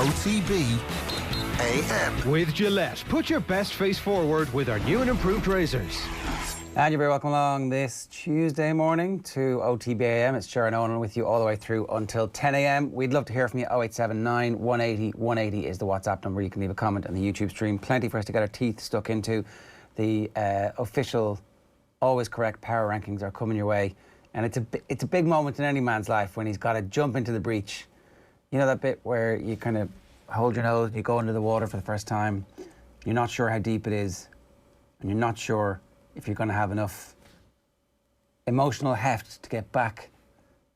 OTB AM. With Gillette, put your best face forward with our new and improved razors. And you're very welcome along this Tuesday morning to OTB AM. It's Sheahan Eoin with you all the way through until 10 a.m. We'd love to hear from you. 0879 180 180 is the WhatsApp number. You can leave a comment on the YouTube stream. Plenty for us to get our teeth stuck into. The official, always correct power rankings are coming your way. And it's a big moment in any man's life when he's got to jump into the breach. You know that bit where you kind of hold your nose, you go under the water for the first time. You're not sure how deep it is. And you're not sure if you're going to have enough emotional heft to get back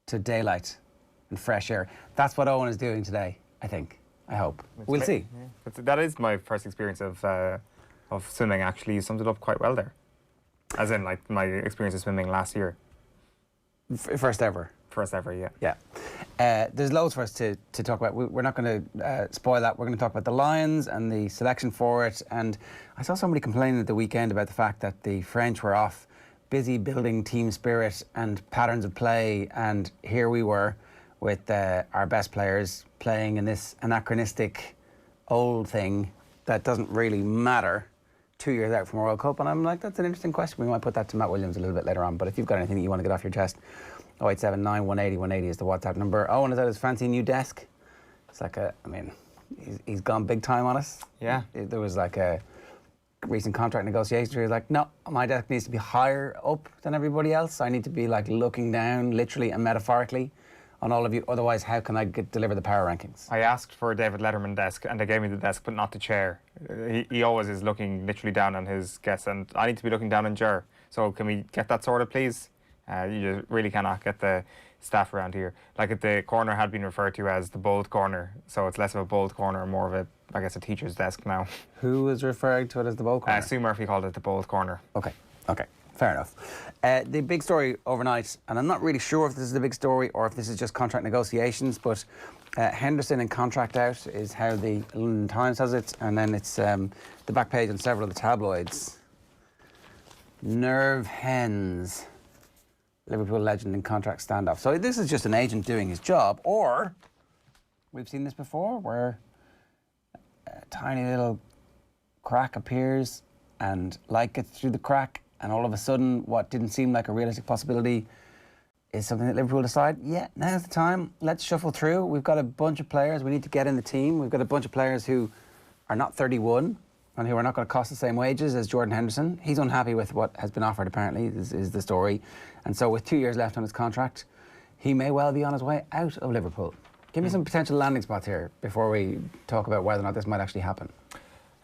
to daylight and fresh air. That's what Eoin is doing today, I think. I hope. We'll see. Yeah. That is my first experience of swimming, actually. You summed it up quite well there. As in, like, my experience of swimming last year. First ever. First ever, yeah. Yeah. There's loads for us to talk about. We're not going to spoil that. We're going to talk about the Lions and the selection for it. And I saw somebody complaining at the weekend about the fact that the French were off busy building team spirit and patterns of play. And here we were with our best players playing in this anachronistic old thing that doesn't really matter 2 years out from a World Cup. And I'm like, that's an interesting question. We might put that to Matt Williams a little bit later on. But if you've got anything that you want to get off your chest, 0879 180 180 is the WhatsApp number. Eoin is at his fancy new desk. It's like he's gone big time on us. Yeah. There was like a recent contract negotiation where he was like, no, my desk needs to be higher up than everybody else. I need to be like looking down, literally and metaphorically, on all of you. Otherwise, how can I deliver the power rankings? I asked for a David Letterman desk, and they gave me the desk, but not the chair. He always is looking literally down on his guests, and I need to be looking down on Ger. So can we get that sorted, please? You just really cannot get the staff around here. Like, if the corner had been referred to as the bold corner, so it's less of a bold corner and more of a, I guess, a teacher's desk now. Who was referring to it as the bold corner? Sue Murphy called it the bold corner. Okay, fair enough. The big story overnight, and I'm not really sure if this is the big story or if this is just contract negotiations, but Henderson in contract out is how the London Times has it, and then it's the back page on several of the tabloids. Nerve hens. Liverpool legend in contract standoff. So this is just an agent doing his job, or we've seen this before where a tiny little crack appears and light gets through the crack, and all of a sudden what didn't seem like a realistic possibility is something that Liverpool decide, yeah, now's the time, let's shuffle through. We've got a bunch of players we need to get in the team. We've got a bunch of players who are not 31 and who are not going to cost the same wages as Jordan Henderson. He's unhappy with what has been offered, apparently, is the story. And so with 2 years left on his contract, he may well be on his way out of Liverpool. Give me some potential landing spots here before we talk about whether or not this might actually happen.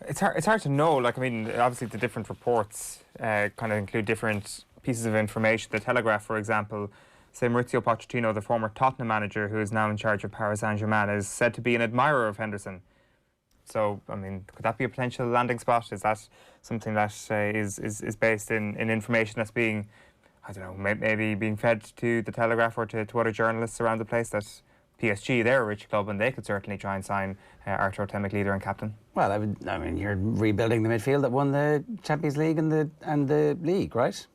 It's hard to know. Like, I mean, obviously the different reports kind of include different pieces of information. The Telegraph, for example, say Maurizio Pochettino, the former Tottenham manager who is now in charge of Paris Saint-Germain, is said to be an admirer of Henderson. So, I mean, could that be a potential landing spot? Is that something that is based in information that's being, I don't know, maybe being fed to the Telegraph or to other journalists around the place, that PSG, they're a rich club and they could certainly try and sign Artur Temik, leader and captain? Well, I mean, you're rebuilding the midfield that won the Champions League and the league, right?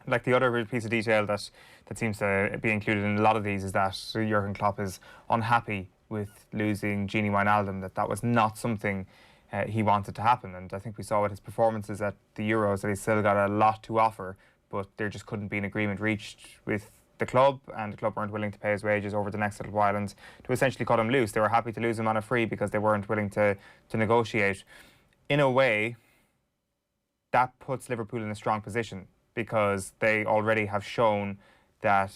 Like the other piece of detail that seems to be included in a lot of these is that Jurgen Klopp is unhappy with losing Gini Wijnaldum, that was not something he wanted to happen. And I think we saw with his performances at the Euros that he's still got a lot to offer, but there just couldn't be an agreement reached with the club, and the club weren't willing to pay his wages over the next little while and to essentially cut him loose. They were happy to lose him on a free because they weren't willing to negotiate. In a way, that puts Liverpool in a strong position, because they already have shown that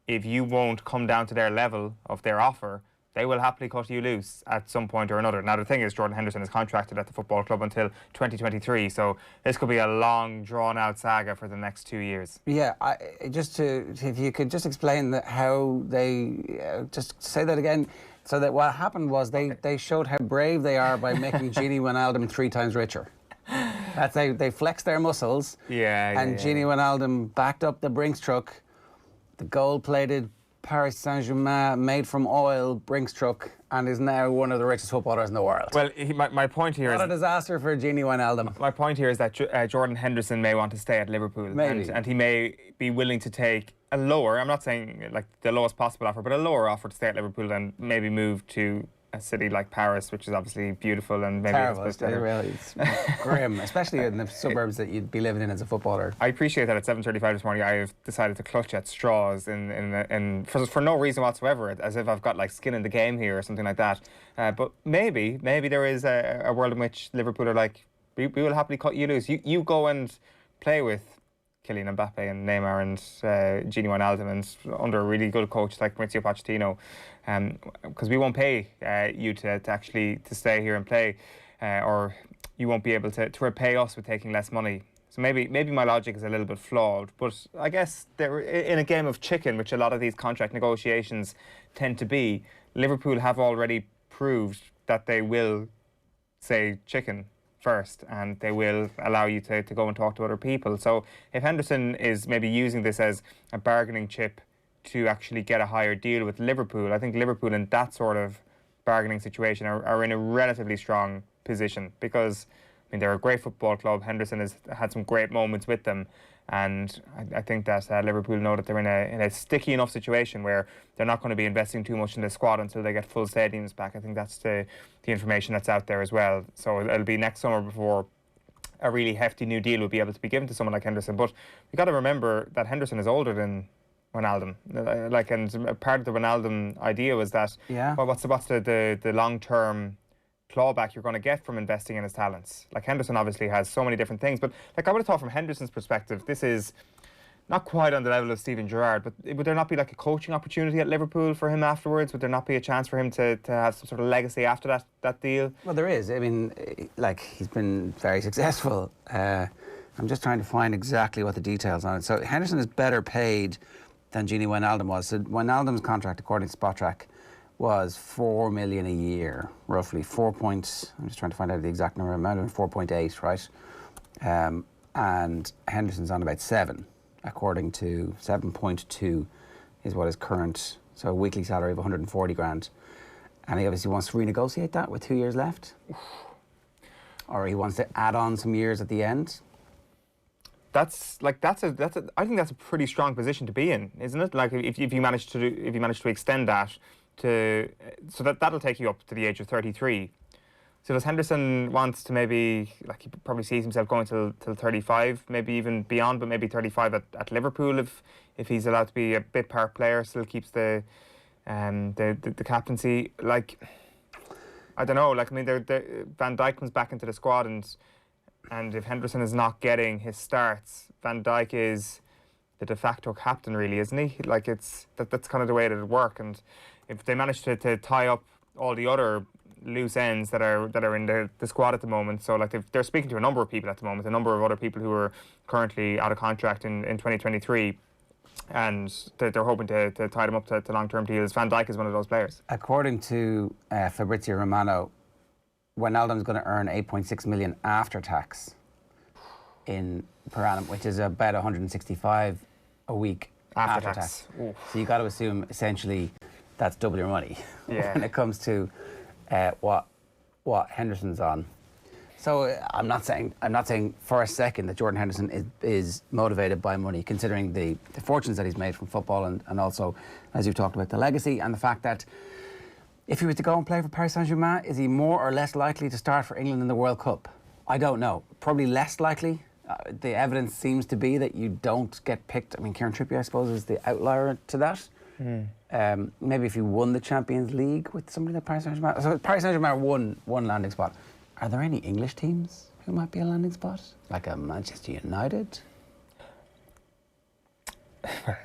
if you won't come down to their level of their offer, they will happily cut you loose at some point or another. Now, the thing is, Jordan Henderson is contracted at the football club until 2023, so this could be a long, drawn-out saga for the next 2 years. Yeah, if you could just explain how they, just say that again, so that what happened was they showed how brave they are by making Gini Wijnaldum 3 times richer. That's they flexed their muscles, and Gini Wijnaldum backed up the Brinks truck, the gold-plated Paris Saint-Germain made from oil Brinks truck, and is now one of the richest footballers in the world. Well, my point here is... What a disaster for Gini Wijnaldum. My point here is that Jordan Henderson may want to stay at Liverpool. Maybe. And he may be willing to take a lower, I'm not saying like the lowest possible offer, but a lower offer to stay at Liverpool and maybe move to a city like Paris, which is obviously beautiful and maybe Terrible, it's better. really. It's grim, especially in the suburbs that you'd be living in as a footballer. I appreciate that at 7:35 this morning I have decided to clutch at straws for no reason whatsoever, as if I've got like skin in the game here or something like that. But maybe there is a world in which Liverpool are like, we will happily cut you loose. You go and play with Kylian Mbappe and Neymar and Gini Wijnaldum and under a really good coach like Mauricio Pochettino, because we won't pay you to actually to stay here and play, or you won't be able to repay us with taking less money. So maybe my logic is a little bit flawed, but I guess they're in a game of chicken, which a lot of these contract negotiations tend to be. Liverpool have already proved that they will say chicken first, and they will allow you to go and talk to other people. So if Henderson is maybe using this as a bargaining chip to actually get a higher deal with Liverpool, I think Liverpool in that sort of bargaining situation are in a relatively strong position, because I mean, they're a great football club. Henderson has had some great moments with them, and I think that Liverpool know that they're in a sticky enough situation where they're not going to be investing too much in the squad until they get full stadiums back. I think that's the information that's out there as well. So it'll be next summer before a really hefty new deal will be able to be given to someone like Henderson. But we've got to remember that Henderson is older than Wijnaldum. And part of the Wijnaldum idea was that, well, what's the long-term clawback you're going to get from investing in his talents? Like, Henderson obviously has so many different things, but like, I would have thought from Henderson's perspective, this is not quite on the level of Steven Gerrard, but would there not be like a coaching opportunity at Liverpool for him afterwards? Would there not be a chance for him to have some sort of legacy after that deal? Well, there is. I mean, like, he's been very successful. I'm just trying to find exactly what the details on it. So Henderson is better paid than Gini Wijnaldum was. So Wijnaldum's contract, according to SpotTrack, was $4 million a year, roughly. I'm just trying to find out the exact number. It might have been 4.8, right? And Henderson's on about 7, according to 7.2 is what his current, so a weekly salary of 140 grand. And he obviously wants to renegotiate that with 2 years left. Or he wants to add on some years at the end. I think that's a pretty strong position to be in, isn't it? Like, if you manage to extend that so that'll take you up to the age of 33. So does Henderson wants to maybe, like, he probably sees himself going till 35, maybe even beyond, but maybe 35 at Liverpool if he's allowed to be a bit part player, still keeps the captaincy. Like, I don't know. Like, I mean, Van Dijk comes back into the squad, and if Henderson is not getting his starts, Van Dijk is the de facto captain, really, isn't he? Like, that's kind of the way that it works. And if they manage to tie up all the other loose ends that are in the squad at the moment, so like they're speaking to a number of people at the moment, a number of other people who are currently out of contract in 2023, and they're hoping to tie them up to long-term deals. Van Dijk is one of those players. According to Fabrizio Romano, Wijnaldum's going to earn 8.6 million after tax per annum, which is about 165 a week after tax. So you got to assume essentially that's double your money when it comes to what Henderson's on. So I'm not saying for a second that Jordan Henderson is motivated by money, considering the fortunes that he's made from football, and also, as you've talked about, the legacy and the fact that if he was to go and play for Paris Saint-Germain, is he more or less likely to start for England in the World Cup? I don't know. Probably less likely. The evidence seems to be that you don't get picked. I mean, Kieran Trippier, I suppose, is the outlier to that. Maybe if you won the Champions League with somebody like Paris Saint-Germain. So Paris Saint-Germain one landing spot. Are there any English teams who might be a landing spot? Like a Manchester United?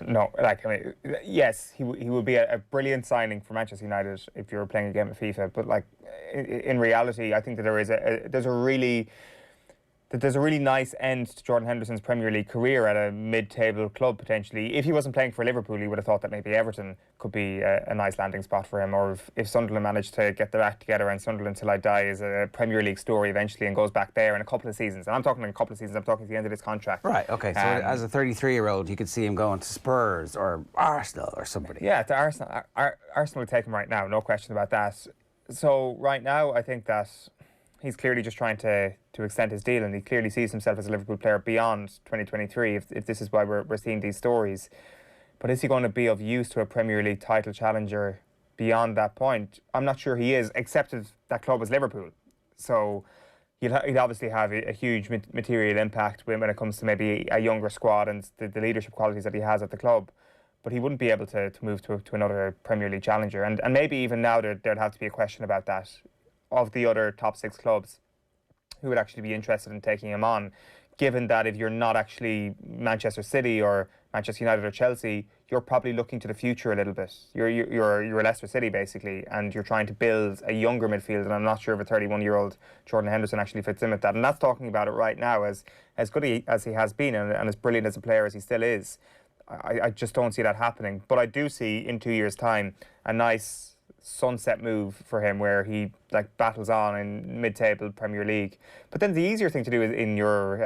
No, like, I mean, yes, he would be a brilliant signing for Manchester United if you were playing a game of FIFA. But like, in reality, I think that there's a really nice end to Jordan Henderson's Premier League career at a mid-table club, potentially. If he wasn't playing for Liverpool, he would have thought that maybe Everton could be a nice landing spot for him, or if Sunderland managed to get their act together and Sunderland Till I Die is a Premier League story eventually and goes back there in a couple of seasons. And I'm talking in a couple of seasons, I'm talking at the end of this contract. Right, okay. So as a 33-year-old, you could see him going to Spurs or Arsenal or somebody. Yeah, to Arsenal. Arsenal would take him right now, no question about that. So right now, I think that he's clearly just trying to extend his deal, and he clearly sees himself as a Liverpool player beyond 2023, if this is why we're seeing these stories. But is he going to be of use to a Premier League title challenger beyond that point? I'm not sure he is, except if that club is Liverpool. So he'd obviously have a huge material impact when it comes to maybe a younger squad and the leadership qualities that he has at the club. But he wouldn't be able to move to another Premier League challenger. And maybe even now there'd have to be a question about that of the other top 6 clubs who would actually be interested in taking him on, given that if you're not actually Manchester City or Manchester United or Chelsea, you're probably looking to the future a little bit. You're Leicester City, basically, and you're trying to build a younger midfield, and I'm not sure if a 31-year-old Jordan Henderson actually fits in with that. And that's talking about it right now, as good as he has been and as brilliant as a player as he still is. I just don't see that happening. But I do see, in 2 years' time, a nice sunset move for him where he battles on in mid-table Premier League. But then the easier thing to do in your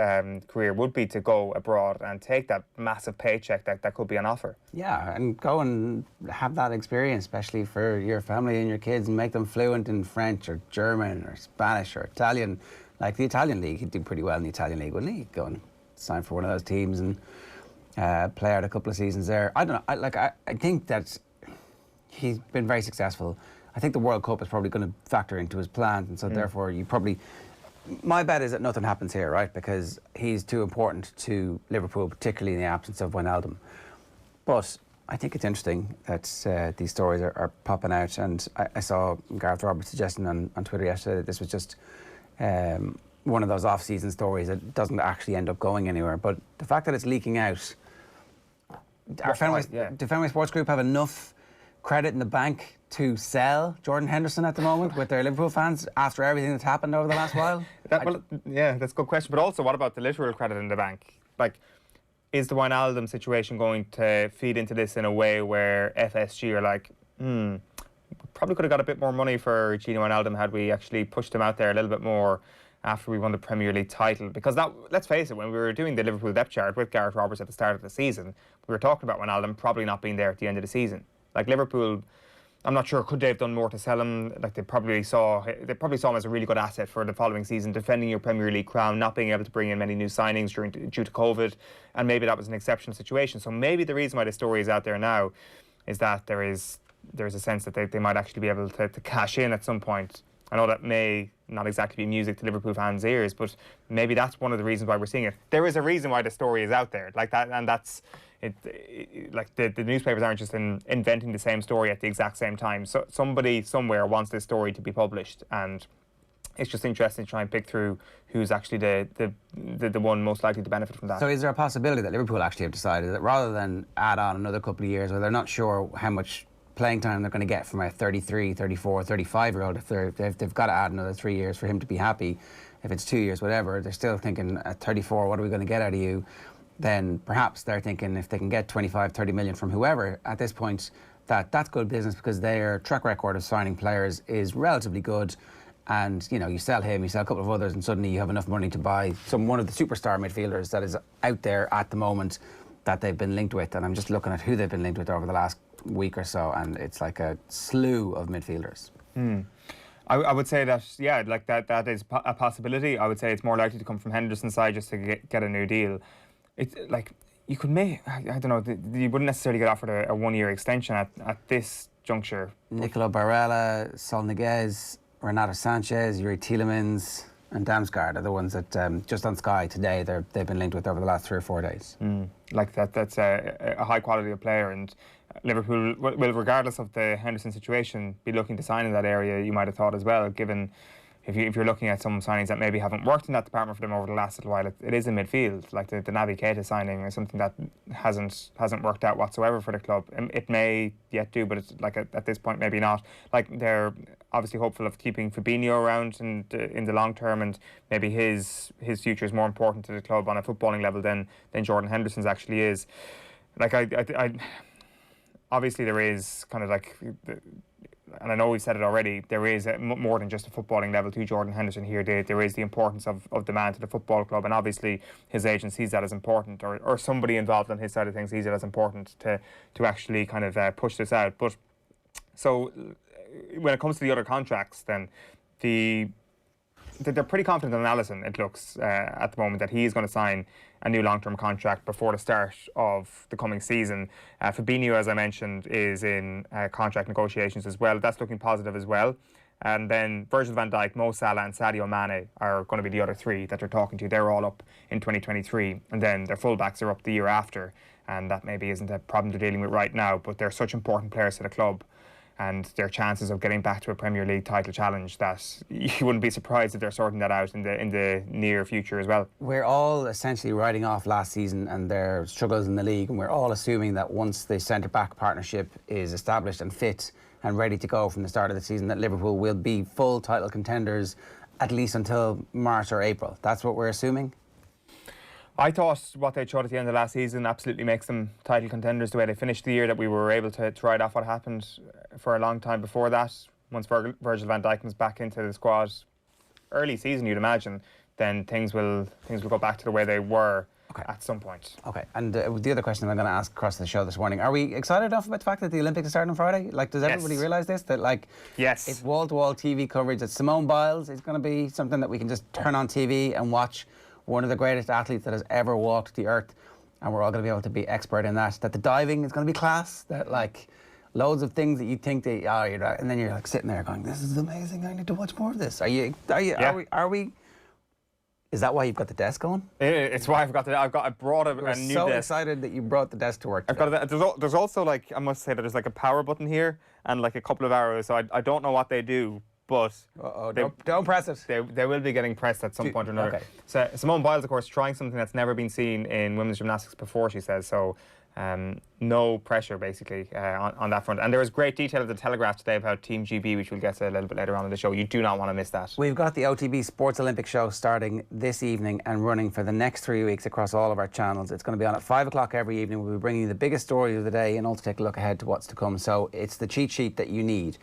career would be to go abroad and take that massive paycheck that could be on offer. Yeah, and go and have that experience, especially for your family and your kids, and make them fluent in French or German or Spanish or Italian. Like the Italian league, he'd do pretty well in the Italian league, wouldn't he? Go and sign for one of those teams and play out a couple of seasons there. I don't know. I think that he's been very successful. I think the World Cup is probably going to factor into his plans, and so therefore you probably... My bet is that nothing happens here, right? Because he's too important to Liverpool, particularly in the absence of Wijnaldum. But I think it's interesting that these stories are popping out, and I saw Gareth Roberts suggesting on Twitter yesterday that this was just one of those off-season stories that doesn't actually end up going anywhere. But the fact that it's leaking out... Do Fenway Sports Group have enough credit in the bank to sell Jordan Henderson at the moment with their Liverpool fans after everything that's happened over the last while? That's a good question. But also, what about the literal credit in the bank? Is the Wijnaldum situation going to feed into this in a way where FSG are probably could have got a bit more money for Gini Wijnaldum had we actually pushed him out there a little bit more after we won the Premier League title? Because that, let's face it, when we were doing the Liverpool depth chart with Gareth Roberts at the start of the season, we were talking about Wijnaldum probably not being there at the end of the season. Liverpool, I'm not sure, could they have done more to sell him? They probably saw him as a really good asset for the following season, defending your Premier League crown, not being able to bring in many new signings due to COVID, and maybe that was an exceptional situation. So maybe the reason why the story is out there now is that there is a sense that they might actually be able to cash in at some point. I know that may not exactly be music to Liverpool fans' ears, but maybe that's one of the reasons why we're seeing it. There is a reason why the story is out there like that, and that's it. The newspapers aren't just inventing the same story at the exact same time. So somebody somewhere wants this story to be published, and it's just interesting to try and pick through who's actually the one most likely to benefit from that. So is there a possibility that Liverpool actually have decided that rather than add on another couple of years where they're not sure how much playing time they're going to get from a 33, 34, 35-year-old, if they've got to add another 3 years for him to be happy, if it's 2 years, whatever, they're still thinking at 34, what are we going to get out of you? Then perhaps they're thinking if they can get 25, 30 million from whoever at this point, that's good business because their track record of signing players is relatively good. And, you sell him, you sell a couple of others, and suddenly you have enough money to buy one of the superstar midfielders that is out there at the moment that they've been linked with. And I'm just looking at who they've been linked with over the last week or so, and it's like a slew of midfielders. I would say that, that is a possibility. I would say it's more likely to come from Henderson's side just to get a new deal. It's you could make, I don't know, you wouldn't necessarily get offered a 1 year extension at this juncture. Nicola Barella, Sol Niguez, Renato Sanchez, Yuri Tielemans and Damsgaard are the ones that just on Sky today they've been linked with over the last 3 or 4 days. That's a high quality of player, and Liverpool will, regardless of the Henderson situation, be looking to sign in that area, you might have thought as well, given if you're looking at some signings that maybe haven't worked in that department for them over the last little while. It is in midfield, like the Naby Keita signing is something that hasn't worked out whatsoever for the club. It may yet do, but it's at this point maybe not. They're obviously hopeful of keeping Fabinho around and in the long term, and maybe his future is more important to the club on a footballing level than Jordan Henderson's actually is. Obviously there is kind of and I know we've said it already, there is more than just a footballing level to Jordan Henderson here. There is the importance of the man to the football club, and obviously his agent sees that as important, or somebody involved on his side of things sees it as important to actually kind of push this out. But so when it comes to the other contracts, then they're pretty confident on Allison, it looks, at the moment, that he is going to sign a new long-term contract before the start of the coming season. Fabinho, as I mentioned, is in contract negotiations as well. That's looking positive as well. And then Virgil van Dijk, Mo Salah and Sadio Mane are going to be the other three that they're talking to. They're all up in 2023. And then their fullbacks are up the year after. And that maybe isn't a problem they're dealing with right now. But they're such important players to the club, and their chances of getting back to a Premier League title challenge, that you wouldn't be surprised if they're sorting that out in the near future as well. We're all essentially writing off last season and their struggles in the league, and we're all assuming that once the centre-back partnership is established and fit and ready to go from the start of the season, that Liverpool will be full title contenders at least until March or April. That's what we're assuming? I thought what they showed at the end of last season absolutely makes them title contenders, the way they finished the year, that we were able to write off what happened for a long time before that. Once Virgil van Dijk comes back into the squad, early season you'd imagine, then things will go back to the way they were at some point. Okay, and the other question I'm going to ask across the show this morning, are we excited enough about the fact that the Olympics are starting on Friday? Like, does everybody realise this? That, like, it's wall-to-wall TV coverage, that Simone Biles is going to be something that we can just turn on TV and watch, one of the greatest athletes that has ever walked the earth, and we're all going to be able to be expert in that. That the diving is going to be class. That, like, loads of things that you think that and then you're like sitting there going, "This is amazing. I need to watch more of this." Are we? Is that why you've got the desk going? It's why I brought a new desk. So excited that you brought the desk to work today. There's also, like, I must say that there's like a power button here and like a couple of arrows. So I don't know what they do. But don't press it. They will be getting pressed at some point or another. Okay. So Simone Biles, of course, trying something that's never been seen in women's gymnastics before, she says. So no pressure, basically, on that front. And there was great detail of the Telegraph today about Team GB, which we'll get to a little bit later on in the show. You do not want to miss that. We've got the OTB Sports Olympic show starting this evening and running for the next 3 weeks across all of our channels. It's going to be on at 5 o'clock every evening. We'll be bringing you the biggest stories of the day and also take a look ahead to what's to come. So it's the cheat sheet that you need.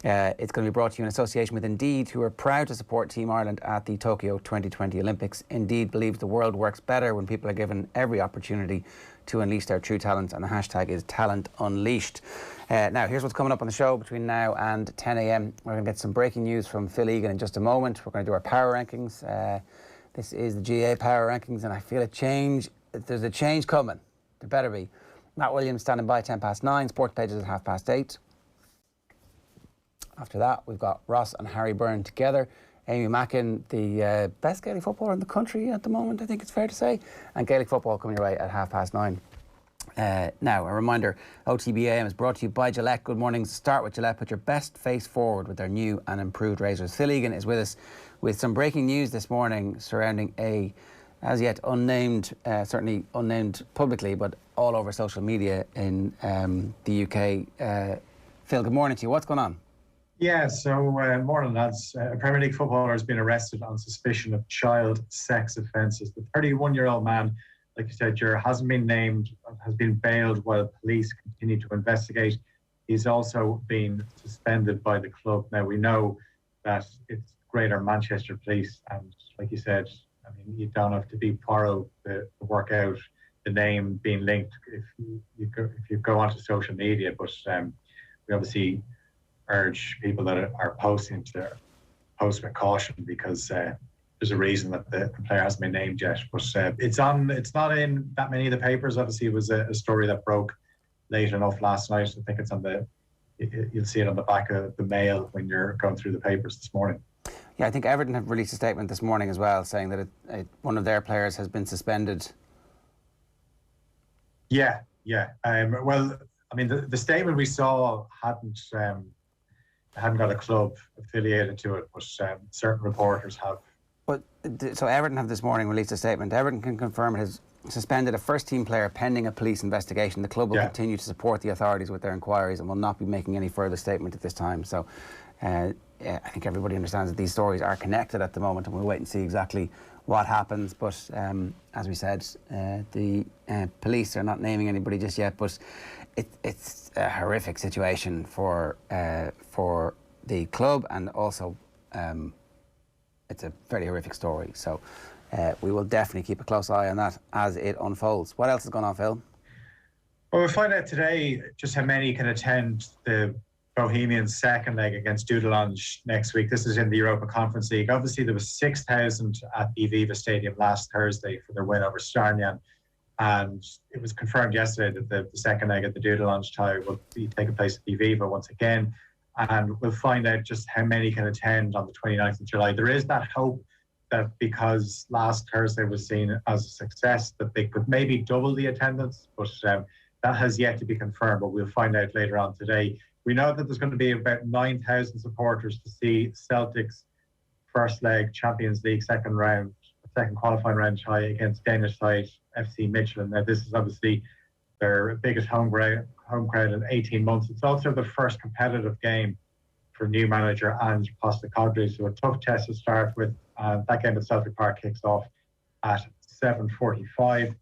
It's going to be brought to you in association with Indeed, who are proud to support Team Ireland at the Tokyo 2020 Olympics. Indeed believes the world works better when people are given every opportunity to unleash their true talents, and the hashtag is Talent Unleashed. Now, here's what's coming up on the show between now and 10 a.m. We're going to get some breaking news from Phil Egan in just a moment. We're going to do our power rankings. This is the GAA Power Rankings, and I feel a change. There's a change coming. There better be. Matt Williams standing by 9:10. Sports pages at 8:30. After that, we've got Ross and Harry Byrne together. Aimee Mackin, the best Gaelic footballer in the country at the moment, I think it's fair to say. And Gaelic football coming your way at 9:30. Now, a reminder, OTB AM is brought to you by Gillette. Good mornings. Start with Gillette. Put your best face forward with their new and improved razors. Phil Egan is with us with some breaking news this morning surrounding a, as yet unnamed, certainly unnamed publicly, but all over social media in the UK. Phil, good morning to you. What's going on? Yeah, so morning lads. A Premier League footballer has been arrested on suspicion of child sex offences. The 31-year-old man, like you said, Ger, hasn't been named, has been bailed while police continue to investigate. He's also been suspended by the club. Now, we know that it's Greater Manchester Police, and like you said, I mean, you don't have to be Poirot to work out the name being linked if you go onto social media, but we obviously urge people that are posting to post with caution, because there's a reason that the player hasn't been named yet. But it's not in that many of the papers. Obviously, it was a story that broke late enough last night. I think it's you'll see it on the back of the Mail when you're going through the papers this morning. Yeah, I think Everton have released a statement this morning as well, saying that one of their players has been suspended. Yeah. Well, I mean, the statement we saw hadn't got a club affiliated to it, but certain reporters have. But so Everton have this morning released a statement. Everton can confirm it has suspended a first-team player pending a police investigation. The club will continue to support the authorities with their inquiries and will not be making any further statement at this time. So I think everybody understands that these stories are connected at the moment, and we'll wait and see exactly what happens. But as we said, the police are not naming anybody just yet, but it's a horrific situation for the club, and also it's a very horrific story. So we will definitely keep a close eye on that as it unfolds. What else is going on, Phil? Well, we'll find out today just how many can attend the Bohemians' second leg against Dudelange next week. This is in the Europa Conference League. Obviously, there was 6,000 at the Aviva Stadium last Thursday for their win over Starnian. And it was confirmed yesterday that the second leg of the Dudelange tie will be taking place at the Aviva once again. And we'll find out just how many can attend on the 29th of July. There is that hope that because last Thursday was seen as a success, that they could maybe double the attendance, but that has yet to be confirmed, but we'll find out later on today. We know that there's going to be about 9,000 supporters to see Celtic's first leg Champions League second qualifying round tie against Danish side FC Michelin. Now, this is obviously their biggest home crowd in 18 months. It's also the first competitive game for new manager Ange Postecoglou, so a tough test to start with. That game at Celtic Park kicks off at 7:45.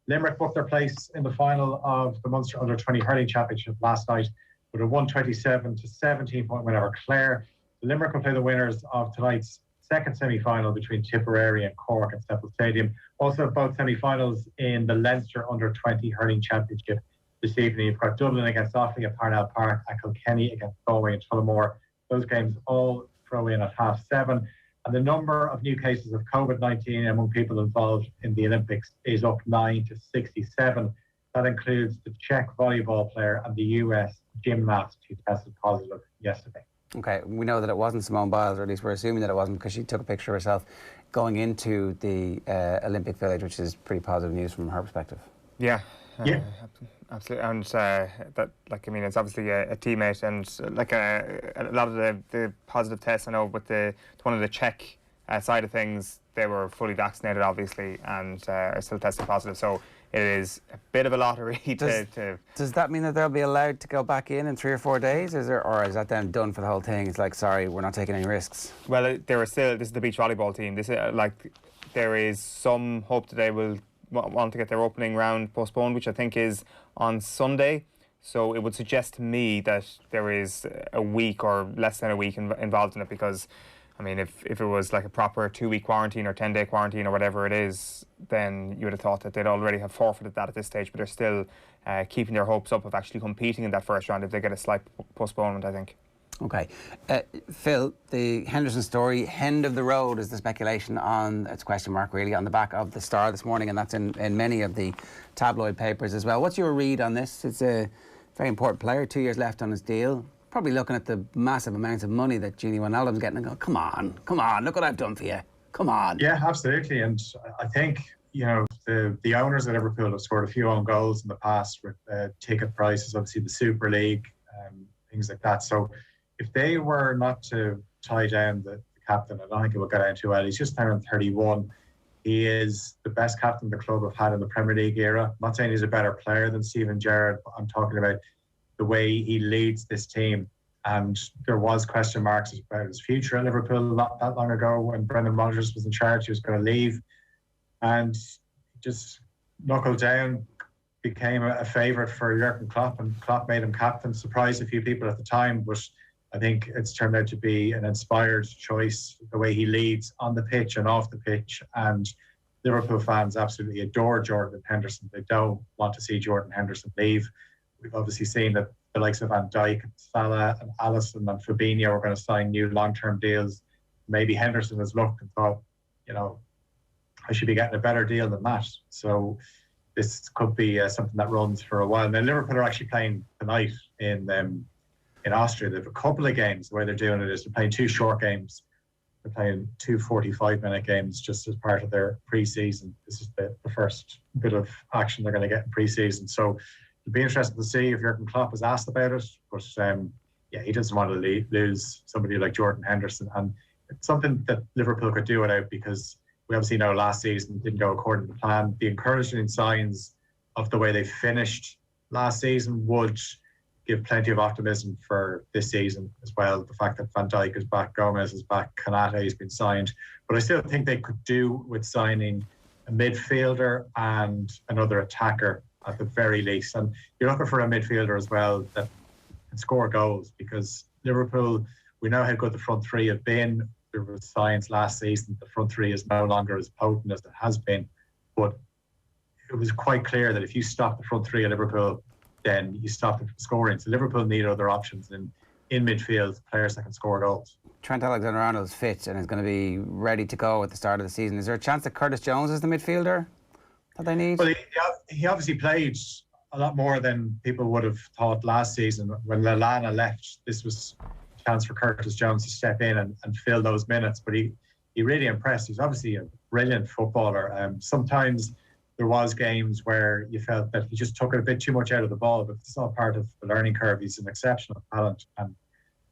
Limerick booked their place in the final of the Munster Under-20 Hurling Championship last night with a 127 to 17 point win over Clare. Limerick will play the winners of tonight's second semi-final between Tipperary and Cork at Settle Stadium. Also, both semi-finals in the Leinster Under-20 Hurling Championship this evening. You've got Dublin against Offaly at Parnell Park and Kilkenny against Galway and Tullamore. Those games all throw in at 7:30. And the number of new cases of COVID-19 among people involved in the Olympics is up 9 to 67. That includes the Czech volleyball player and the US gymnast who tested positive yesterday. Okay, we know that it wasn't Simone Biles, or at least we're assuming that it wasn't, because she took a picture of herself going into the Olympic Village, which is pretty positive news from her perspective. Yeah. Absolutely, and that, like, I mean, it's obviously a teammate, and like a lot of the positive tests I know with one of the Czech side of things, they were fully vaccinated, obviously, and are still testing positive. So it is a bit of a lottery. Does that mean that they'll be allowed to go back in 3 or 4 days? Or is that then done for the whole thing? It's like, sorry, we're not taking any risks. Well, there are still. This is the beach volleyball team. This is there is some hope that they will want to get their opening round postponed, which I think is on Sunday. So it would suggest to me that there is a week or less than a week involved in it, because I mean, if it was like a proper 2-week quarantine or 10-day quarantine or whatever it is, then you would have thought that they'd already have forfeited that at this stage, but they're still keeping their hopes up of actually competing in that first round if they get a slight postponement, I think. Okay. Phil, the Henderson story, end of the road is the speculation on, it's a question mark really, on the back of the Star this morning, and that's in many of the tabloid papers as well. What's your read on this? It's a very important player, 2 years left on his deal. Probably looking at the massive amounts of money that Gini Wijnaldum's getting and going, come on, look what I've done for you. Come on. Yeah, absolutely. And I think, you know, the owners at Liverpool have scored a few own goals in the past with ticket prices, obviously the Super League, things like that. So if they were not to tie down the captain, I don't think it would go down too well. He's just turned 31. He is the best captain the club have had in the Premier League era. I'm not saying he's a better player than Steven Gerrard, but I'm talking about the way he leads this team. And there was question marks about his future at Liverpool not that long ago when Brendan Rodgers was in charge. He was going to leave. And just knuckled down, became a favourite for Jurgen Klopp, and Klopp made him captain. Surprised a few people at the time, but I think it's turned out to be an inspired choice, the way he leads on the pitch and off the pitch. And Liverpool fans absolutely adore Jordan Henderson. They don't want to see Jordan Henderson leave. We've obviously seen that the likes of Van Dijk, Salah and Alisson and Fabinho are going to sign new long-term deals. Maybe Henderson has looked and thought, you know, I should be getting a better deal than that. So this could be something that runs for a while. Now, Liverpool are actually playing tonight in Austria. They have a couple of games. The way they're doing it is they're playing 2 short games. They're playing 2 45-minute games just as part of their pre-season. This is the first bit of action they're going to get in pre-season. So it'll be interesting to see if Jurgen Klopp is asked about it. But yeah, he doesn't want to lose somebody like Jordan Henderson. And it's something that Liverpool could do without, because we obviously know last season didn't go according to plan. The encouraging signs of the way they finished last season would give plenty of optimism for this season as well. The fact that Van Dijk is back, Gomez is back, Konate has been signed. But I still think they could do with signing a midfielder and another attacker at the very least. And you're looking for a midfielder as well that can score goals, because Liverpool, we know how good the front three have been. There was signs last season the front three is no longer as potent as it has been. But it was quite clear that if you stop the front three at Liverpool, then you stop them from scoring. So Liverpool need other options. And in midfield, players that can score goals. Trent Alexander-Arnold's fit and is going to be ready to go at the start of the season. Is there a chance that Curtis Jones is the midfielder that they need? Well, he obviously played a lot more than people would have thought last season. When Lallana left, this was a chance for Curtis Jones to step in and fill those minutes. But he really impressed. He's obviously a brilliant footballer. Sometimes there was games where you felt that he just took it a bit too much out of the ball, but it's all part of the learning curve. He's an exceptional talent, and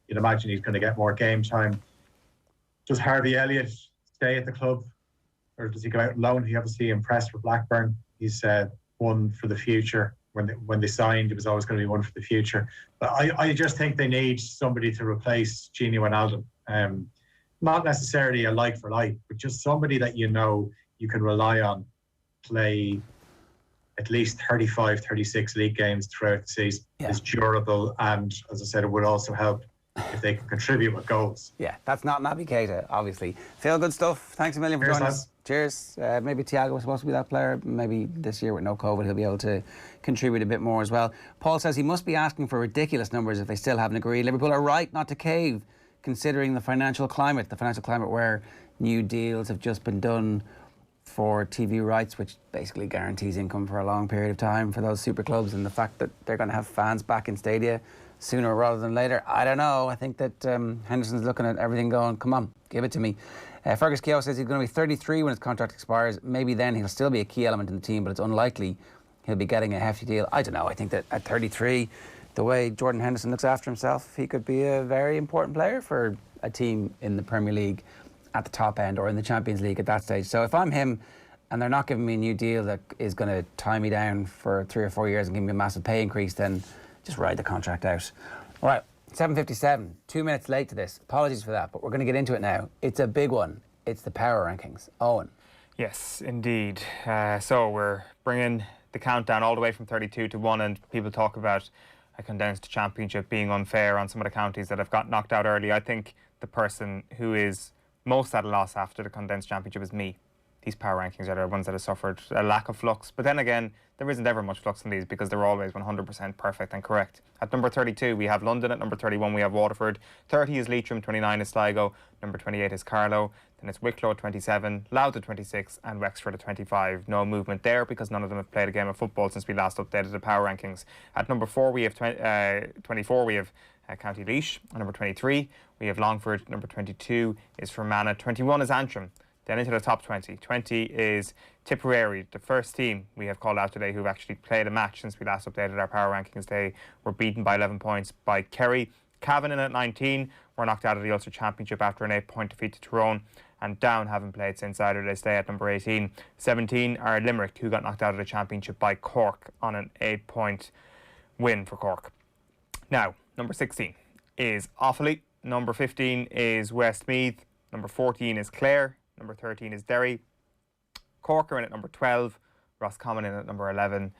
you'd imagine he's going to get more game time. Does Harvey Elliott stay at the club, or does he go out on loan? He obviously impressed with Blackburn. He's one for the future. When they signed, it was always going to be one for the future. But I just think they need somebody to replace Gini Wijnaldum. Not necessarily a like for like, but just somebody that you can rely on, play at least 35, 36 league games throughout the season. Yeah. Is durable, and as I said, it would also help if they can contribute with goals. Yeah, that's not Naby Keita, obviously. Phil, good stuff. Thanks a million for joining us. Cheers. Maybe Thiago was supposed to be that player. Maybe this year with no COVID, he'll be able to contribute a bit more as well. Paul says he must be asking for ridiculous numbers if they still haven't agreed. Liverpool are right not to cave, considering the financial climate where new deals have just been done for TV rights, which basically guarantees income for a long period of time for those super clubs, and the fact that they're going to have fans back in stadia sooner rather than later. I don't know. I think that Henderson's looking at everything going, come on, give it to me. Fergus Keogh says he's going to be 33 when his contract expires. Maybe then he'll still be a key element in the team, but it's unlikely he'll be getting a hefty deal. I don't know. I think that at 33, the way Jordan Henderson looks after himself, he could be a very important player for a team in the Premier League at the top end, or in the Champions League at that stage. So if I'm him and they're not giving me a new deal that is going to tie me down for 3 or 4 years and give me a massive pay increase, then just ride the contract out. All right, 7:57, 2 minutes late to this. Apologies for that, but we're going to get into it now. It's a big one. It's the power rankings. Eoin. Yes, indeed. So we're bringing the countdown all the way from 32 to 1, and people talk about a condensed championship being unfair on some of the counties that have got knocked out early. I think the person who is most at a loss after the condensed championship is me. These power rankings are the ones that have suffered a lack of flux. But then again, there isn't ever much flux in these because they're always 100% perfect and correct. At number 32, we have London. At number 31, we have Waterford. 30 is Leitrim. 29 is Sligo. Number 28 is Carlow. Then it's Wicklow at 27, Louth at 26, and Wexford at 25. No movement there because none of them have played a game of football since we last updated the power rankings. At number 4, we have 24, we have County Laois. At number 23, we have Longford. Number 22 is Fermanagh. 21 is Antrim. Then into the top 20. 20 is Tipperary, the first team we have called out today who've actually played a match since we last updated our power rankings. They were beaten by 11 points by Kerry. Cavan in at 19 were knocked out of the Ulster Championship after an 8-point defeat to Tyrone. And Down haven't played since either. They stay at number 18. 17 are Limerick, who got knocked out of the Championship by Cork on an 8-point win for Cork. Now, number 16 is Offaly. Number 15 is Westmeath. Number 14 is Clare. Number 13 is Derry. Cork are in at number 12. Roscommon in at number 11.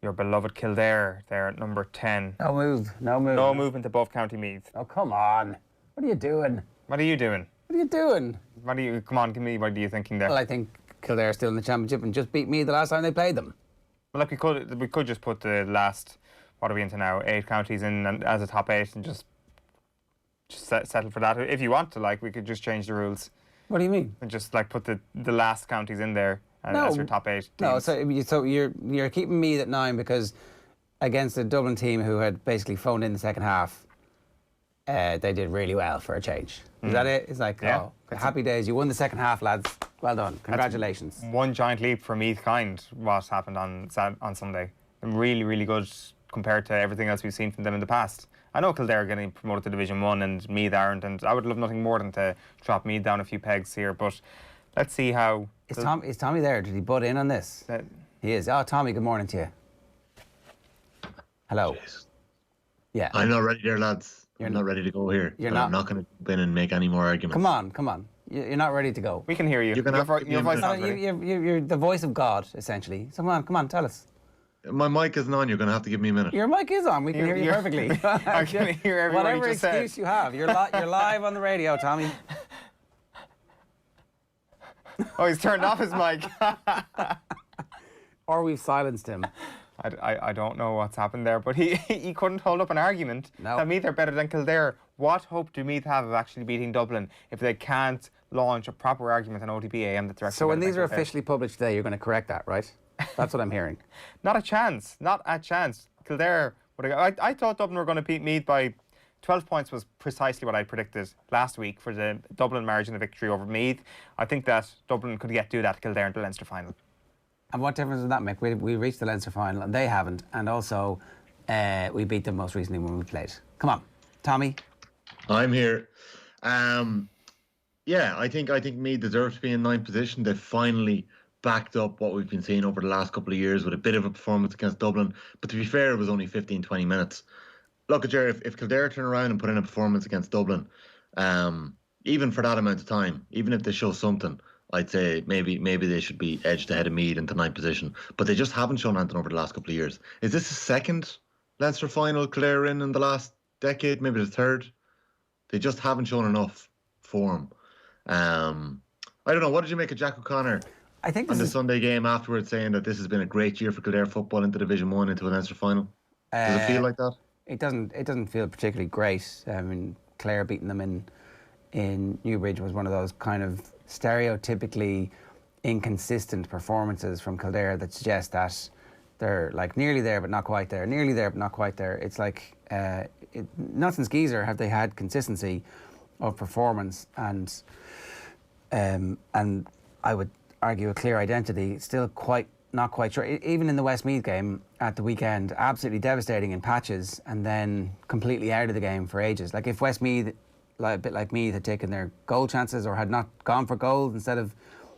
Your beloved Kildare, they're at number 10. No move. No movement above County Meath. Oh, come on. What are you doing? What are you doing? What are you doing? Come on, give me, what are you thinking there? Well, I think Kildare are still in the Championship and just beat me the last time they played them. Well, look, we could just put the last, what are we into now, 8 counties in and as a top 8 and just settle for that. If you want to, we could just change the rules. What do you mean? And just put the last counties in there as your top 8 teams. No, so you're keeping Meath at 9 because against a Dublin team who had basically phoned in the second half, they did really well for a change. Is that it? It's happy days. You won the second half, lads. Well done. Congratulations. That's one giant leap for Meath kind, what happened on Sunday. Really, really good compared to everything else we've seen from them in the past. I know Kildare are getting promoted to Division 1 and Meath aren't, and I would love nothing more than to drop Meath down a few pegs here, but let's see how... Is Tommy there? Did he butt in on this? He is. Oh, Tommy, good morning to you. Hello. Jeez. Yeah. I'm not ready there, lads. I'm not ready to go here. You're not? I'm not going to jump in and make any more arguments. Come on. You're not ready to go. We can hear you. You're going to have to your voice sounds ready. You're the voice of God, essentially. So come on, tell us. My mic isn't on. You're going to have to give me a minute. Your mic is on. We can hear you perfectly. I can hear every word Whatever you just excuse said. you have. You're live on the radio, Tommy. Oh, he's turned off his mic. Or we've silenced him. I don't know what's happened there, but he couldn't hold up an argument that Meath are better than Kildare. What hope do Meath have of actually beating Dublin if they can't launch a proper argument on OTB AM that they're actually... So when these are officially published today, you're going to correct that, right? That's what I'm hearing. Not a chance. Not a chance. Kildare... I thought Dublin were going to beat Meath by 12 points was precisely what I predicted last week for the Dublin margin of victory over Meath. I think that Dublin could do that to Kildare in the Leinster final. And what difference does that make? We reached the Leinster final and they haven't. And also, we beat them most recently when we played. Come on, Tommy. I'm here. Yeah, I think Meath deserve to be in ninth position. They've finally backed up what we've been seeing over the last couple of years with a bit of a performance against Dublin. But to be fair, it was only 15, 20 minutes. Look, Jerry, if Kildare turn around and put in a performance against Dublin, even for that amount of time, even if they show something, I'd say maybe they should be edged ahead of Meath into ninth position. But they just haven't shown anything over the last couple of years. Is this the second Leinster final Kildare in the last decade? Maybe the third? They just haven't shown enough form. I don't know. What did you make of Jack O'Connor on the Sunday game afterwards, saying that this has been a great year for Kildare football into Division 1, into a Leinster final? Does it feel like that? It doesn't feel particularly great. I mean, Clare beating them in Newbridge was one of those kind of stereotypically inconsistent performances from Kildare that suggest that they're like nearly there but not quite there, nearly there but not quite there. It's like not since Geezer have they had consistency of performance and I would argue a clear identity. Still not quite sure. Even in the Westmeath game at the weekend, absolutely devastating in patches and then completely out of the game for ages. Like if Westmeath, a bit like Meath, had taken their goal chances or had not gone for goals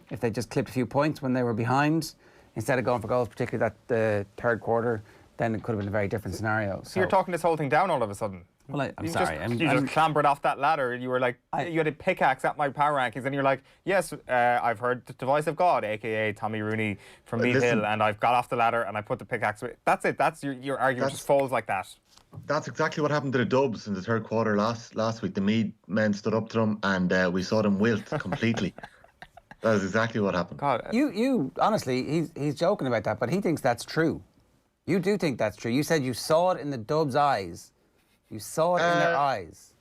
if they just clipped a few points when they were behind, instead of going for goals, particularly the third quarter, then it could have been a very different scenario. So you're talking this whole thing down all of a sudden. Well, I'm sorry. You just clambered off that ladder. You were like, you had a pickaxe at my power rankings, and you're like, yes, I've heard the device of God, aka Tommy Rooney from Meath Hill, and I've got off the ladder and I put the pickaxe. That's it. That's your argument just falls like that. That's exactly what happened to the Dubs in the third quarter last week. The Meath men stood up to them, and we saw them wilt completely. That is exactly what happened. God, you honestly, he's joking about that, but he thinks that's true. You do think that's true. You said you saw it in the Dubs' eyes. You saw it in their eyes.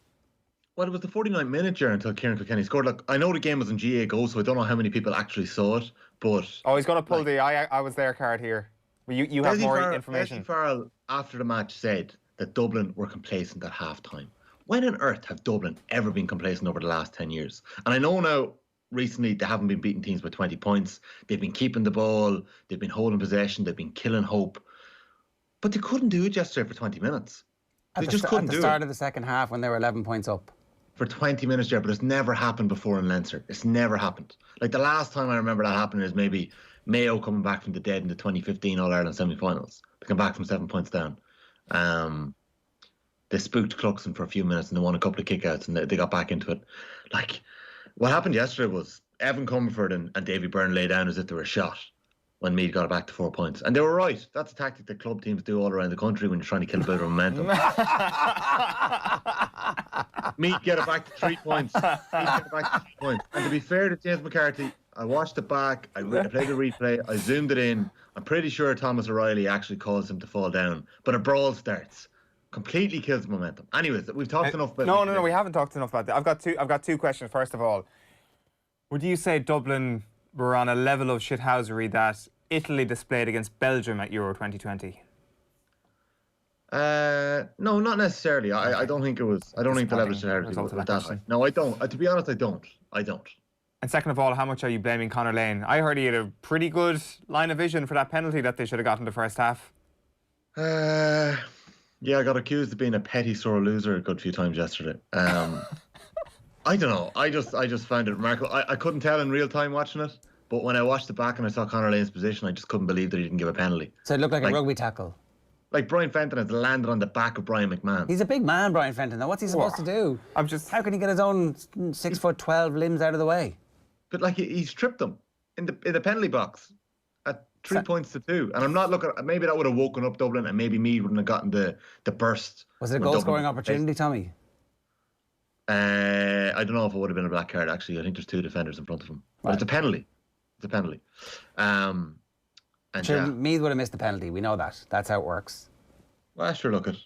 Well, it was the 49th minute, Ger, until Kieran Kilkenny scored. Look, I know the game was on GAA Go, so I don't know how many people actually saw it, but... Oh, he's going to pull the I was there card here. You have more information. Leslie Farrell, after the match, said that Dublin were complacent at half-time. When on earth have Dublin ever been complacent over the last 10 years? And I know now, recently, they haven't been beating teams by 20 points. They've been keeping the ball. They've been holding possession. They've been killing hope. But they couldn't do it yesterday for 20 minutes. They just couldn't do it. At the start of the second half when they were 11 points up. For 20 minutes, Ger, but it's never happened before in Leinster. It's never happened. Like, the last time I remember that happening is maybe Mayo coming back from the dead in the 2015 All-Ireland semi-finals. They come back from 7 points down. They spooked Cluxon for a few minutes and they won a couple of kickouts and they got back into it. Like, what happened yesterday was Evan Comerford and Davy Byrne lay down as if they were shot when Meath got it back to 4 points. And they were right. That's a tactic that club teams do all around the country when you're trying to kill a bit of momentum. Meath get it back to 3 points. And to be fair to James McCarthy, I watched it back, I played the replay, I zoomed it in. I'm pretty sure Thomas O'Reilly actually caused him to fall down. But a brawl starts. Completely kills momentum. Anyways, we've talked enough about... No, we haven't talked enough about that. I've got two questions. First of all, would you say Dublin were on a level of shithousery that Italy displayed against Belgium at Euro 2020? No, not necessarily. I don't think it was. I don't think the level of shithousery was that high. No, I don't. To be honest, I don't. And second of all, how much are you blaming Conor Lane? I heard he had a pretty good line of vision for that penalty that they should have got in the first half. Yeah, I got accused of being a petty sore loser a good few times yesterday. I don't know. I just found it remarkable. I couldn't tell in real time watching it, but when I watched it back and I saw Conor Lane's position, I just couldn't believe that he didn't give a penalty. So it looked like a rugby tackle. Like Brian Fenton has landed on the back of Brian McMahon. He's a big man, Brian Fenton. Now, what's he supposed to do? How can he get his own 6'12" limbs out of the way? But like he's tripped them in the penalty box at 3 points to 2. And I'm not looking. Maybe that would have woken up Dublin, and maybe Meath wouldn't have gotten the burst. Was it a goal-scoring opportunity, Tommy? I don't know if it would have been a black card. Actually, I think there's 2 defenders in front of him. But it's a penalty. And Sure, yeah, Meath would have missed the penalty. We know that. That's how it works. well, sure, look at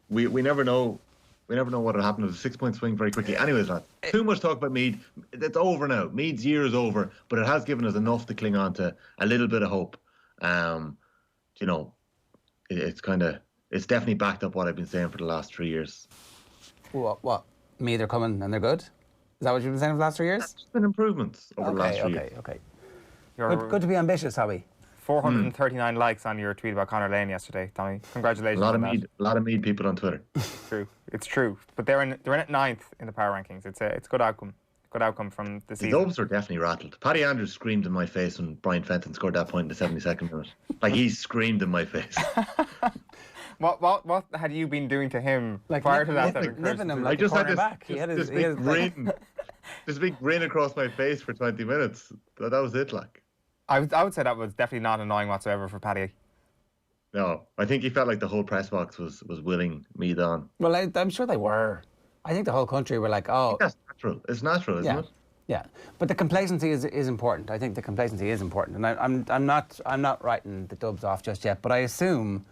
we never know. We never know what will happen. There's a 6-point swing very quickly. Anyways, lads, too much talk about Meath. It's over now. Meath's year is over, but it has given us enough to cling on to a little bit of hope. You know, it's definitely backed up what I've been saying for the last 3 years. What? Meath are coming and they're good? Is that what you've been saying for the last 3 years? It's been improvements over the last 3 years. Okay. Your Good to be ambitious, Hobby. 439 likes on your tweet about Conor Lane yesterday, Tommy. Congratulations. A lot of Meath people on Twitter. True. It's true. But they're in at 9th in the power rankings. It's a good outcome. Good outcome from the The season. Dubs are definitely rattled. Paddy Andrews screamed in my face when Brian Fenton scored that point in the 72nd minute. Like, he screamed in my face. What had you been doing to him prior to that? Nipping him I like just a had cornerback. this big grin. This big grin across my face for 20 minutes. That was it, like. I would say that was definitely not annoying whatsoever for Paddy. No, I think he felt like the whole press box was willing Meath on. Well, I'm sure they were. I think the whole country were like, oh. That's natural. It's natural, isn't it? Yeah, but the complacency is important. I think the complacency is important, and I'm not writing the Dubs off just yet. But I assume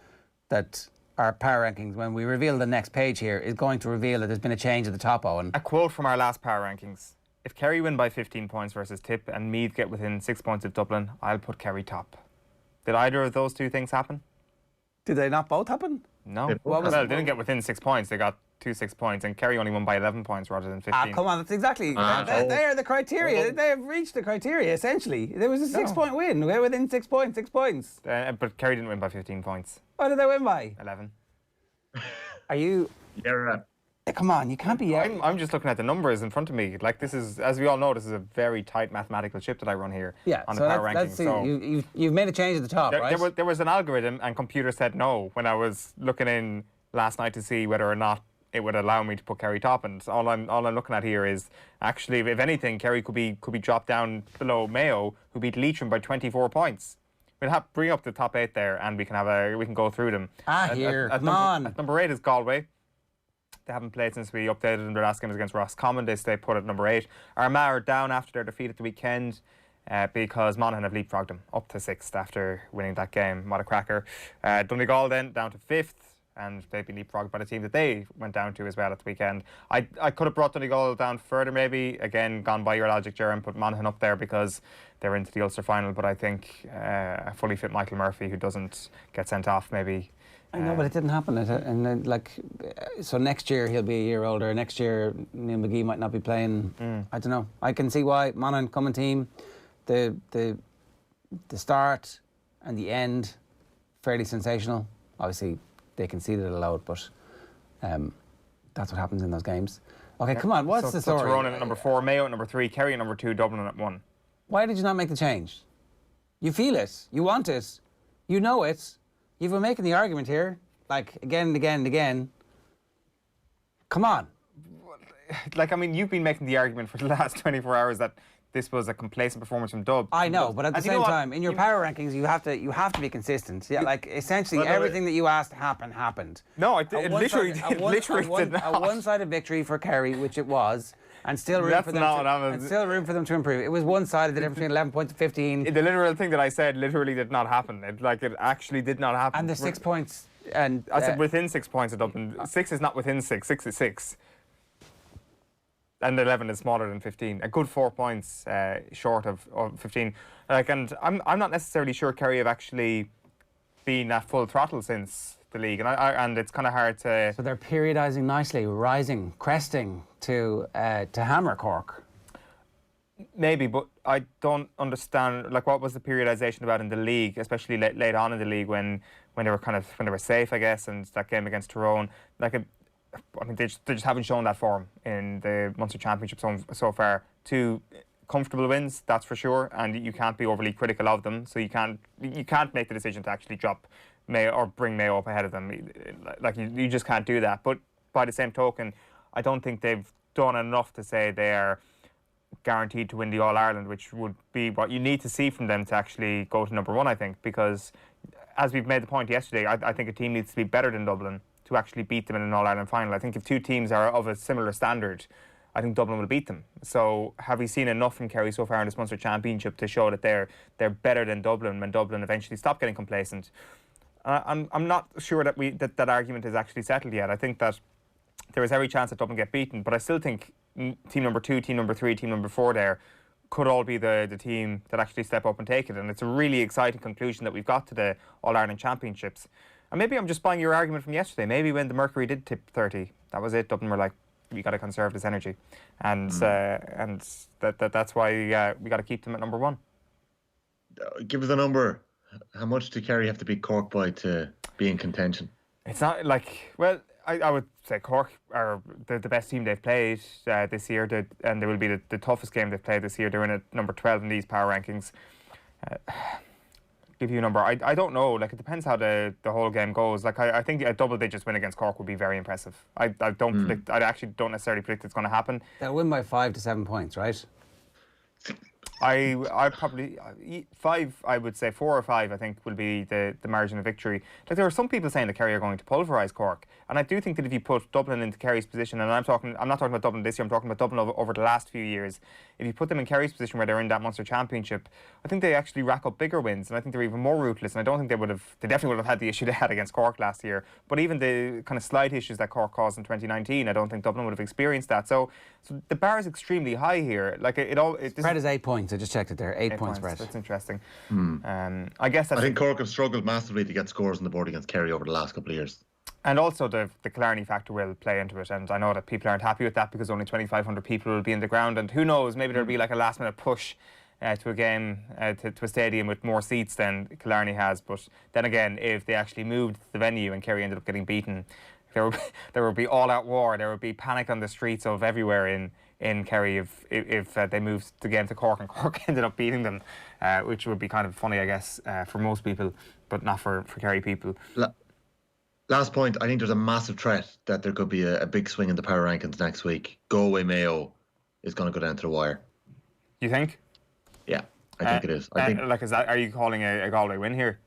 that our power rankings, when we reveal the next page here, is going to reveal that there's been a change at the top, Eoin. A quote from our last power rankings. If Kerry win by 15 points versus Tip and Meath get within 6 points of Dublin, I'll put Kerry top. Did either of those two things happen? Did they not both happen? No. Well, they didn't get within 6 points. They got 2 6 points, and Kerry only won by 11 points rather than 15. Come on, that's exactly. They are the criteria. They have reached the criteria, essentially. There was a 6-point win. We're within 6 points, 6 points. But Kerry didn't win by 15 points. What did they win by? 11. Are you... Yeah. Come on, you can't be... I'm just looking at the numbers in front of me. Like, this is, as we all know, this is a very tight mathematical ship that I run here on the power rankings. So you've made a change at the top, right? There was an algorithm, and computer said no when I was looking in last night to see whether or not it would allow me to put Kerry top. And all I'm looking at here is actually, if anything, Kerry could be dropped down below Mayo, who beat Leitrim by 24 points. We'll bring up the top 8 there, and we can go through them. Come on. At number 8 is Galway. They haven't played since we updated them. Their last game was against Roscommon. They stay put at number 8. Armagh are down after their defeat at the weekend because Monaghan have leapfrogged them up to 6th after winning that game. What a cracker. Donegal then down to 5th, and they've been leapfrogged by the team that they went down to as well at the weekend. I could have brought Donegal down further maybe. Again, gone by your logic, Ger, and put Monaghan up there because they're into the Ulster final. But I think a fully fit Michael Murphy, who doesn't get sent off, maybe... I know, but it didn't happen. So next year he'll be a year older. Next year Neil McGee might not be playing. I don't know. I can see why. Monaghan coming team, the start and the end, fairly sensational. Obviously they conceded a load, but that's what happens in those games. Okay, come on. What's the story? Tyrone at number 4, Mayo at number 3, Kerry at number 2, Dublin at 1. Why did you not make the change? You feel it. You want it. You know it. You've been making the argument here, like, again and again and again. Come on. Like, I mean, you've been making the argument for the last 24 hours that this was a complacent performance from Dub. I know, but at the same time, in your power rankings, you have to be consistent. Yeah, like, essentially, everything that you asked happened. No, it literally did not. A one-sided victory for Kerry, which it was. And still room for them to improve. It was one-sided, the difference between 11 points to 15. The literal thing that I said literally did not happen. It actually did not happen. And the 6 points. And I said within 6 points of Dublin. 6 is not within 6. 6 is 6. And 11 is smaller than 15. A good 4 points short of 15. And I'm not necessarily sure Kerry have actually been at full throttle since the league, and it's kind of hard to... So they're periodising nicely, rising, cresting to hammer Cork. Maybe, but I don't understand, like, what was the periodisation about in the league, especially late on in the league when they were safe, I guess, and that game against Tyrone. Like, I mean, they just haven't shown that form in the Munster Championship so far. 2 comfortable wins, that's for sure, and you can't be overly critical of them. So you can't make the decision to actually drop Mayo or bring Mayo up ahead of them. Like, you just can't do that. But by the same token, I don't think they've done enough to say they're guaranteed to win the All-Ireland, which would be what you need to see from them to actually go to number 1, I think, because as we've made the point yesterday, I think a team needs to be better than Dublin to actually beat them in an All-Ireland final. I think if 2 teams are of a similar standard, I think Dublin will beat them. So have we seen enough from Kerry so far in this Munster Championship to show that they're better than Dublin when Dublin eventually stop getting complacent? I'm not sure that that argument is actually settled yet. I think that there is every chance that Dublin get beaten, but I still think team number 2, team number 3, team number 4 there could all be the team that actually step up and take it. And it's a really exciting conclusion that we've got to the All-Ireland Championships. And maybe I'm just buying your argument from yesterday. Maybe when the Mercury did tip 30, that was it. Dublin were like, we got to conserve this energy, and that's why we got to keep them at number 1. Give us a number. How much do Kerry have to beat Cork by to be in contention? It's not like, well, I would say Cork are the best team they've played this year, and they will be the toughest game they've played this year. They're in at number 12 in these power rankings. Give you a number. I don't know. Like, it depends how the whole game goes. Like, I think a double-digit win against Cork would be very impressive. I don't predict. I actually don't necessarily predict it's going to happen. They'll win by 5 to 7 points, right? I probably 5. I would say 4 or 5. I think will be the margin of victory. Like, there are some people saying that Kerry are going to pulverise Cork, and I do think that if you put Dublin into Kerry's position, and I'm not talking about Dublin this year. I'm talking about Dublin over the last few years. If you put them in Kerry's position where they're in that Munster Championship, I think they actually rack up bigger wins, and I think they're even more ruthless. And I don't think they definitely would have had the issue they had against Cork last year. But even the kind of slight issues that Cork caused in 2019, I don't think Dublin would have experienced that. So the bar is extremely high here. Like, spread is 8 points. I just checked it there. 8 points spread. That's interesting. I think Cork have struggled massively to get scores on the board against Kerry over the last couple of years. And also the Killarney factor will play into it, and I know that people aren't happy with that because only 2,500 people will be in the ground, and who knows, maybe there'll be like a last minute push to a game, to a stadium with more seats than Killarney has. But then again, if they actually moved the venue and Kerry ended up getting beaten, there would be all-out war. There would be panic on the streets of everywhere in Kerry if they moved the game to Cork and Cork ended up beating them, which would be kind of funny, I guess, for most people, but not for Kerry people. Last point, I think there's a massive threat that there could be a big swing in the power rankings next week. Galway Mayo is going to go down to the wire. You think? Yeah, I think it is. Are you calling a Galway win here?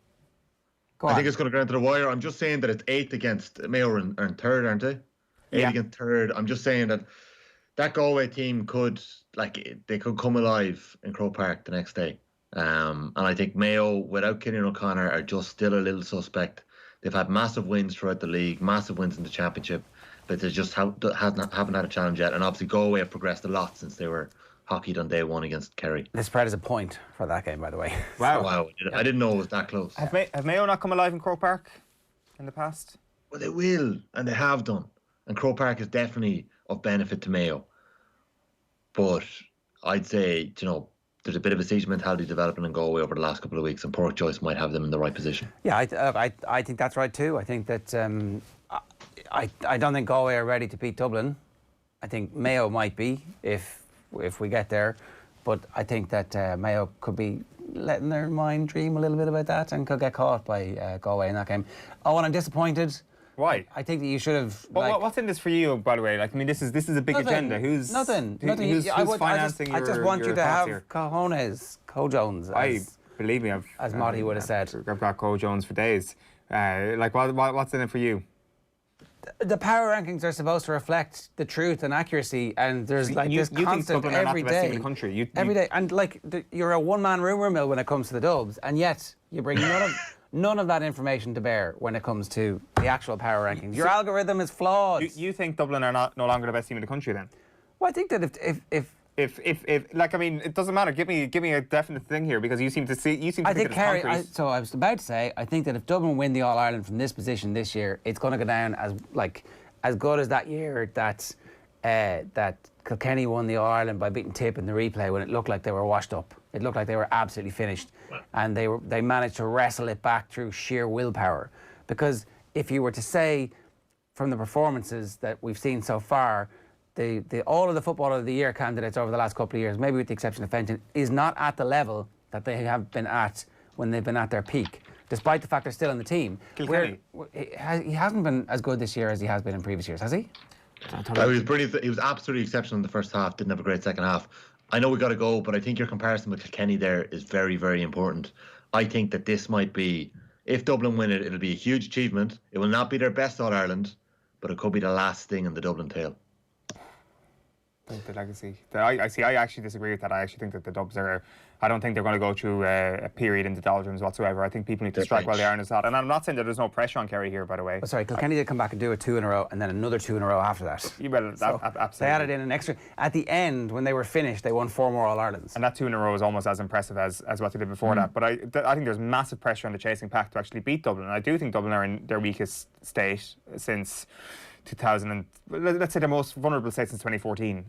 I think it's going to go down to the wire. I'm just saying that it's 8th against Mayo are in 3rd, aren't they? 8 against 3rd. I'm just saying that Galway team could come alive in Croke Park the next day. And I think Mayo, without Ciarán O'Connor, are just still a little suspect. They've had massive wins throughout the league, massive wins in the championship, but they just haven't had a challenge yet. And obviously Galway have progressed a lot since they were hockeyed on day 1 against Kerry. The spread is a point for that game, by the way. Wow. I didn't know it was that close. Have Mayo not come alive in Croke Park in the past? Well, they will, and they have done. And Croke Park is definitely of benefit to Mayo. But I'd say, there's a bit of a siege mentality developing in Galway over the last couple of weeks, and Pádraig Joyce might have them in the right position. Yeah, I think that's right too. I think that I don't think Galway are ready to beat Dublin. I think Mayo might be if we get there, but I think that Mayo could be letting their mind dream a little bit about that and could get caught by Galway in that game. Oh, and I'm disappointed. Why? I think that you should have. What's in this for you, by the way? Like, I mean, this is a big agenda. Who's nothing? Who's financing I just want you to have here? cojones, co-Jones. Believe me, as Marty would have said. I've got co-Jones for days. What's in it for you? The power rankings are supposed to reflect the truth and accuracy, and there's this constant every day, every day, and you're a one-man rumour mill when it comes to the Dubs, and yet you bring none of that information to bear when it comes to the actual power rankings. Your algorithm is flawed. You think Dublin are no longer the best team in the country then? Well, I think that if it doesn't matter. Give me a definite thing here, because you seem to think it's Kerry. So I was about to say, I think that if Dublin win the All Ireland from this position this year, it's going to go down as good as that year that Kilkenny won the All Ireland by beating Tip in the replay when it looked like they were washed up. It looked like they were absolutely finished, and they managed to wrestle it back through sheer willpower. Because if you were to say, from the performances that we've seen so far, all of the Footballer of the Year candidates over the last couple of years, maybe with the exception of Fenton, is not at the level that they have been at when they've been at their peak, despite the fact they're still in the team. Kilkenny. He hasn't been as good this year as he has been in previous years, has he? He was brilliant. He was absolutely exceptional in the first half. Didn't have a great second half. I know we got to go, but I think your comparison with Kilkenny there is very, very important. I think that this might be, if Dublin win it, it'll be a huge achievement. It will not be their best All-Ireland, but it could be the last thing in the Dublin tale. The legacy. I actually disagree with that. I actually think that the Dubs are. I don't think they're going to go through a period in the doldrums whatsoever. I think people need to strike while the iron is hot. And I'm not saying that there's no pressure on Kerry here, by the way. Oh, sorry, Kilkenny did come back and do a 2 in a row and then another 2 in a row after that. Yeah, well, absolutely. They added in an extra. At the end, when they were finished, they won 4 more All-Irelands. And that 2 in a row is almost as impressive as what they did before that. But I think there's massive pressure on the chasing pack to actually beat Dublin. And I do think Dublin are in their weakest state since 2000 and let's say the most vulnerable state since 2014.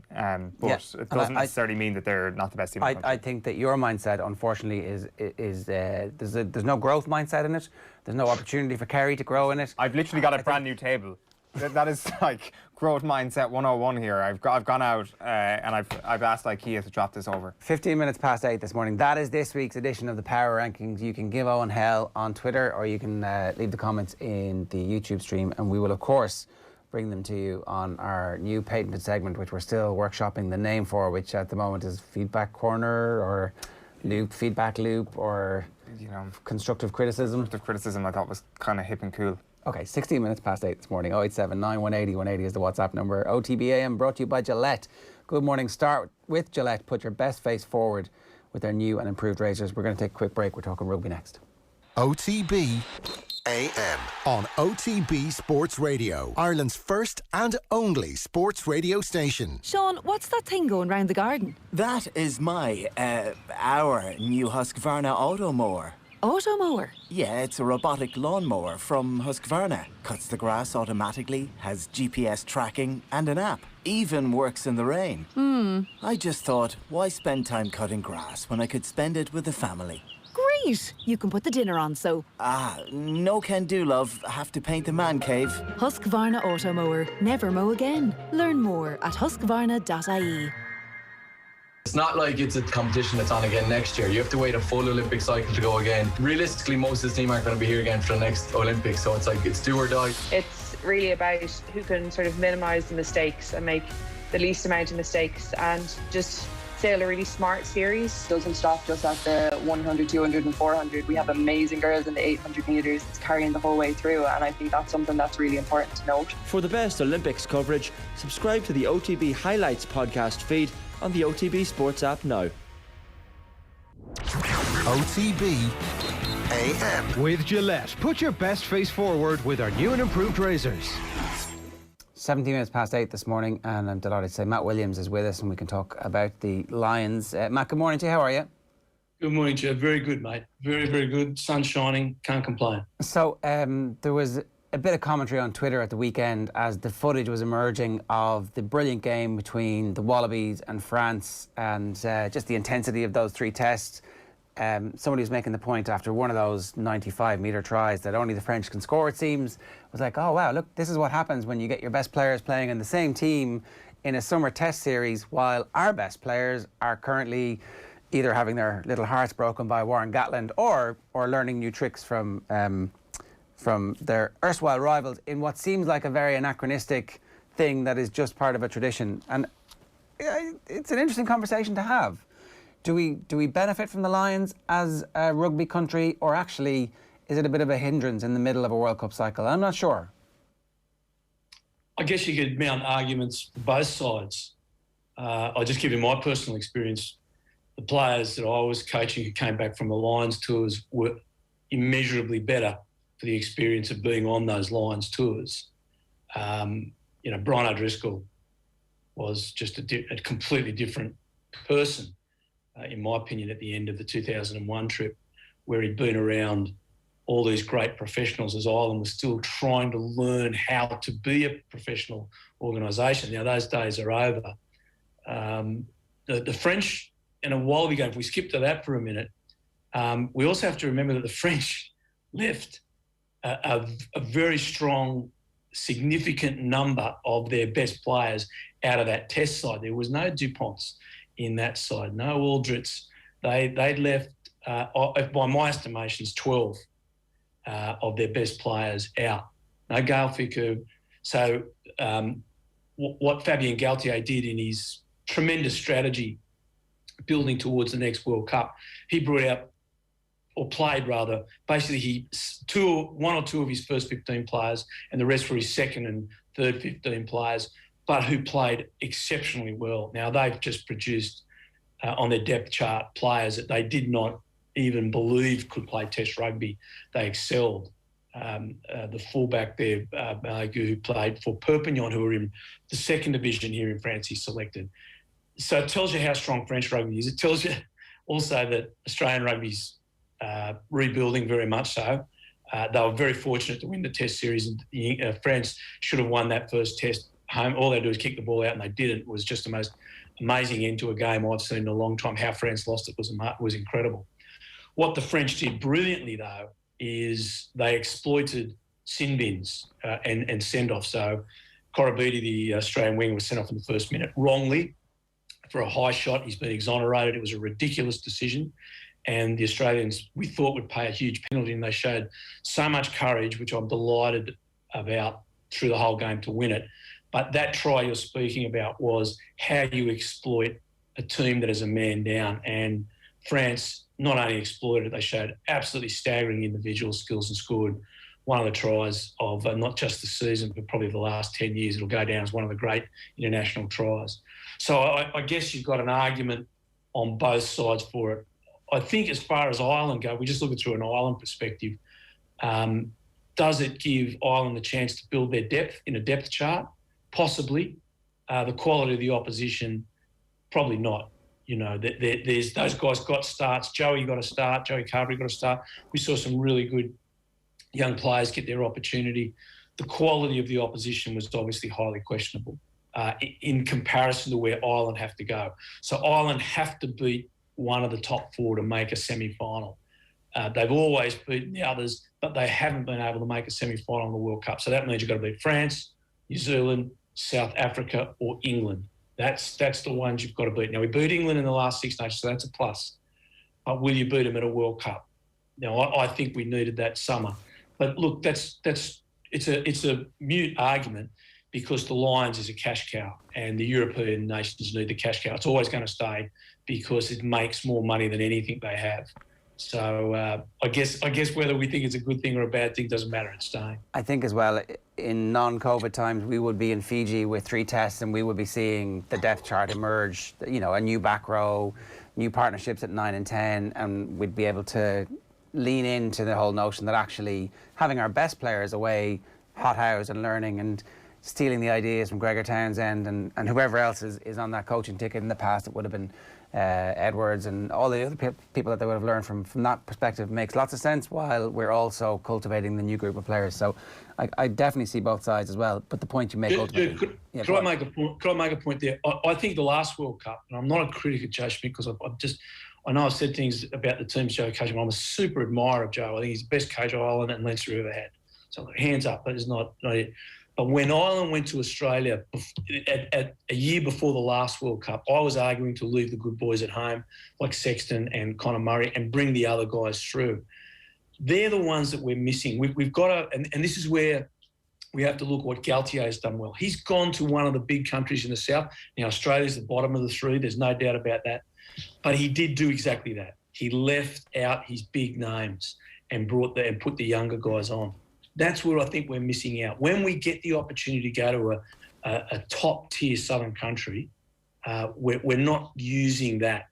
But it doesn't necessarily mean that they're not the best team in the country. I think that your mindset, unfortunately, is there's no growth mindset in it. There's no opportunity for Kerry to grow in it. I've literally got a brand new table. That is like growth mindset 101 here. I've gone out and I've asked IKEA to drop this over. 15 minutes past 8 this morning. That is this week's edition of the Power Rankings. You can give Eoin hell on Twitter, or you can leave the comments in the YouTube stream, and we will of course bring them to you on our new patented segment, which we're still workshopping the name for, which at the moment is Feedback Corner or Feedback Loop or constructive criticism. Constructive criticism I thought was kind of hip and cool. Okay, 16 minutes past 8 this morning. 0879 180 180 is the WhatsApp number. OTB AM brought to you by Gillette. Good morning. Start with Gillette. Put your best face forward with their new and improved razors. We're going to take a quick break. We're talking rugby next. OTB AM on OTB Sports Radio, Ireland's first and only sports radio station. Sean, what's that thing going round the garden? That is our new Husqvarna Automower. Automower? Yeah, it's a robotic lawnmower from Husqvarna. Cuts the grass automatically, has GPS tracking and an app. Even works in the rain. I just thought, why spend time cutting grass when I could spend it with the family? Great! You can put the dinner on, so... No can do, love. Have to paint the man cave. Husqvarna Automower. Never mow again. Learn more at husqvarna.ie. It's not like it's a competition that's on again next year. You have to wait a full Olympic cycle to go again. Realistically, most of the team aren't going to be here again for the next Olympics, so it's like it's do or die. It's really about who can sort of minimise the mistakes and make the least amount of mistakes and just sail a really smart series. Doesn't stop just at the 100, 200 and 400. We have amazing girls in the 800 metres. It's carrying the whole way through, and I think that's something that's really important to note. For the best Olympics coverage, subscribe to the OTB Highlights podcast feed on the OTB Sports app now. OTB AM with Gillette. Put your best face forward with our new and improved razors. 17 minutes past 8 this morning, and I'm delighted to say Matt Williams is with us and we can talk about the Lions. Matt, good morning to you. How are you? Good morning, Jeff. Very good, mate. Very, very good. Sun shining. Can't complain. So there was a bit of commentary on Twitter at the weekend as the footage was emerging of the brilliant game between the Wallabies and France and just the intensity of those 3 tests. Somebody was making the point after one of those 95-metre tries that only the French can score, it seems. Was like, oh, wow, look, this is what happens when you get your best players playing in the same team in a summer test series, while our best players are currently either having their little hearts broken by Warren Gatland or learning new tricks from their erstwhile rivals in what seems like a very anachronistic thing that is just part of a tradition. And it's an interesting conversation to have. Do we benefit from the Lions as a rugby country, or actually is it a bit of a hindrance in the middle of a World Cup cycle? I'm not sure. I guess you could mount arguments for both sides. I'll just give you my personal experience. The players that I was coaching who came back from the Lions tours were immeasurably better for the experience of being on those Lions tours. Brian O'Driscoll was just a completely different person, in my opinion, at the end of the 2001 trip, where he'd been around all these great professionals as Ireland was still trying to learn how to be a professional organisation. Now, those days are over. The French, in a Wallaby game, if we skip to that for a minute, we also have to remember that the French left a very strong, significant number of their best players out of that test side. There was no Duponts in that side, no Aldrits. They'd left, by my estimations, 12 of their best players out. No Gael Ficou. So what Fabien Galtier did in his tremendous strategy building towards the next World Cup, he brought out, or played rather, basically one or two of his first 15 players and the rest were his second and third 15 players but who played exceptionally well. Now, they've just produced on their depth chart players that they did not even believe could play Test rugby. They excelled. The fullback there, who played for Perpignan, who were in the second division here in France, he selected. So it tells you how strong French rugby is. It tells you also that Australian rugby's rebuilding very much so. They were very fortunate to win the Test series. France should have won that first Test home. All they do is kick the ball out, and they didn't. It was just the most amazing end to a game I've seen in a long time. How France lost it was incredible. What the French did brilliantly, though, is they exploited sin bins and send-off. So Korobidi, the Australian winger, was sent off in the first minute wrongly for a high shot. He's been exonerated. It was a ridiculous decision. And the Australians, we thought, would pay a huge penalty, and they showed so much courage, which I'm delighted about, through the whole game to win it. But that try you're speaking about was how you exploit a team that is a man down. And France not only exploited it, they showed absolutely staggering individual skills and scored one of the tries of not just the season, but probably the last 10 years. It'll go down as one of the great international tries. So I guess you've got an argument on both sides for it. I think as far as Ireland go, we just look at it through an Ireland perspective. Does it give Ireland the chance to build their depth in a depth chart? Possibly. The quality of the opposition, probably not. You know, there's those guys got starts. Joey got a start. Joey Carberry got a start. We saw some really good young players get their opportunity. The quality of the opposition was obviously highly questionable in comparison to where Ireland have to go. So Ireland have to beat one of the top four to make a semi-final. They've always beaten the others, but they haven't been able to make a semi-final in the World Cup. So that means you've got to beat France, New Zealand, South Africa or England. That's the ones you've got to beat. Now, we beat England in the last Six Nations, so that's a plus. But will you beat them at a World Cup? Now, I think we needed that summer. But look, it's a mute argument because the Lions is a cash cow and the European nations need the cash cow. It's always going to stay because it makes more money than anything they have. So I guess whether we think it's a good thing or a bad thing doesn't matter. It's staying. I think as well, in non-COVID times, we would be in Fiji with 3 tests and we would be seeing the depth chart emerge, you know, a new back row, new partnerships at 9 and 10, and we'd be able to lean into the whole notion that actually having our best players away, hothouse and learning and stealing the ideas from Gregor Townsend and whoever else is on that coaching ticket. In the past, it would have been Edwards and all the other people that they would have learned from that perspective makes lots of sense, while we're also cultivating the new group of players. So I definitely see both sides as well. But the point you make ultimately... Could I make a point there? I think the last World Cup, and I'm not a critic of Joe Schmidt because I know I've said things about the teams Joe coached, but I'm a super admirer of Joe. I think he's the best coach Ireland and Leinster ever had. So hands up, that is not it. But when Ireland went to Australia at a year before the last World Cup, I was arguing to leave the good boys at home, like Sexton and Conor Murray, and bring the other guys through. They're the ones that we're missing. We've got to, and this is where we have to look at what Galtier has done well. He's gone to one of the big countries in the south. Now, Australia's the bottom of the 3. There's no doubt about that. But he did do exactly that. He left out his big names and put the younger guys on. That's where I think we're missing out. When we get the opportunity to go to a top-tier southern country, we're not using that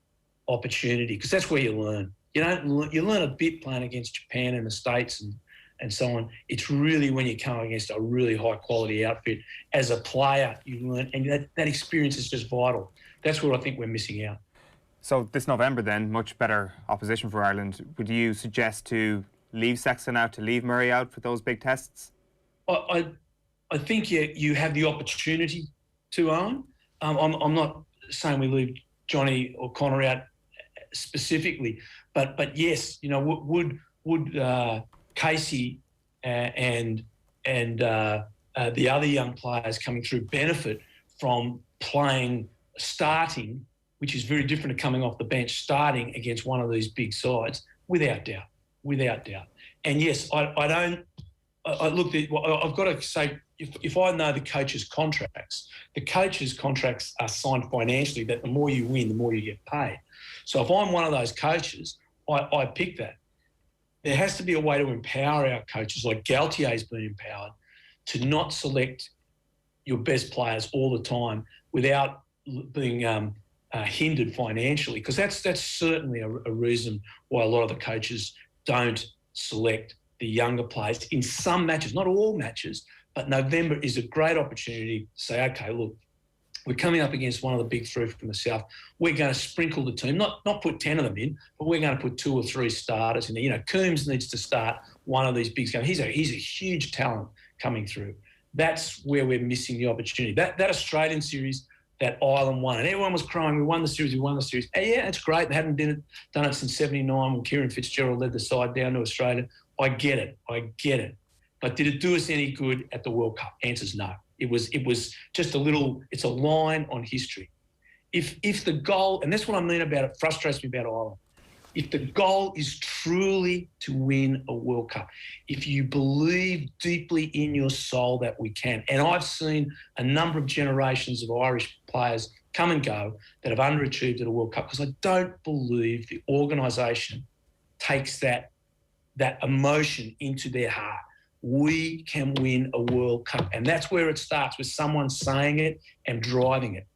opportunity because that's where you learn. You learn a bit playing against Japan and the States and so on. It's really when you come against a really high-quality outfit. As a player, you learn, and that experience is just vital. That's where I think we're missing out. So this November then, much better opposition for Ireland. Would you suggest to leave Sexton out, to leave Murray out for those big tests? I think you have the opportunity to, Owen. I'm not saying we leave Johnny or Connor out specifically, but yes, you know, would Casey and the other young players coming through benefit from starting, which is very different to coming off the bench, starting against one of these big sides, without doubt. And yes, I've got to say, if I know the coaches' contracts are signed financially, that the more you win, the more you get paid. So if I'm one of those coaches, I pick that. There has to be a way to empower our coaches, like Galtier's been empowered, to not select your best players all the time without being hindered financially, because that's certainly a reason why a lot of the coaches don't select the younger players in some matches, not all matches, but November is a great opportunity to say, okay, look, we're coming up against one of the big three from the south. We're going to sprinkle the team, not put 10 of them in, but we're going to put 2 or 3 starters in there. You know, Coombs needs to start one of these big games. He's a huge talent coming through. That's where we're missing the opportunity. That Australian series, that Ireland won, and everyone was crying, we won the series. And yeah, it's great. They hadn't done it since 79 when Kieran Fitzgerald led the side down to Australia. I get it. But did it do us any good at the World Cup? Answer's no. It was just it's a line on history. If the goal, and that's what I mean about it, frustrates me about Ireland. If the goal is truly to win a World Cup, if you believe deeply in your soul that we can, and I've seen a number of generations of Irish players come and go that have underachieved at a World Cup, because I don't believe the organisation takes that emotion into their heart. We can win a World Cup. And that's where it starts, with someone saying it and driving it.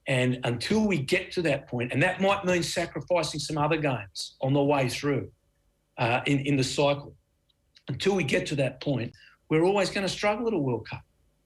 And until we get to that point, and that might mean sacrificing some other games on the way through in the cycle, until we get to that point, we're always going to struggle at a World Cup,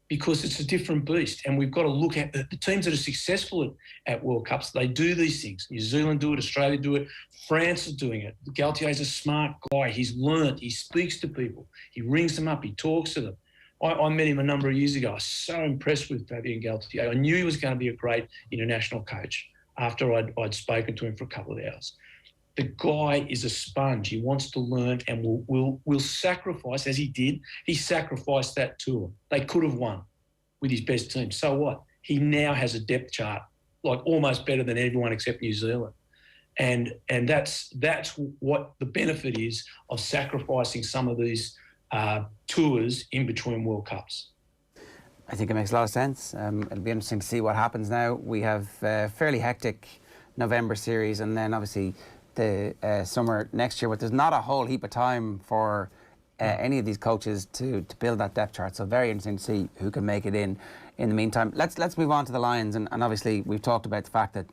because it's a different beast. And we've got to look at the teams that are successful at World Cups. They do these things. New Zealand do it, Australia do it, France is doing it. Galtier's a smart guy. He's learnt. He speaks to people. He rings them up. He talks to them. I met him a number of years ago. I was so impressed with Fabien Galtier. I knew he was going to be a great international coach after I'd spoken to him for a couple of hours. The guy is a sponge. He wants to learn and will sacrifice, as he did. He sacrificed that tour. They could have won with his best team. So what? He now has a depth chart, like almost better than everyone except New Zealand. And that's what the benefit is of sacrificing some of these tours in between World Cups. I think it makes a lot of sense. It'll be interesting to see what happens now. We have a fairly hectic November series, and then obviously the summer next year, but there's not a whole heap of time for any of these coaches to build that depth chart. So very interesting to see who can make it in the meantime. Let's move on to the Lions, and obviously we've talked about the fact that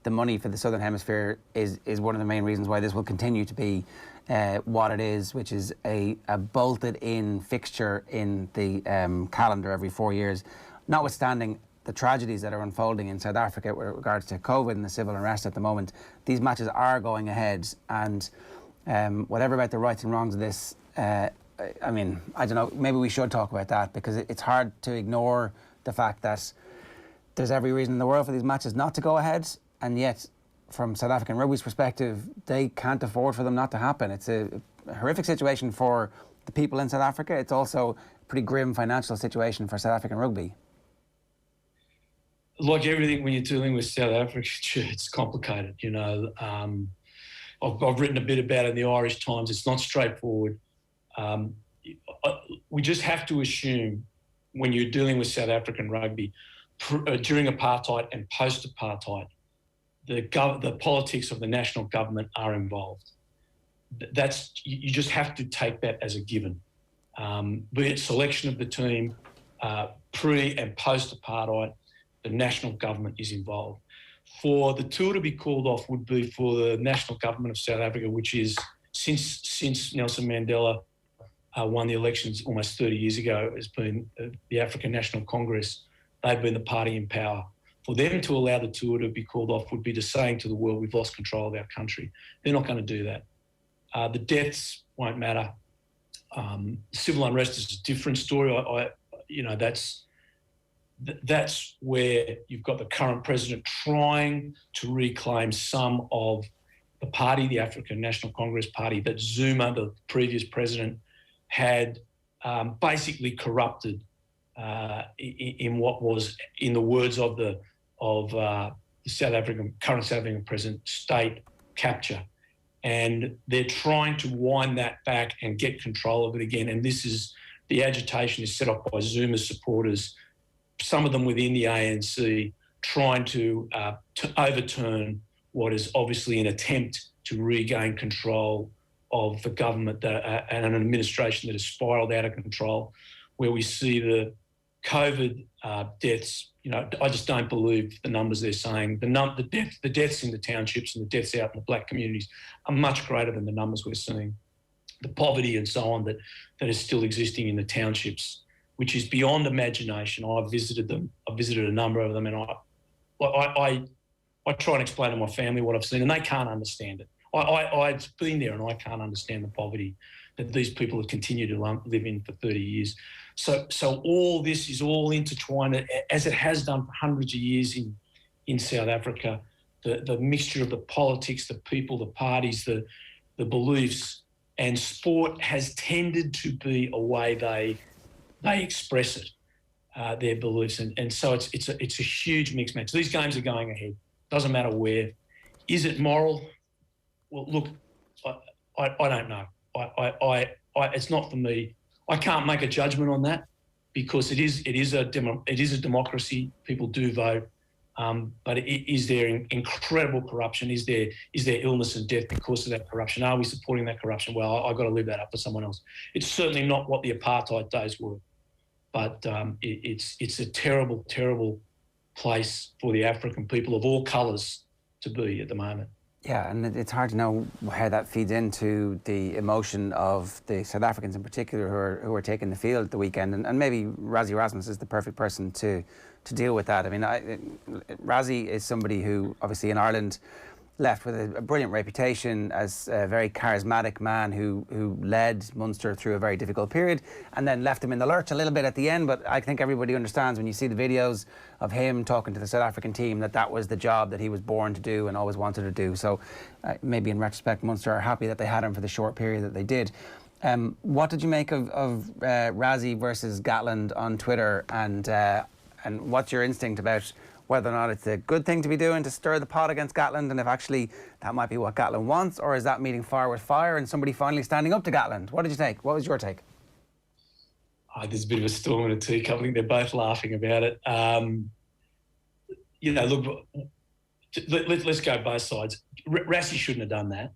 the money for the Southern Hemisphere is one of the main reasons why this will continue to be what it is, which is a bolted-in fixture in the calendar every 4 years, notwithstanding the tragedies that are unfolding in South Africa with regards to COVID and the civil unrest at the moment. These matches are going ahead, and whatever about the rights and wrongs of this, I mean, I don't know, maybe we should talk about that, because it's hard to ignore the fact that there's every reason in the world for these matches not to go ahead, and yet from South African Rugby's perspective, they can't afford for them not to happen. It's a horrific situation for the people in South Africa. It's also a pretty grim financial situation for South African Rugby. Like everything when you're dealing with South Africa, it's complicated, you know. I've written a bit about it in the Irish Times. It's not straightforward. We just have to assume when you're dealing with South African rugby, during apartheid and post-apartheid, the politics of the national government are involved. You just have to take that as a given. Be it selection of the team, pre and post-apartheid, the national government is involved. For the tour to be called off would be for the national government of South Africa, which is since Nelson Mandela won the elections almost 30 years ago, has been the African National Congress. They've been the party in power. For them to allow the tour to be called off would be to saying to the world, we've lost control of our country. They're not going to do that. The deaths won't matter. Civil unrest is a different story. That's where you've got the current president trying to reclaim some of the party, the African National Congress Party, that Zuma, the previous president, had basically corrupted in what was, in the words of the current South African president, state capture. And they're trying to wind that back and get control of it again. And the agitation is set up by Zuma's supporters, some of them within the ANC, trying to overturn what is obviously an attempt to regain control of the government and an administration that has spiralled out of control, where we see the COVID deaths, I just don't believe the numbers they're saying. The deaths in the townships and the deaths out in the black communities are much greater than the numbers we're seeing. The poverty and so on that is still existing in the townships, which is beyond imagination. I've visited them. I've visited a number of them, and I try and explain to my family what I've seen, and they can't understand it. I've been there, and I can't understand the poverty that these people have continued to live in for 30 years. So all this is all intertwined, as it has done for hundreds of years in South Africa. The mixture of the politics, the people, the parties, the beliefs, and sport has tended to be a way they express it, their beliefs, and so it's a huge mixed match. These games are going ahead. Doesn't matter where. Is it moral? Well, look, I don't know. It's not for me. I can't make a judgment on that because it is a democracy. People do vote, but is there incredible corruption? Is there illness and death because of that corruption? Are we supporting that corruption? Well, I've got to leave that up to someone else. It's certainly not what the apartheid days were, but it's a terrible, terrible place for the African people of all colours to be at the moment. Yeah, and it's hard to know how that feeds into the emotion of the South Africans in particular who are taking the field at the weekend, and maybe Rassie Erasmus is the perfect person to deal with that. I mean, Rassie is somebody who, obviously in Ireland, left with a brilliant reputation as a very charismatic man who led Munster through a very difficult period and then left him in the lurch a little bit at the end. But I think everybody understands when you see the videos of him talking to the South African team that was the job that he was born to do and always wanted to do. So maybe in retrospect, Munster are happy that they had him for the short period that they did. What did you make of Rassie versus Gatland on Twitter, and what's your instinct about whether or not it's a good thing to be doing to stir the pot against Gatland, and if actually that might be what Gatland wants, or is that meeting fire with fire and somebody finally standing up to Gatland? What did you take? What was your take? There's a bit of a storm in a teacup. I think they're both laughing about it. Look, let's go both sides. Rassie shouldn't have done that.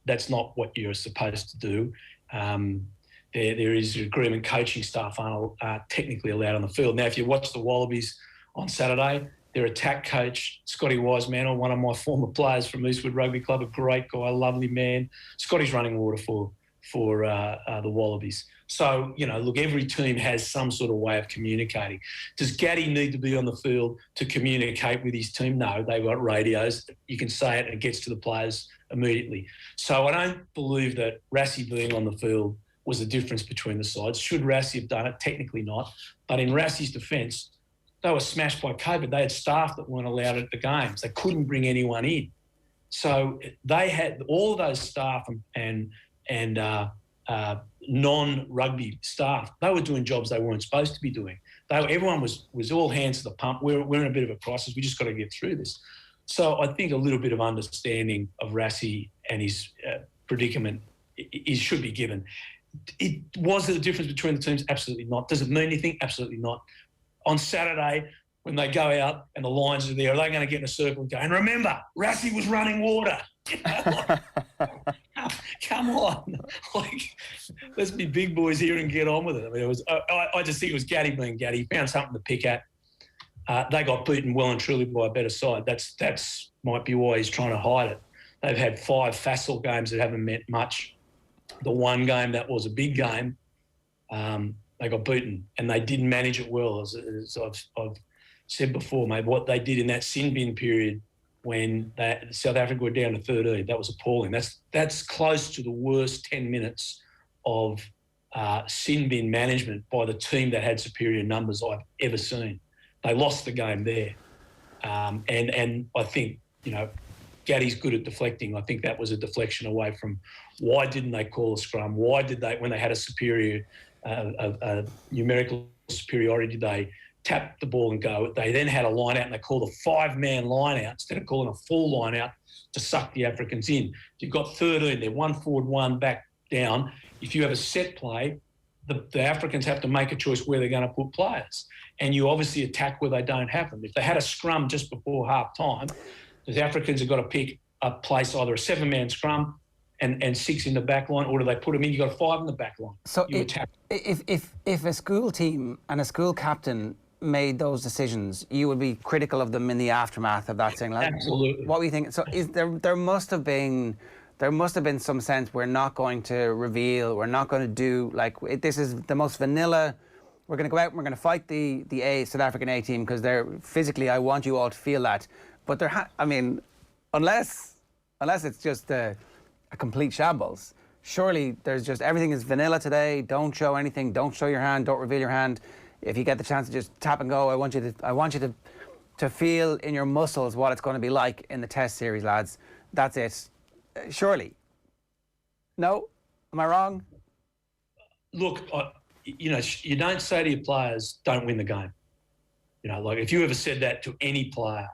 That's not what you're supposed to do. There is an agreement. Coaching staff aren't technically allowed on the field. Now, if you watch the Wallabies on Saturday, their attack coach, Scotty Wiseman, one of my former players from Eastwood Rugby Club, a great guy, a lovely man. Scotty's running water for the Wallabies. So, look, every team has some sort of way of communicating. Does Gaddy need to be on the field to communicate with his team? No, they've got radios. You can say it and it gets to the players immediately. So I don't believe that Rassie being on the field was the difference between the sides. Should Rassie have done it? Technically not. But in Rassie's defence, they were smashed by COVID. They had staff that weren't allowed at the games. They couldn't bring anyone in. So they had all of those staff and non-rugby staff. They were doing jobs they weren't supposed to be doing. Everyone was all hands to the pump. We're in a bit of a crisis. We just got to get through this. So I think a little bit of understanding of Rassie and his predicament should be given. Was there a difference between the teams? Absolutely not. Does it mean anything? Absolutely not. On Saturday, when they go out and the Lions are there, are they going to get in a circle and go, and remember, Rassie was running water? Come on. Let's be big boys here and get on with it. I mean, I just think it was Gaddy being Gaddy. He found something to pick at. They got beaten well and truly by a better side. That's might be why he's trying to hide it. They've had 5 facile games that haven't meant much. The one game that was a big game, they got beaten, and they didn't manage it well. As I've said before, mate, what they did in that sin bin period when South Africa were down to 13, that was appalling. That's close to the worst 10 minutes of sin bin management by the team that had superior numbers I've ever seen. They lost the game there. And I think, Gaddy's good at deflecting. I think that was a deflection away from why didn't they call a scrum? Why did they, when they had a superior, a numerical superiority, did they tap the ball and go? They then had a line out and they called a 5-man line out instead of calling a full line out to suck the Africans in. You've got 13, they're 1 forward, 1 back down. If you have a set play, the Africans have to make a choice where they're going to put players. And you obviously attack where they don't have them. If they had a scrum just before half time, the Africans have got to pick a place, either a 7-man scrum and 6 in the back line, or do they put them in? You've got 5 in the back line. So if a school team and a school captain made those decisions, you would be critical of them in the aftermath of that, saying, like, absolutely. What were you thinking? So there must have been some sense, we're not going to reveal, we're not going to do, like, this is the most vanilla. We're going to go out and we're going to fight the South African A team because they're physically, I want you all to feel that. But unless it's just a complete shambles, surely there's just, everything is vanilla today. Don't show anything. Don't show your hand. Don't reveal your hand. If you get the chance to just tap and go, I want you to feel in your muscles what it's going to be like in the test series, lads. That's it. Surely. No? Am I wrong? Look, you don't say to your players, don't win the game. Like if you ever said that to any player,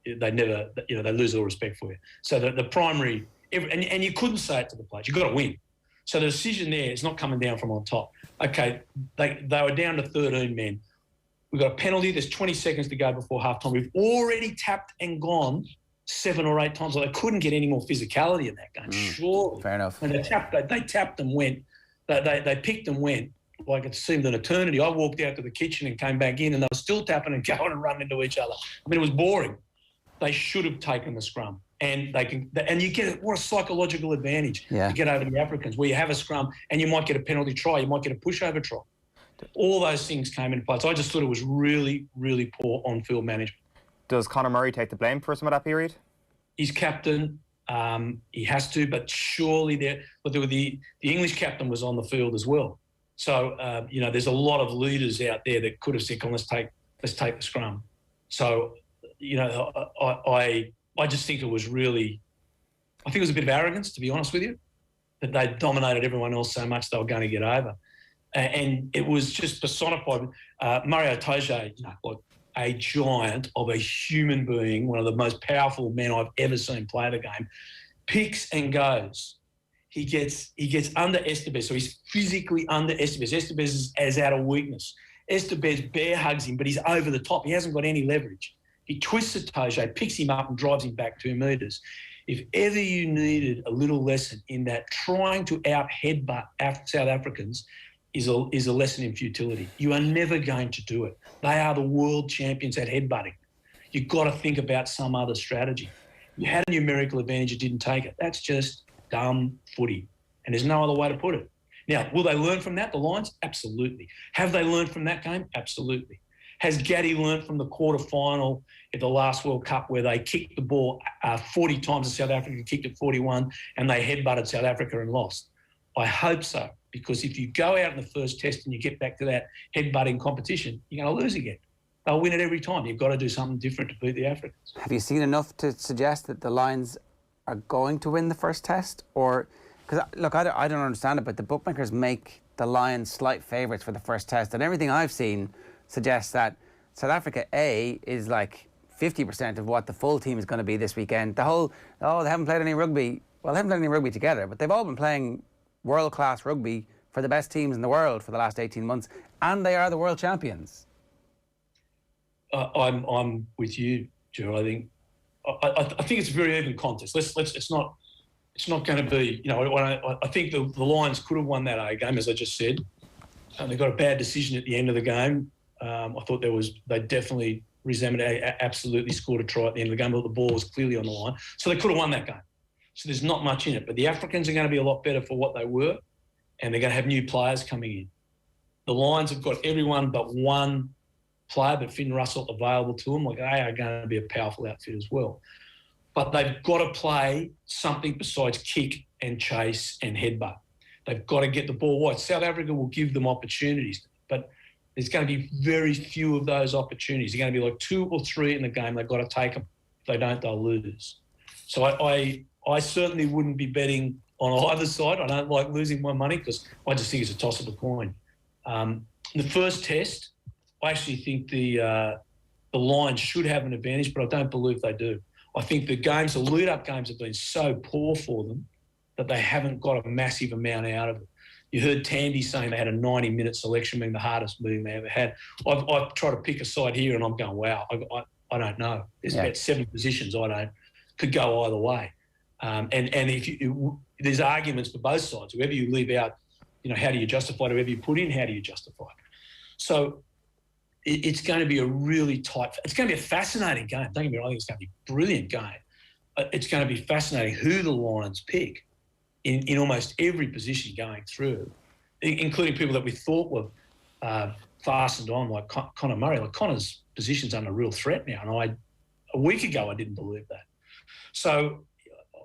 they never, they lose all respect for you. So the primary, and you couldn't say it to the players, you've got to win. So the decision there is not coming down from on top. Okay, they were down to 13 men. We've got a penalty. There's 20 seconds to go before halftime. We've already tapped and gone 7 or 8 times. Like, they couldn't get any more physicality in that game. Sure. Fair enough. And they tapped and went. They picked and went like it seemed an eternity. I walked out to the kitchen and came back in, and they were still tapping and going and running into each other. I mean, it was boring. They should have taken the scrum. And you get what a psychological advantage to get over the Africans, where you have a scrum and you might get a penalty try, you might get a pushover try. All those things came into play. So I just thought it was really, really poor on-field management. Does Conor Murray take the blame for some of that period? He's captain. He has to, but surely the English captain was on the field as well. So there's a lot of leaders out there that could have said, "Come, let's take the scrum." So I just think it was really, I think it was a bit of arrogance, to be honest with you, that they dominated everyone else so much they were going to get over. And it was just personified. Mario Toje, like a giant of a human being, one of the most powerful men I've ever seen play the game, picks and goes. He gets under Estebes, so he's physically under Estebes. Estebes is out of weakness. Estebes bear hugs him, but he's over the top. He hasn't got any leverage. He twists at Toje, picks him up and drives him back 2 metres. If ever you needed a little lesson in that, trying to out-headbutt South Africans is a lesson in futility. You are never going to do it. They are the world champions at headbutting. You've got to think about some other strategy. You had a numerical advantage, you didn't take it. That's just dumb footy, and there's no other way to put it. Now, will they learn from that, the Lions? Absolutely. Have they learned from that game? Absolutely. Has Gaddy learnt from the quarter-final at the last World Cup where they kicked the ball 40 times and South Africa kicked it 41 and they headbutted South Africa and lost? I hope so, because if you go out in the first test and you get back to that headbutting competition, you're going to lose again. They'll win it every time. You've got to do something different to beat the Africans. Have you seen enough to suggest that the Lions are going to win the first test? Or, because, look, I don't understand it, but the bookmakers make the Lions slight favourites for the first test, and everything I've seen suggests that South Africa A is like 50% of what the full team is going to be this weekend. They haven't played any rugby. Well, they haven't played any rugby together, but they've all been playing world-class rugby for the best teams in the world for the last 18 months, and they are the world champions. I'm with you, Gerald. I think it's a very even contest. It's not going to be. I think the Lions could have won that A game, as I just said. They got a bad decision at the end of the game. I thought they definitely resembled, absolutely scored a try at the end of the game, but the ball was clearly on the line. So they could have won that game. So there's not much in it. But the Africans are going to be a lot better for what they were, and they're going to have new players coming in. The Lions have got everyone but one player, but Finn Russell, available to them. Like, they are going to be a powerful outfit as well. But they've got to play something besides kick and chase and headbutt. They've got to get the ball wide. South Africa will give them opportunities, but there's going to be very few of those opportunities. They're going to be like 2 or 3 in the game. They've got to take them. If they don't, they'll lose. So I certainly wouldn't be betting on either side. I don't like losing my money because I just think it's a toss of a coin. The first test, I actually think the Lions should have an advantage, but I don't believe they do. I think the lead-up games have been so poor for them that they haven't got a massive amount out of it. You heard Tandy saying they had a 90-minute selection, being the hardest meeting they ever had. I've tried to pick a side here, and I'm going, wow, I don't know. There's about 7 positions could go either way. And if there's arguments for both sides. Whoever you leave out, how do you justify it? Whoever you put in, how do you justify it? So it's going to be a really tight... It's going to be a fascinating game. Don't get me wrong, I think it's going to be a brilliant game. It's going to be fascinating who the Lions pick in almost every position going through, including people that we thought were fastened on, like Conor Murray. Like, Conor's position's under real threat now, and a week ago I didn't believe that. So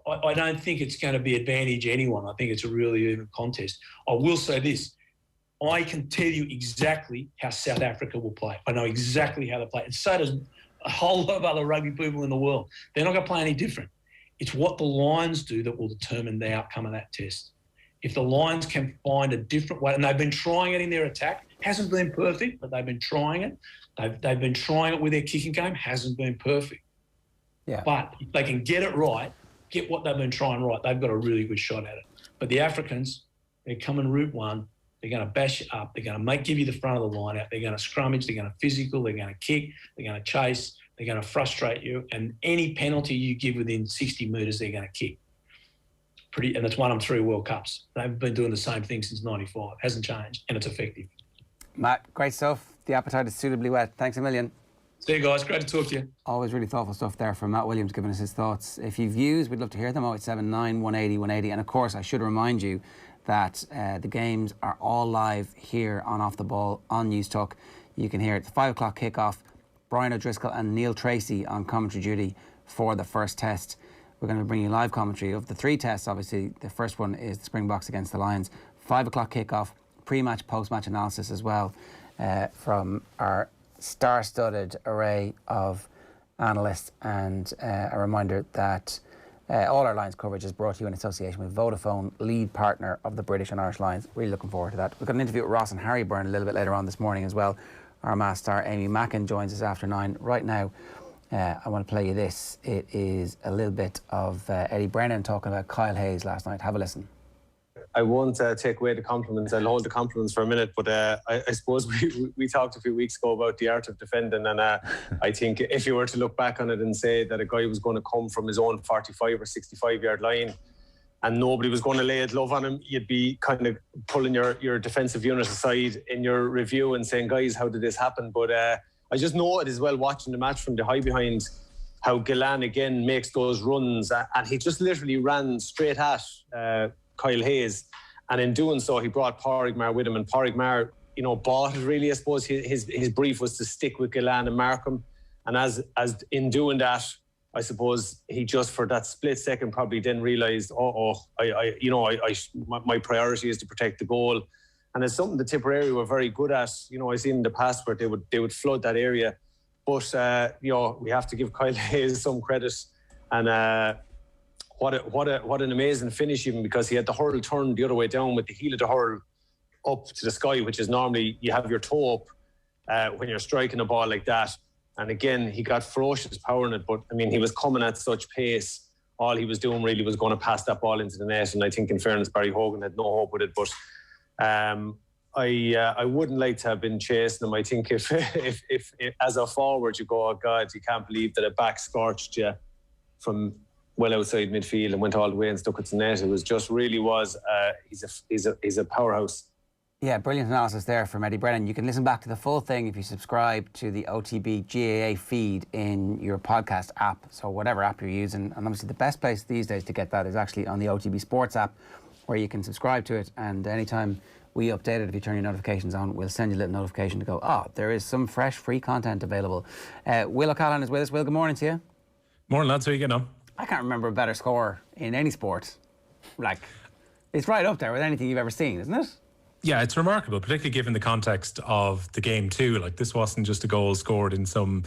I don't think it's going to be advantage anyone. I think it's a really even contest. I will say this. I can tell you exactly how South Africa will play. I know exactly how they play. And so does a whole lot of other rugby people in the world. They're not going to play any different. It's what the Lions do that will determine the outcome of that test. If the Lions can find a different way, and they've been trying it in their attack, hasn't been perfect, but they've been trying it. They've been trying it with their kicking game, hasn't been perfect. Yeah. But if they can get it right, get what they've been trying right, they've got a really good shot at it. But the Africans, they're coming route one. They're going to bash you up. They're going to give you the front of the line out. They're going to scrummage. They're going to physical. They're going to kick. They're going to chase. They're going to frustrate you. And any penalty you give within 60 metres, they're going to kick. And it's won them 3 World Cups. They've been doing the same thing since '95. Hasn't changed, and it's effective. Matt, great stuff. The appetite is suitably wet. Thanks a million. See you guys. Great to talk to you. Always really thoughtful stuff there from Matt Williams, giving us his thoughts. If you've views, we'd love to hear them. 0879 180 180. And of course, I should remind you that the games are all live here on Off the Ball on News Talk. You can hear it. The 5 o'clock kickoff. Brian O'Driscoll and Neil Tracy on commentary duty for the first test. We're going to bring you live commentary of the 3 tests. Obviously, the first one is the Springboks against the Lions. 5 o'clock kickoff, pre-match, post-match analysis as well from our star-studded array of analysts. And a reminder that all our Lions coverage is brought to you in association with Vodafone, lead partner of the British and Irish Lions. Really looking forward to that. We've got an interview with Ross and Harry Byrne a little bit later on this morning as well. Armagh star Aimee Mackin joins us after 9. Right now, I want to play you this. It is a little bit of Eddie Brennan talking about Kyle Hayes last night. Have a listen. I won't take away the compliments. I'll hold the compliments for a minute. But I suppose we talked a few weeks ago about the art of defending. And I think if you were to look back on it and say that a guy was going to come from his own 45 or 65-yard line and nobody was going to lay a glove on him, you'd be kind of pulling your defensive unit aside in your review and saying, guys, how did this happen? But I just know it as well, watching the match from the high behind, how Gillan again makes those runs. And he just literally ran straight at Kyle Hayes. And in doing so, he brought Porrigmar with him. And Porrigmar, bought it really. I suppose his brief was to stick with Gillan and mark him. And as in doing that, I suppose he just for that split second probably didn't realise, my priority is to protect the goal. And it's something the Tipperary were very good at. I've seen in the past where they would flood that area. But, we have to give Kyle Hayes some credit. And what an amazing finish even, because he had the hurl turned the other way down with the heel of the hurl up to the sky, which is normally you have your toe up when you're striking a ball like that. And again, he got ferocious power in it. But, he was coming at such pace. All he was doing really was going to pass that ball into the net. And I think, in fairness, Barry Hogan had no hope with it. But I wouldn't like to have been chasing him. I think if as a forward you go, oh God, you can't believe that a back scorched you from well outside midfield and went all the way and stuck it to the net. It was just really was. He's a powerhouse. Yeah, brilliant analysis there from Eddie Brennan. You can listen back to the full thing if you subscribe to the OTB GAA feed in your podcast app. So whatever app you're using, and obviously the best place these days to get that is actually on the OTB Sports app, where you can subscribe to it, and anytime we update it, if you turn your notifications on, we'll send you a little notification to go, there is some fresh free content available. Will O'Callaghan is with us. Will, good morning to you. Morning, lads. How are you getting on? I can't remember a better score in any sport. It's right up there with anything you've ever seen, isn't it? Yeah, it's remarkable, particularly given the context of the game too. This wasn't just a goal scored in some,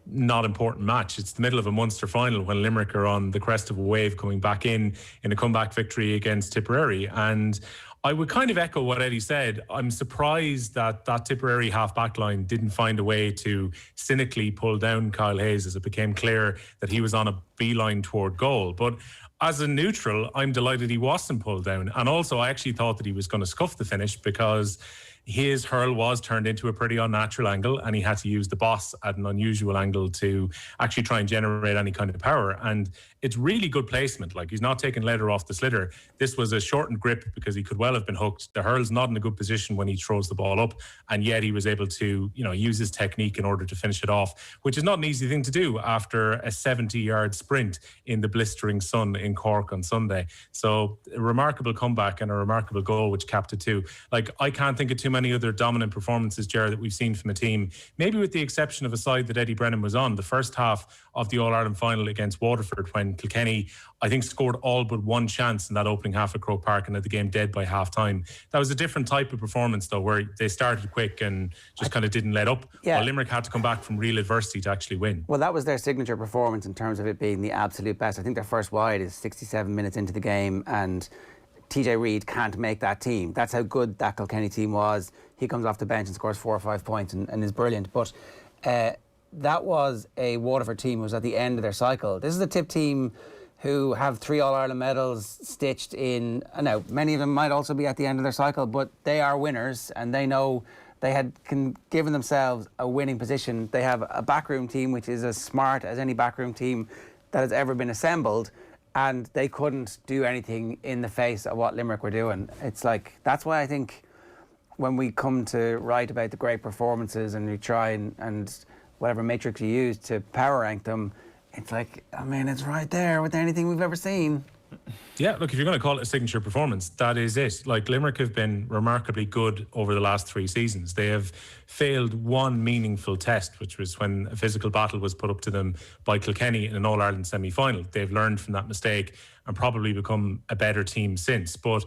not important match. It's the middle of a Munster final when Limerick are on the crest of a wave coming back in a comeback victory against Tipperary. And I would kind of echo what Eddie said. I'm surprised that Tipperary half-back line didn't find a way to cynically pull down Kyle Hayes as it became clear that he was on a beeline toward goal. But as a neutral, I'm delighted he wasn't pulled down. And also, I actually thought that he was going to scuff the finish because his hurl was turned into a pretty unnatural angle, and he had to use the boss at an unusual angle to actually try and generate any kind of power. And it's really good placement. Like, he's not taking leather off the slitter. This was a shortened grip because he could well have been hooked. The hurl's not in a good position when he throws the ball up, and yet he was able to, use his technique in order to finish it off, which is not an easy thing to do after a 70-yard sprint in the blistering sun in Cork on Sunday. So a remarkable comeback and a remarkable goal, which capped it too. Like, I can't think of too many other dominant performances, Ger, that we've seen from a team, maybe with the exception of a side that Eddie Brennan was on. The first half of the All-Ireland final against Waterford, when Kilkenny, I think, scored all but one chance in that opening half at Croke Park and had the game dead by half-time. That was a different type of performance, though, where they started quick and just kind of didn't let up. Yeah. While Limerick had to come back from real adversity to actually win. Well, that was their signature performance in terms of it being the absolute best. I think their first wide is 67 minutes into the game, and TJ Reid can't make that team. That's how good that Kilkenny team was. He comes off the bench and scores 4 or 5 points and is brilliant. But that was a Waterford team who was at the end of their cycle. This is a Tip team who have 3 All-Ireland medals stitched in. Now, many of them might also be at the end of their cycle, but they are winners, and they know they can given themselves a winning position. They have a backroom team which is as smart as any backroom team that has ever been assembled, and they couldn't do anything in the face of what Limerick were doing. It's like, that's why I think when we come to write about the great performances and we try and whatever matrix you use to power rank them, it's like, I mean, it's right there with anything we've ever seen. Yeah, look, if you're going to call it a signature performance, that is it. Like, Limerick have been remarkably good over the last 3 seasons. They have failed one meaningful test, which was when a physical battle was put up to them by Kilkenny in an All-Ireland semi-final. They've learned from that mistake and probably become a better team since. But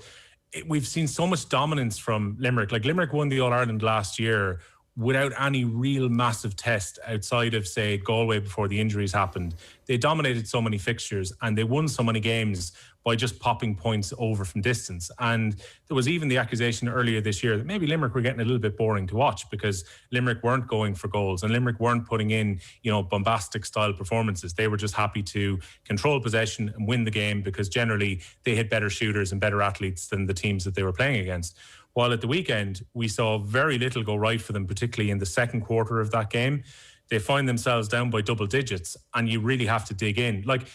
we've seen so much dominance from Limerick. Like, Limerick won the All-Ireland last year without any real massive test outside of, say, Galway before the injuries happened. They dominated so many fixtures and they won so many games by just popping points over from distance. And there was even the accusation earlier this year that maybe Limerick were getting a little bit boring to watch because Limerick weren't going for goals and Limerick weren't putting in, bombastic style performances. They were just happy to control possession and win the game because generally they had better shooters and better athletes than the teams that they were playing against. While at the weekend, we saw very little go right for them, particularly in the second quarter of that game. They find themselves down by double digits, and you really have to dig in. Like,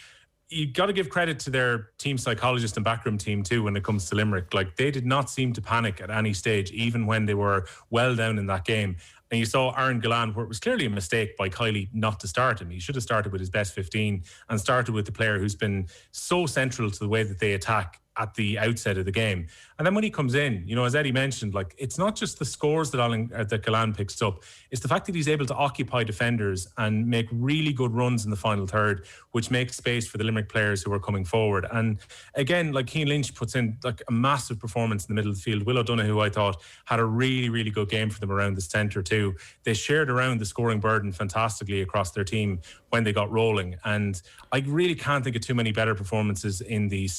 you got to give credit to their team psychologist and backroom team too when it comes to Limerick. Like, they did not seem to panic at any stage, even when they were well down in that game. And you saw Aaron Gillan, where it was clearly a mistake by Kiley not to start him. He should have started with his best 15 and started with the player who's been so central to the way that they attack at the outset of the game. And then when he comes in, as Eddie mentioned, like, it's not just the scores that Gillan picks up, it's the fact that he's able to occupy defenders and make really good runs in the final third, which makes space for the Limerick players who are coming forward. And again, like, Cian Lynch puts in like a massive performance in the middle of the field. Will O'Donoghue, I thought, had a really, really good game for them around the centre too. They shared around the scoring burden fantastically across their team when they got rolling. And I really can't think of too many better performances in the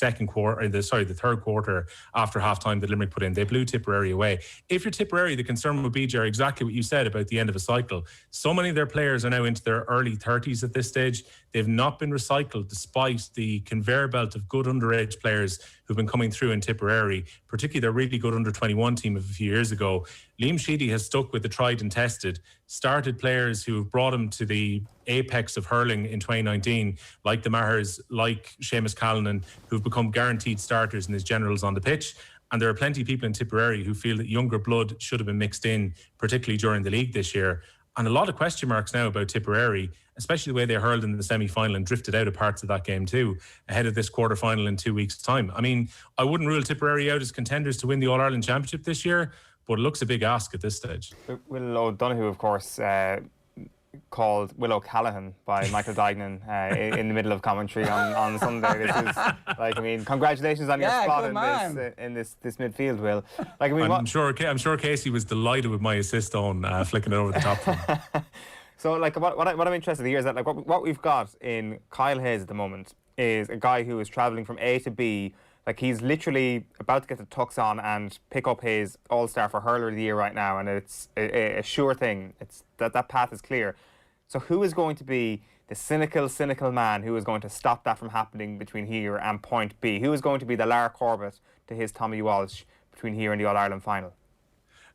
the third quarter after half-time that Limerick put in. They blew Tipperary away. If you're Tipperary, the concern would be, Jerry, exactly what you said about the end of a cycle. So many of their players are now into their early 30s at this stage. They've not been recycled despite the conveyor belt of good underage players who've been coming through in Tipperary, particularly their really good under-21 team of a few years ago. Liam Sheedy has stuck with the tried and tested, started players who've brought him to the apex of hurling in 2019, like the Mahers, like Seamus Callanan, who've become guaranteed starters and his generals on the pitch. And there are plenty of people in Tipperary who feel that younger blood should have been mixed in, particularly during the league this year. And a lot of question marks now about Tipperary, especially the way they hurled in the semi-final and drifted out of parts of that game too, ahead of this quarter-final in 2 weeks' time. I mean, I wouldn't rule Tipperary out as contenders to win the All-Ireland Championship this year, but it looks a big ask at this stage. Will O'Donoghue, of course, called Will O'Callaghan by Michael Dignan in the middle of commentary on Sunday. This is, like, I mean, congratulations on your spot in this midfield, Will. Like, I mean, I'm sure Casey was delighted with my assist on flicking it over the top for him. So, like, what I'm interested to hear is that, like, what we've got in Kyle Hayes at the moment is a guy who is travelling from A to B. Like, he's literally about to get the tux on and pick up his All-Star for Hurler of the Year right now, and it's a sure thing. It's that path is clear. So who is going to be the cynical man who is going to stop that from happening between here and point B? Who is going to be the Lara Corbett to his Tommy Walsh between here and the All-Ireland final?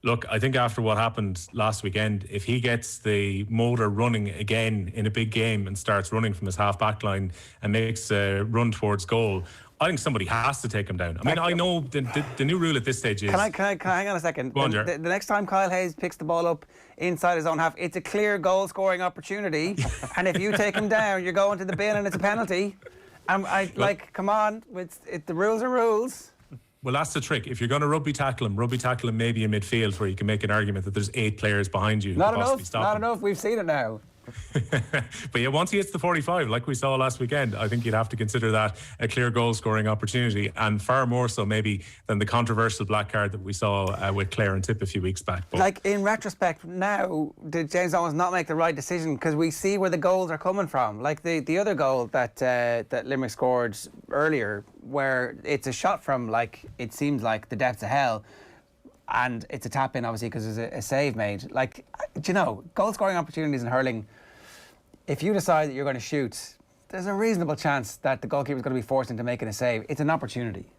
Look, I think after what happened last weekend, if he gets the motor running again in a big game and starts running from his half-back line and makes a run towards goal, I think somebody has to take him down. I mean, I know the new rule at this stage is... Can I hang on a second? Go on, the next time Kyle Hayes picks the ball up inside his own half, it's a clear goal-scoring opportunity. And if you take him down, you're going to the bin and it's a penalty. Come on, the rules are rules. Well, that's the trick. If you're going to rugby tackle him maybe in midfield where you can make an argument that there's 8 players behind you. Not enough. We've seen it now. But yeah, once he hits the 45, like we saw last weekend, I think you'd have to consider that a clear goal-scoring opportunity, and far more so maybe than the controversial black card that we saw with Clare and Tip a few weeks back. But in retrospect, now did James Owens not make the right decision? Because we see where the goals are coming from. Like the other goal that Limerick scored earlier, where it's a shot from it seems like the depths of hell. And it's a tap in, obviously, because there's a save made. Goal scoring opportunities in hurling, if you decide that you're going to shoot, there's a reasonable chance that the goalkeeper's going to be forced into making a save. It's an opportunity.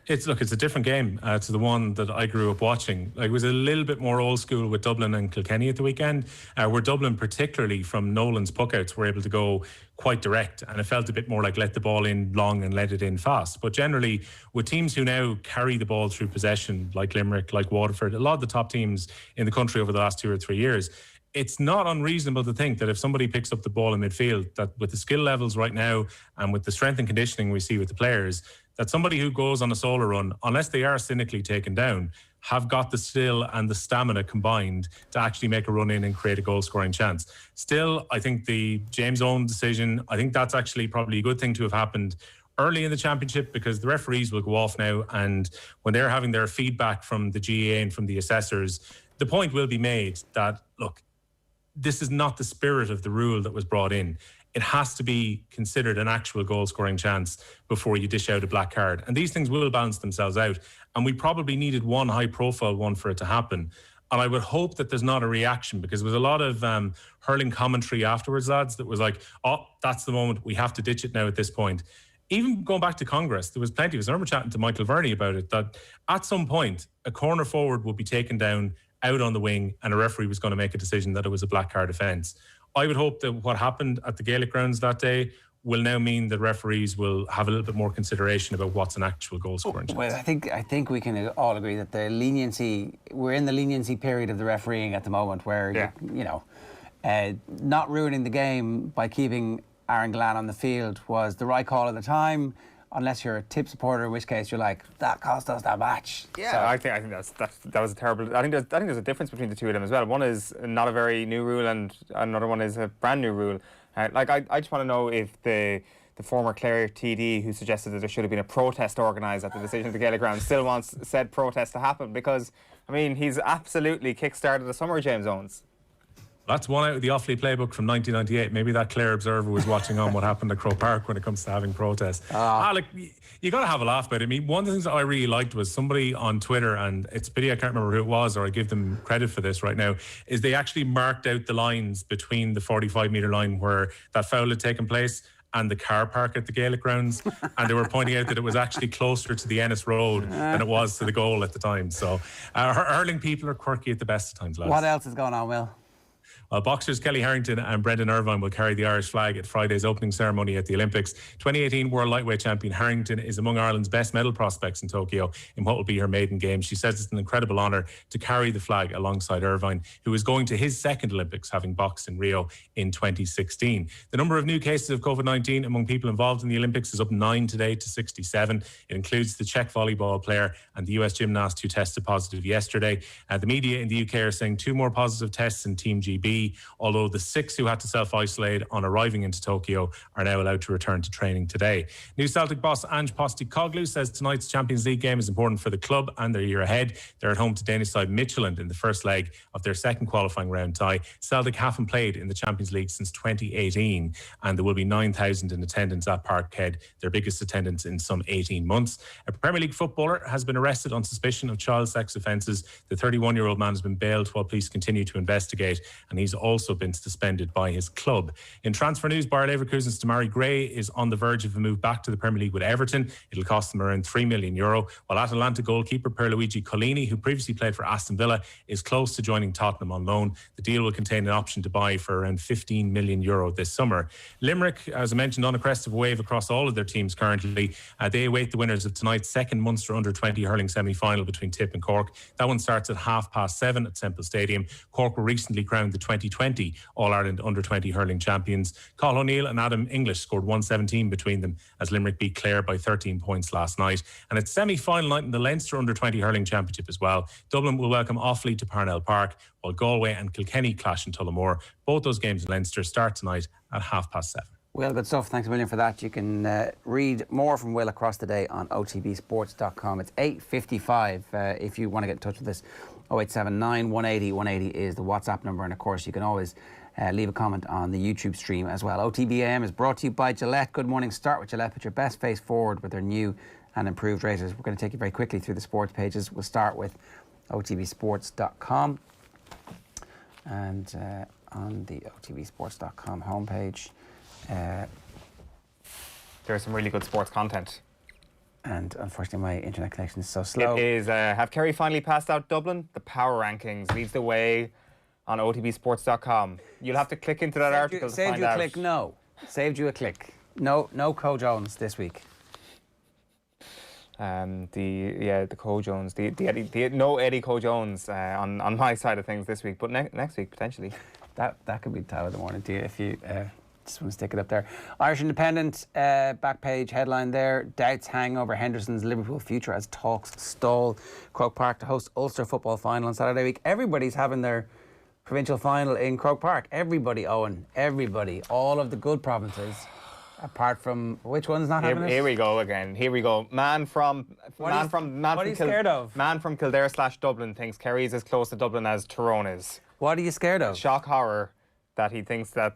It's a different game to the one that I grew up watching. It was a little bit more old school with Dublin and Kilkenny at the weekend, where Dublin, particularly from Nolan's puckouts, were able to go quite direct, and it felt a bit more like let the ball in long and let it in fast. But generally, with teams who now carry the ball through possession, like Limerick, like Waterford, a lot of the top teams in the country over the last 2 or 3 years, it's not unreasonable to think that if somebody picks up the ball in midfield, that with the skill levels right now and with the strength and conditioning we see with the players, that somebody who goes on a solo run, unless they are cynically taken down, have got the skill and the stamina combined to actually make a run in and create a goal-scoring chance. Still, I think the James Owen decision, I think that's actually probably a good thing to have happened early in the championship, because the referees will go off now, and when they're having their feedback from the GAA and from the assessors, the point will be made that, look, this is not the spirit of the rule that was brought in. It has to be considered an actual goal-scoring chance before you dish out a black card. And these things will balance themselves out. And we probably needed one high-profile one for it to happen. And I would hope that there's not a reaction, because there was a lot of hurling commentary afterwards, lads, that was like, oh, that's the moment, we have to ditch it now at this point. Even going back to Congress, there was plenty of us. I remember chatting to Michael Byrne about it, that at some point, a corner forward would be taken down out on the wing and a referee was going to make a decision that it was a black card offence. I would hope that what happened at the Gaelic grounds that day will now mean that referees will have a little bit more consideration about what's an actual goal scoring chance. Well, I think we can all agree that we're in the leniency period of the refereeing at the moment, where not ruining the game by keeping Aaron Glenn on the field was the right call at the time. Unless you're a Tip supporter, in which case you're like, that cost us that match. Yeah, so I think that was a terrible. I think there's a difference between the two of them as well. One is not a very new rule, and another one is a brand new rule. I just want to know if the former Clare TD who suggested that there should have been a protest organised at the decision of the Gaelic ground still wants said protest to happen, because I mean he's absolutely kick-started the summer, James Owens. That's one out of the Offaly playbook from 1998. Maybe that Clare Observer was watching on what happened at Croke Park when it comes to having protests. You got to have a laugh about it. I mean, one of the things that I really liked was somebody on Twitter, and it's a pity I can't remember who it was, or I give them credit for this right now, is they actually marked out the lines between the 45-metre line where that foul had taken place and the car park at the Gaelic grounds, and they were pointing out that it was actually closer to the Ennis Road than it was to the goal at the time. So hurling people are quirky at the best of times, lads. What else is going on, Will? Boxers Kelly Harrington and Brendan Irvine will carry the Irish flag at Friday's opening ceremony at the Olympics. 2018 World Lightweight Champion Harrington is among Ireland's best medal prospects in Tokyo in what will be her maiden game. She says it's an incredible honour to carry the flag alongside Irvine, who is going to his second Olympics, having boxed in Rio in 2016. The number of new cases of COVID-19 among people involved in the Olympics is up 9 today to 67. It includes the Czech volleyball player and the US gymnast who tested positive yesterday. The media in the UK are saying 2 more positive tests in Team GB, although the 6 who had to self-isolate on arriving into Tokyo are now allowed to return to training today. New Celtic boss Ange Postecoglou says tonight's Champions League game is important for the club and their year ahead. They're at home to Danish side Midtjylland in the first leg of their second qualifying round tie. Celtic haven't played in the Champions League since 2018, and there will be 9,000 in attendance at Parkhead, their biggest attendance in some 18 months. A Premier League footballer has been arrested on suspicion of child sex offences. The 31-year-old man has been bailed while police continue to investigate, and he he's also been suspended by his club. In transfer news, Bayer Leverkusen's Damari Gray is on the verge of a move back to the Premier League with Everton. It'll cost them around €3 million, while Atalanta goalkeeper Pierluigi Collini, who previously played for Aston Villa, is close to joining Tottenham on loan. The deal will contain an option to buy for around €15 million this summer. Limerick, as I mentioned, on a crest of a wave across all of their teams currently. They await the winners of tonight's second Munster Under-20 hurling semi-final between Tip and Cork. That one starts at 7:30 at Semple Stadium. Cork were recently crowned the 2020 All-Ireland Under-20 hurling champions. Cathal O'Neill and Adam English scored 117 between them as Limerick beat Clare by 13 points last night. And it's semi-final night in the Leinster Under-20 hurling championship as well. Dublin will welcome Offaly to Parnell Park, while Galway and Kilkenny clash in Tullamore. Both those games in Leinster start tonight at 7:30. Well, good stuff. Thanks a million for that. You can read more from Will across the day on otbsports.com. It's 8:55 if you want to get in touch with us. 0879 180 180 is the WhatsApp number. And, of course, you can always leave a comment on the YouTube stream as well. OTB AM is brought to you by Gillette. Good morning. Start with Gillette. Put your best face forward with their new and improved razors. We're going to take you very quickly through the sports pages. We'll start with otbsports.com. And on the otbsports.com homepage, there's some really good sports content. And unfortunately, my internet connection is so slow. It is. Have Kerry finally passed out Dublin? The Power Rankings leads the way on otbsports.com. You'll have to click into that article to find out. Saved you a click, no. Saved you a click. No Co Jones this week. The Co Jones, no Eddie Co Jones on my side of things this week, but next week potentially. That could be the time of the morning to you if you just want to stick it up there. Irish Independent back page headline there: doubts hang over Henderson's Liverpool future as talks stall. Croke Park to host Ulster football final on Saturday week. Everybody's having their provincial final in Croke Park. Everybody, Eoin. Everybody. All of the good provinces. Apart from which one's not having it? Here we go again. Here we go. Man from what are you scared of? Man from Kildare/Dublin thinks Kerry is as close to Dublin as Tyrone is. What are you scared of? Shock horror that he thinks that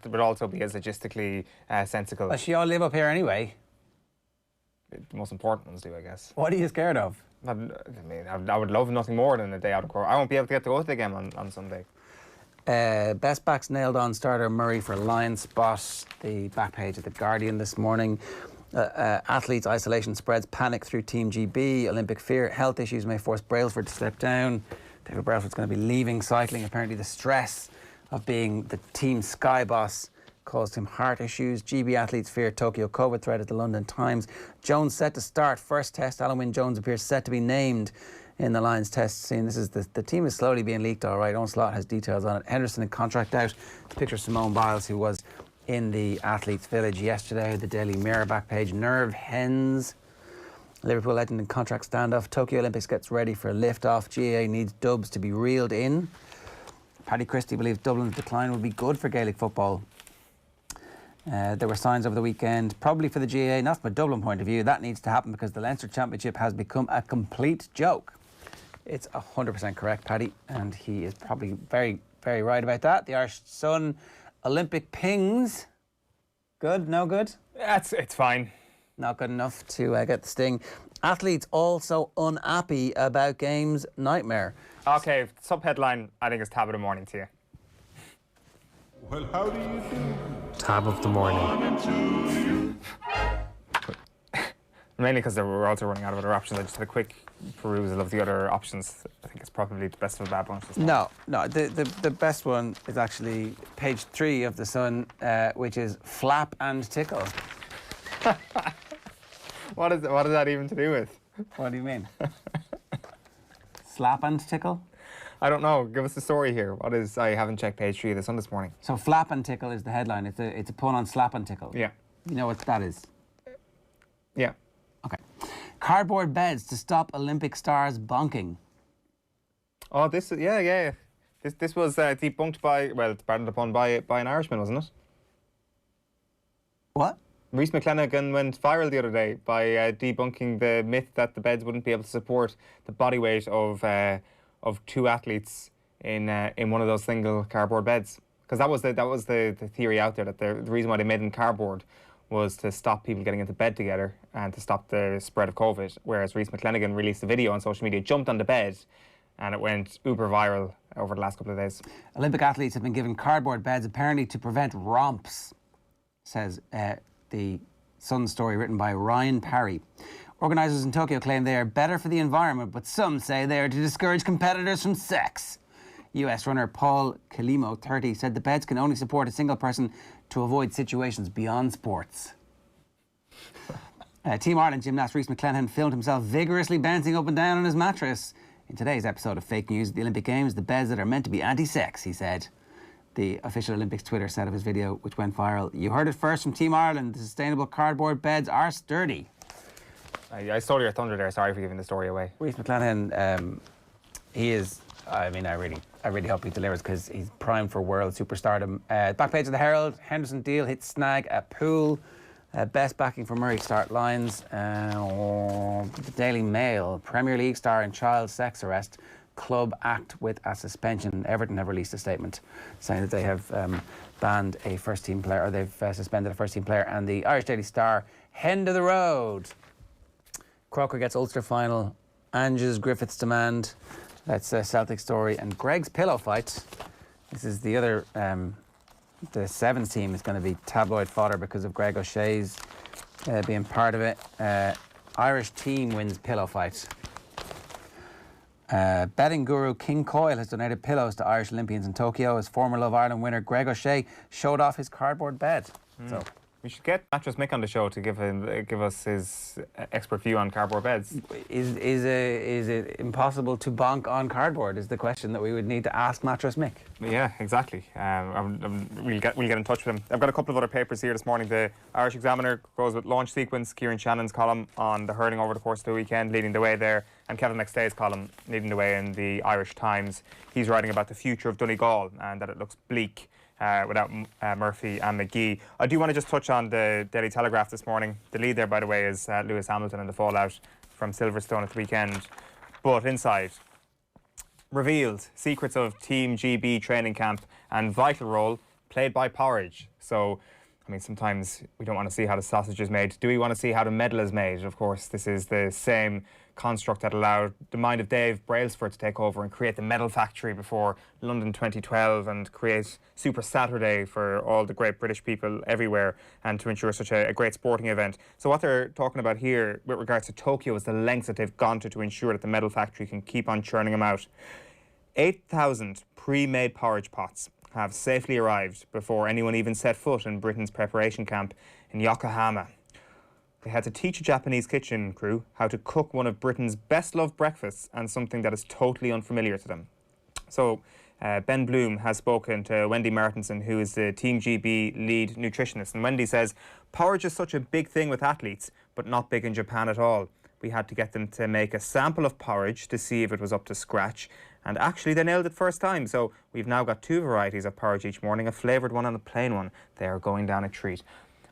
would also be as logistically sensible. Well, she all live up here anyway. The most important ones do, I guess. What are you scared of? I mean, I would love nothing more than a day out of Cork. I won't be able to get to go to the game on Sunday. Best backs nailed on starter Murray for Lion spot. The back page of The Guardian this morning. Athletes isolation spreads panic through Team GB. Olympic fear. Health issues may force Brailsford to step down. David Brailsford's going to be leaving cycling. Apparently the stress of being the team Sky boss caused him heart issues. GB athletes fear Tokyo COVID threat at the London Times. Jones set to start first test. Alan Wynne Jones appears set to be named in the Lions test scene. This is the team is slowly being leaked, all right. Owen Slot has details on it. Henderson in contract out. Picture Simone Biles, who was in the Athletes Village yesterday. The Daily Mirror back page. Nerve hens. Liverpool legend in contract standoff. Tokyo Olympics gets ready for a lift-off. GAA needs dubs to be reeled in. Paddy Christie believes Dublin's decline will be good for Gaelic football. There were signs over the weekend, probably for the GAA, not from a Dublin point of view. That needs to happen because the Leinster Championship has become a complete joke. It's 100% correct, Paddy, and he is probably very, very right about that. The Irish Sun Olympic pings. Good? No good? It's fine. Not good enough to get the sting. Athletes also unhappy about games nightmare. Okay, sub-headline, I think it's Tab of the Morning to you. Well, how do you do? Tab of the morning. Mainly because we're also running out of other options. I just had a quick perusal of the other options. I think it's probably the best of a bad bunch. No. The best one is actually page 3 of The Sun, which is flap and tickle. What is that even to do with? What do you mean? Slap and tickle? I don't know. Give us the story here. What is? I haven't checked page 3 of The Sun this morning. So flap and tickle is the headline. It's a pun on slap and tickle. Yeah. You know what that is? Yeah. Okay. Cardboard beds to stop Olympic stars bonking. Oh, this was debunked by, well, it's pardoned upon by an Irishman, wasn't it? What? Rhys McClenaghan went viral the other day by debunking the myth that the beds wouldn't be able to support the body weight of 2 athletes in one of those single cardboard beds. Because that was the theory out there, that the reason why they made them cardboard was to stop people getting into bed together and to stop the spread of COVID. Whereas Rhys McClenaghan released a video on social media, jumped on the bed, and it went uber viral over the last couple of days. Olympic athletes have been given cardboard beds apparently to prevent romps, says the Sun story written by Ryan Parry. Organisers in Tokyo claim they are better for the environment, but some say they are to discourage competitors from sex. US runner Paul Kalimo, 30, said the beds can only support a single person to avoid situations beyond sports. Team Ireland gymnast Rhys McClenaghan filmed himself vigorously bouncing up and down on his mattress. In today's episode of Fake News at the Olympic Games, the beds that are meant to be anti-sex, he said. The official Olympics Twitter said of his video, which went viral, "You heard it first from Team Ireland, the sustainable cardboard beds are sturdy." I stole your thunder there, sorry for giving the story away. Rhys McClenaghan, he is, I really hope he delivers because he's primed for world superstardom. Back page of the Herald, Henderson deal hits snag at Poole. Best backing for Murray start lines. The Daily Mail, Premier League star in child sex arrest. Club act with a suspension. Everton have released a statement saying that they have banned a first team player, or they've suspended a first team player. And the Irish Daily Star, End of the Road. Croker gets Ulster final. Ange's Griffiths demand. That's a Celtic story. And Greg's pillow fight. This is the other. The Sevens team is going to be tabloid fodder because of Greg O'Shea's being part of it. Irish team wins pillow fight. Betting guru King Coyle has donated pillows to Irish Olympians in Tokyo. As former Love Ireland winner Greg O'Shea showed off his cardboard bed. So we should get Mattress Mick on the show to give us his expert view on cardboard beds. Is it impossible to bonk on cardboard? Is the question that we would need to ask Mattress Mick. Yeah, exactly. We'll get in touch with him. I've got a couple of other papers here this morning. The Irish Examiner goes with launch sequence. Kieran Shannon's column on the hurling over the course of the weekend, leading the way there, and Kevin McStay's column leading the way in the Irish Times. He's writing about the future of Donegal and that it looks bleak without Murphy and McGee. I do want to just touch on the Daily Telegraph this morning. The lead there, by the way, is Lewis Hamilton and the fallout from Silverstone at the weekend. But inside, revealed secrets of Team GB training camp and vital role played by porridge. So, I mean, sometimes we don't want to see how the sausage is made. Do we want to see how the medal is made? Of course, this is the same construct that allowed the mind of Dave Brailsford to take over and create the medal factory before London 2012 and create Super Saturday for all the great British people everywhere and to ensure such a great sporting event. So what they're talking about here with regards to Tokyo is the lengths that they've gone to ensure that the medal factory can keep on churning them out. 8,000 pre-made porridge pots have safely arrived before anyone even set foot in Britain's preparation camp in Yokohama. They had to teach a Japanese kitchen crew how to cook one of Britain's best-loved breakfasts and something that is totally unfamiliar to them. So Ben Bloom has spoken to Wendy Martinson, who is the Team GB lead nutritionist. And Wendy says, porridge is such a big thing with athletes, but not big in Japan at all. We had to get them to make a sample of porridge to see if it was up to scratch. And actually, they nailed it first time. So we've now got 2 varieties of porridge each morning, a flavoured one and a plain one. They are going down a treat.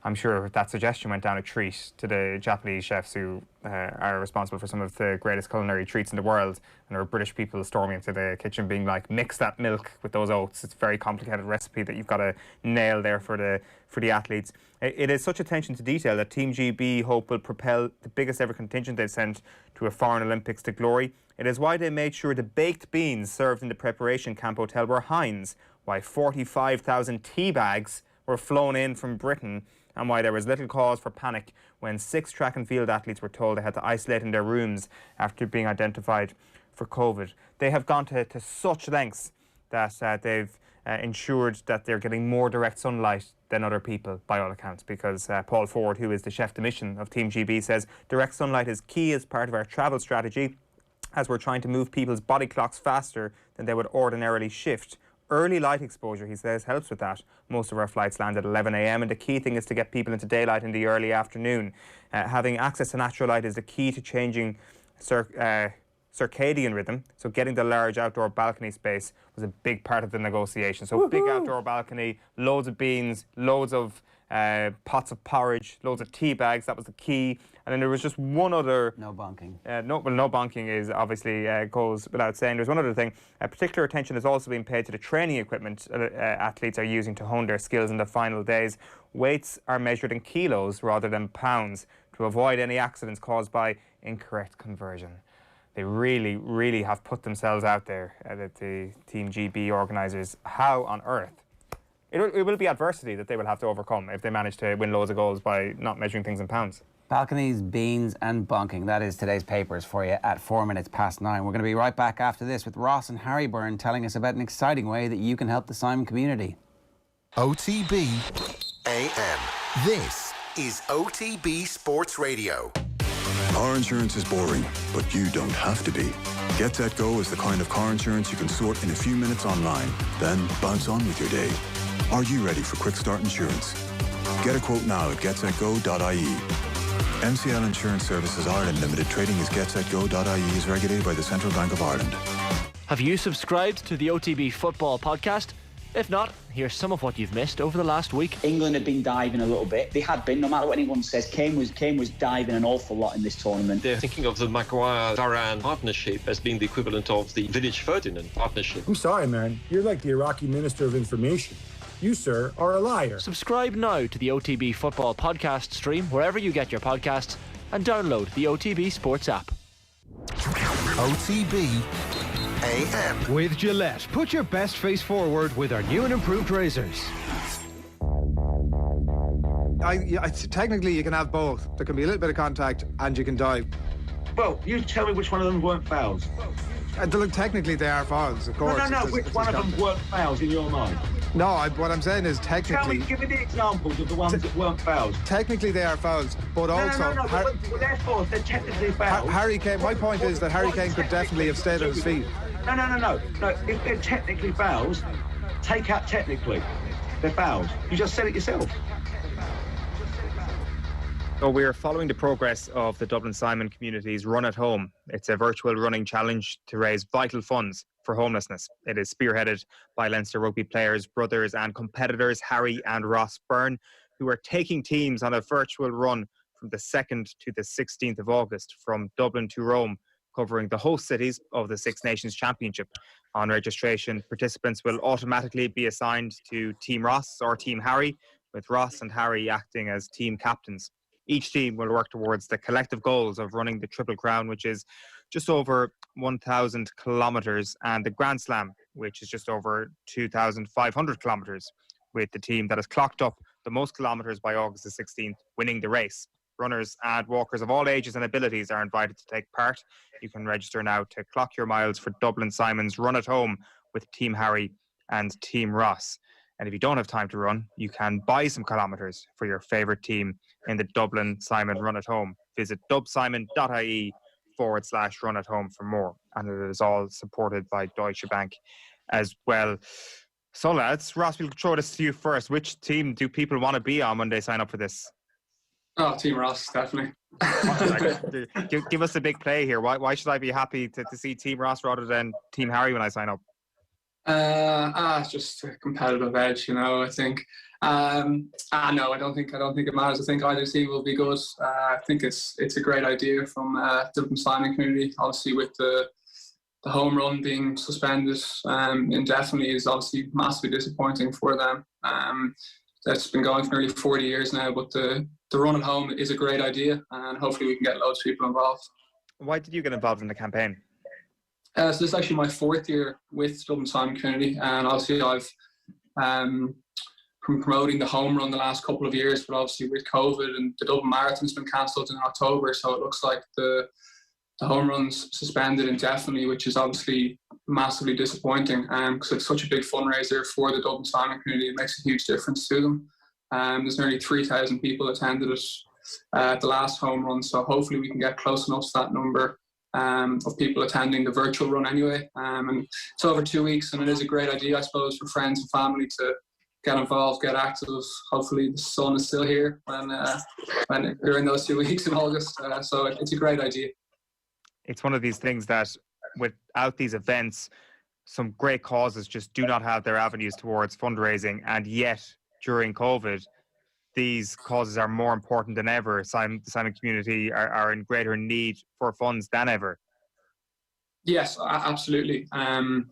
I'm sure that suggestion went down a treat to the Japanese chefs who are responsible for some of the greatest culinary treats in the world. And there were British people storming into the kitchen being like, mix that milk with those oats. It's a very complicated recipe that you've got to nail there for the athletes. It is such attention to detail that Team GB hope will propel the biggest ever contingent they've sent to a foreign Olympics to glory. It is why they made sure the baked beans served in the preparation camp hotel were Heinz, why 45,000 tea bags were flown in from Britain, and why there was little cause for panic when 6 track and field athletes were told they had to isolate in their rooms after being identified for COVID. They have gone to such lengths that they've ensured that they're getting more direct sunlight than other people, by all accounts, because Paul Ford, who is the chef de mission of Team GB, says direct sunlight is key as part of our travel strategy, as we're trying to move people's body clocks faster than they would ordinarily shift. Early light exposure, he says, helps with that. Most of our flights land at 11 a.m. and the key thing is to get people into daylight in the early afternoon. Having access to natural light is the key to changing circadian rhythm. So getting the large outdoor balcony space was a big part of the negotiation. So big outdoor balcony, loads of beans, loads of pots of porridge, loads of tea bags. That was the key. And then there was just one other... No bonking. No bonking is obviously goes without saying. There's one other thing. Particular attention is also being paid to the training equipment athletes are using to hone their skills in the final days. Weights are measured in kilos rather than pounds to avoid any accidents caused by incorrect conversion. They really, really have put themselves out there, the Team GB organisers. How on earth? It will be adversity that they will have to overcome if they manage to win loads of goals by not measuring things in pounds. Balconies, beans and bonking. That is today's papers for you at 9:04. We're going to be right back after this with Ross and Harry Byrne telling us about an exciting way that you can help the Simon community. OTB AM. This is OTB Sports Radio. Car insurance is boring, but you don't have to be. Get Set Go is the kind of car insurance you can sort in a few minutes online, then bounce on with your day. Are you ready for Quick Start Insurance? Get a quote now at getsetgo.ie. MCL Insurance Services Ireland Limited, trading as getsetgo.ie, is regulated by the Central Bank of Ireland. Have you subscribed to the OTB Football podcast? If not, here's some of what you've missed over the last week. England had been diving a little bit. They had been, no matter what anyone says. Kane was diving an awful lot in this tournament. They're thinking of the Maguire-Varane partnership as being the equivalent of the Village-Ferdinand partnership. I'm sorry, man. You're like the Iraqi Minister of Information. You, sir, are a liar. Subscribe now to the OTB Football podcast stream wherever you get your podcasts and download the OTB Sports app. OTB AM. With Gillette, put your best face forward with our new and improved razors. Technically, you can have both. There can be a little bit of contact and you can dive. Well, you tell me which one of them weren't fouls. Look, technically they are fouls, of course. No, which one of them weren't fouls in your mind? No, what I'm saying is technically... Give me the examples of the ones that weren't fouls. Technically they are fouls, but also... No, well, therefore, they're technically fouls. Harry Kane, my point is that Harry Kane could definitely have stayed on his feet. No. If they're technically fouls, take out technically. They're fouls. You just said it yourself. So we're following the progress of the Dublin Simon community's Run at Home. It's a virtual running challenge to raise vital funds for homelessness. It is spearheaded by Leinster rugby players, brothers and competitors Harry and Ross Byrne, who are taking teams on a virtual run from the 2nd to the 16th of August from Dublin to Rome, covering the host cities of the Six Nations Championship. On registration, participants will automatically be assigned to Team Ross or Team Harry, with Ross and Harry acting as team captains. Each team will work towards the collective goals of running the Triple Crown, which is just over 1,000 kilometres, and the Grand Slam, which is just over 2,500 kilometres, with the team that has clocked up the most kilometres by August the 16th winning the race. Runners and walkers of all ages and abilities are invited to take part. You can register now to clock your miles for Dublin Simon's Run at Home with Team Harry and Team Ross. And if you don't have time to run, you can buy some kilometres for your favourite team in the Dublin Simon Run at Home. Visit dubsimon.ie/run at home for more. And it is all supported by Deutsche Bank as well. So lads, Ross, we'll throw this to you first. Which team do people want to be on when they sign up for this? Oh, Team Ross, definitely. Give us a big play here. Why should I be happy to see Team Ross rather than Team Harry when I sign up? It's just a competitive edge, I think. No, I don't think it matters. I think either team will be good. I think it's a great idea from Dublin Simon community. Obviously, with the home run being suspended indefinitely is obviously massively disappointing for them. That's been going for nearly 40 years now, but the run at home is a great idea, and hopefully we can get loads of people involved. Why did you get involved in the campaign? So this is actually my 4th year with Dublin Simon community, and obviously I've been promoting the home run the last couple of years, but obviously with COVID and the Dublin Marathon's been cancelled in October, so it looks like the home run's suspended indefinitely, which is obviously massively disappointing because it's such a big fundraiser for the Dublin Simon community. It makes a huge difference to them. There's nearly 3,000 people attended it at the last home run, so hopefully we can get close enough to that number of people attending the virtual run anyway. And it's over 2 weeks, and it is a great idea, I suppose, for friends and family to get involved, get active. Hopefully the sun is still here when during those 2 weeks in August. So it's a great idea. It's one of these things that without these events, some great causes just do not have their avenues towards fundraising. And yet, during COVID, these causes are more important than ever. The Simon community are in greater need for funds than ever. Yes, absolutely. I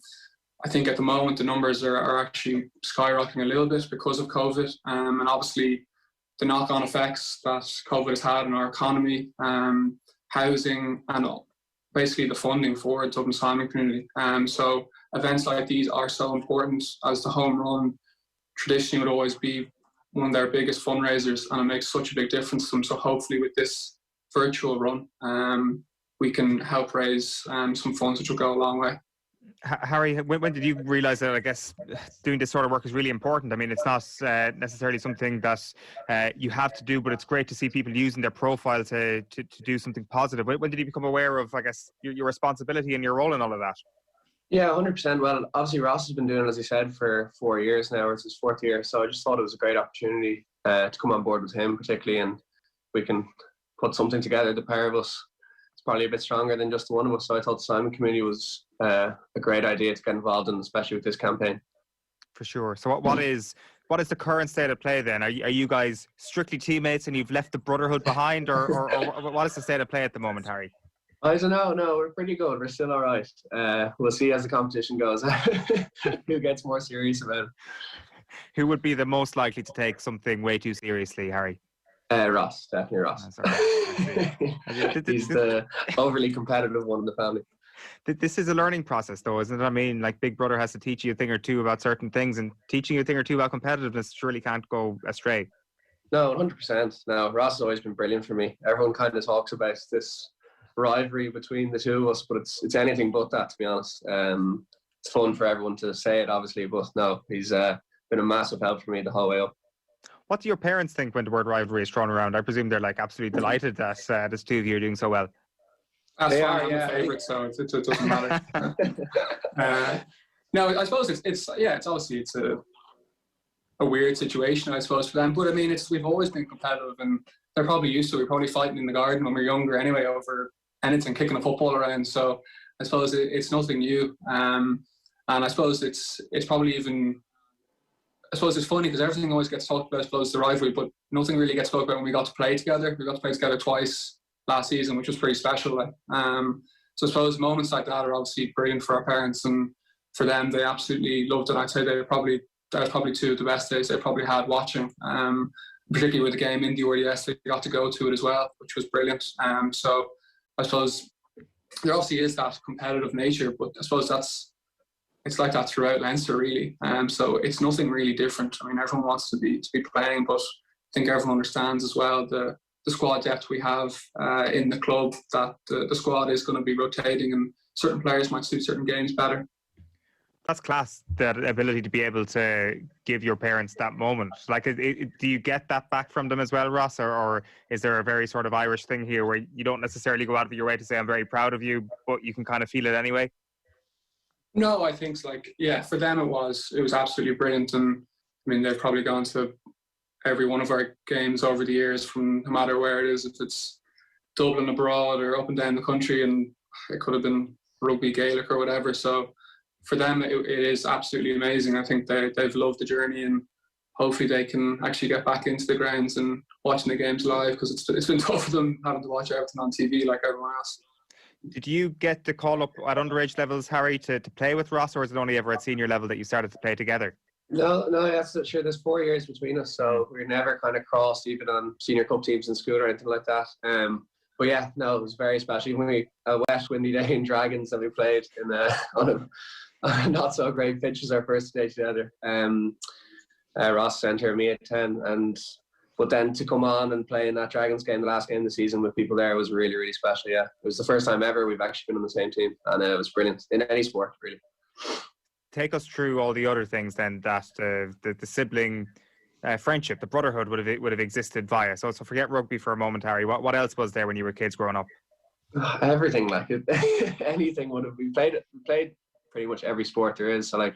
think at the moment the numbers are actually skyrocketing a little bit because of COVID, and obviously the knock-on effects that COVID has had on our economy, housing, and basically the funding for Dublin Simon community. So events like these are so important, as the home run traditionally would always be one of their biggest fundraisers, and it makes such a big difference to them. So hopefully with this virtual run, we can help raise some funds, which will go a long way. Harry, when did you realise that, I guess, doing this sort of work is really important? I mean, it's not necessarily something that you have to do, but it's great to see people using their profile to do something positive. When did you become aware of, I guess, your responsibility and your role in all of that? Yeah, 100%. Well, obviously Ross has been doing it, as he said, for 4 years now. It's his 4th year. So I just thought it was a great opportunity to come on board with him, particularly, and we can put something together. The pair of us, it's probably a bit stronger than just the one of us. So I thought the Simon community was a great idea to get involved in, especially with this campaign. For sure. So what is the current state of play then? Are you guys strictly teammates and you've left the brotherhood behind, or what is the state of play at the moment, Harry? I don't know. No, we're pretty good. We're still all right. We'll see as the competition goes who gets more serious about it. Who would be the most likely to take something way too seriously, Harry? Ross, definitely Ross. He's the overly competitive one in the family. This is a learning process, though, isn't it? I mean, like, Big Brother has to teach you a thing or two about certain things, and teaching you a thing or two about competitiveness surely can't go astray. No, 100%. No, Ross has always been brilliant for me. Everyone kind of talks about this rivalry between the two of us, but it's anything but that, to be honest. It's fun for everyone to say it, obviously, but no, he's been a massive help for me the whole way up. What do your parents think when the word rivalry is thrown around? I presume they're like absolutely delighted that this two of you are doing so well. That's fine. I'm the favourite, so it doesn't matter. No, I suppose it's obviously a weird situation, I suppose, for them. But I mean, we've always been competitive, and they're probably used to it. We're probably fighting in the garden when we were younger anyway over anything, kicking a football around. So I suppose it's nothing new. And I suppose it's probably even, I suppose it's funny because everything always gets talked about, I suppose, the rivalry, but nothing really gets talked about when we got to play together. We got to play together twice last season, which was pretty special. So I suppose moments like that are obviously brilliant for our parents, and for them, they absolutely loved it. I'd say that was probably two of the best days they probably had watching, particularly with the game in the RDS. They got to go to it as well, which was brilliant. So I suppose there obviously is that competitive nature, but I suppose it's like that throughout Leinster, really. So it's nothing really different. I mean, everyone wants to be playing, but I think everyone understands as well the squad depth we have in the club, that the squad is going to be rotating, and certain players might suit certain games better. That's class, that ability to be able to give your parents that moment. Like, do you get that back from them as well, Ross? Or is there a very sort of Irish thing here where you don't necessarily go out of your way to say, I'm very proud of you, but you can kind of feel it anyway? No, I think for them it was absolutely brilliant. And I mean, they've probably gone to every one of our games over the years, from no matter where it is, if it's Dublin, abroad, or up and down the country, and it could have been Rugby, Gaelic or whatever. So for them, it is absolutely amazing. I think they've loved the journey, and hopefully they can actually get back into the grounds and watching the games live, because it's been tough for them having to watch everything on TV like everyone else. Did you get the call up at underage levels, Harry, to play with Ross, or is it only ever at senior level that you started to play together? No, that's sure. There's 4 years between us, so we're never kind of crossed even on senior cup teams in school or anything like that. But yeah, no, it was very special. When a wet, windy day in Dragons, and we played on a not so great pitch as our first day together. Ross centre, me at 10, but then to come on and play in that Dragons game, the last game of the season, with people there was really, really special. Yeah, it was the first time ever we've actually been on the same team, and it was brilliant in any sport, really. Take us through all the other things then that the sibling friendship, the brotherhood would have existed via. So forget rugby for a moment, Harry. What else was there when you were kids growing up? Everything, like anything would have. We played pretty much every sport there is. So like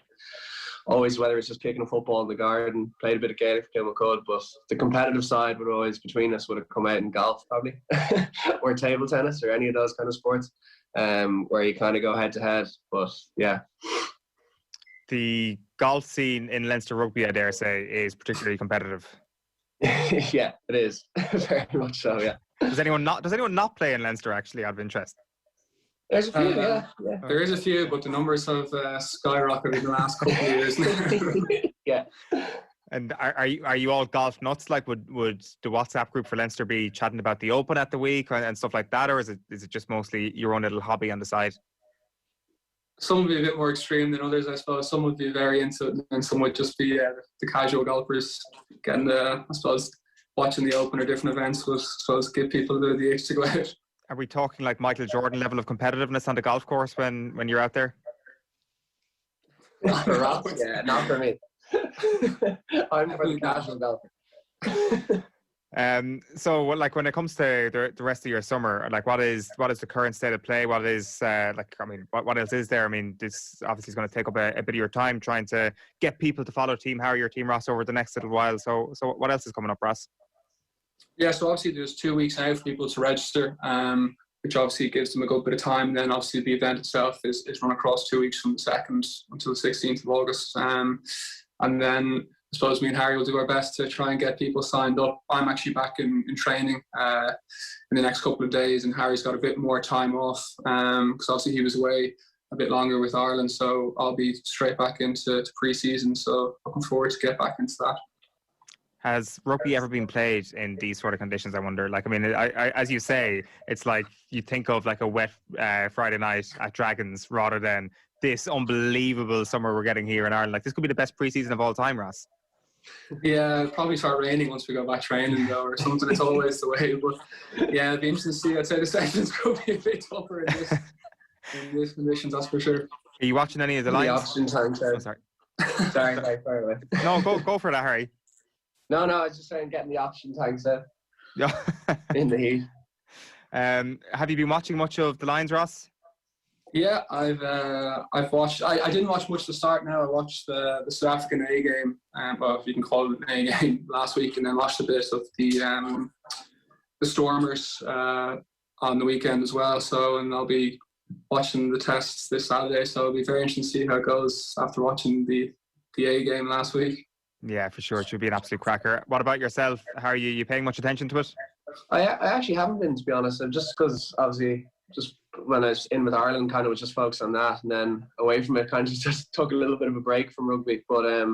always, whether it's just kicking a football in the garden, played a bit of Gaelic if we could, but the competitive side would always, between us, would have come out in golf probably, or table tennis, or any of those kind of sports, where you kind of go head to head. But yeah. The golf scene in Leinster rugby, I dare say, is particularly competitive. Yeah, it is. Very much so, yeah. Does anyone not play in Leinster, actually, out of interest? There's a few, yeah. There is a few, but the numbers have skyrocketed in the last couple of years. Yeah. And are you all golf nuts? Like, would the WhatsApp group for Leinster be chatting about the Open at the week and stuff like that, or is it just mostly your own little hobby on the side? Some would be a bit more extreme than others, I suppose. Some would be very into it, and some would just be the casual golfers getting I suppose, watching the Open or different events was supposed to give people a bit of the itch to go out. Are we talking like Michael Jordan level of competitiveness on the golf course when you're out there? Not for Ross, yeah, not for me. I'm for the casual golfer. So like when it comes to the rest of your summer, like what is the current state of play? What is what else is there? I mean, this obviously is going to take up a bit of your time trying to get people to follow Team Harry or Team Ross over the next little while. So what else is coming up, Ross? Yeah, so obviously there's 2 weeks now for people to register, which obviously gives them a good bit of time. And then obviously the event itself is run across 2 weeks from the 2nd until the 16th of August. And then I suppose me and Harry will do our best to try and get people signed up. I'm actually back in training in the next couple of days, and Harry's got a bit more time off because obviously he was away a bit longer with Ireland. So I'll be straight back into pre-season. So looking forward to get back into that. Has rugby ever been played in these sort of conditions, I wonder? Like, I mean, I as you say, it's like you think of like a wet Friday night at Dragons rather than this unbelievable summer we're getting here in Ireland. Like, this could be the best pre-season of all time, Ross. Yeah, it'll probably start raining once we go back training though, or something. It's always the way. But yeah, it'll be interesting to see. I'd say the sessions could be a bit tougher in these conditions, that's for sure. Are you watching any of the lines? The option time, oh, sorry. sorry, away. No, go for that, Harry. No, I was just saying getting the option tanks out. Yeah. In the heat. Have you been watching much of the Lions, Ross? Yeah, I've watched. I didn't watch much to start. Now I watched the South African A game, well, if you can call it an A game, last week, and then watched a bit of the Stormers on the weekend as well. So, and I'll be watching the tests this Saturday. So it'll be very interesting to see how it goes after watching the A game last week. Yeah, for sure. It should be an absolute cracker. What about yourself? How are you paying much attention to it? I actually haven't been, to be honest. Just because obviously, just when I was in with Ireland, kind of was just focused on that, and then away from it, kind of just took a little bit of a break from rugby. But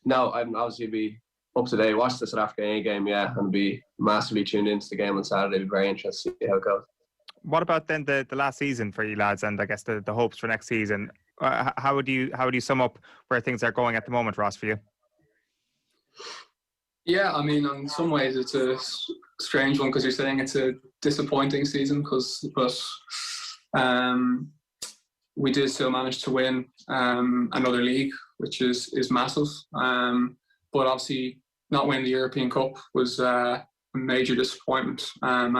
no, I'm obviously be up to date. Watch the South African A game, yeah, and be massively tuned into the game on Saturday. Be very interested to see how it goes. What about then the last season for you lads, and I guess the hopes for next season? How would you sum up where things are going at the moment, Ross, for you? Yeah, I mean, in some ways it's a strange one because you're saying it's a disappointing season, but we did still manage to win another league, which is massive. But obviously, not winning the European Cup was a major disappointment, and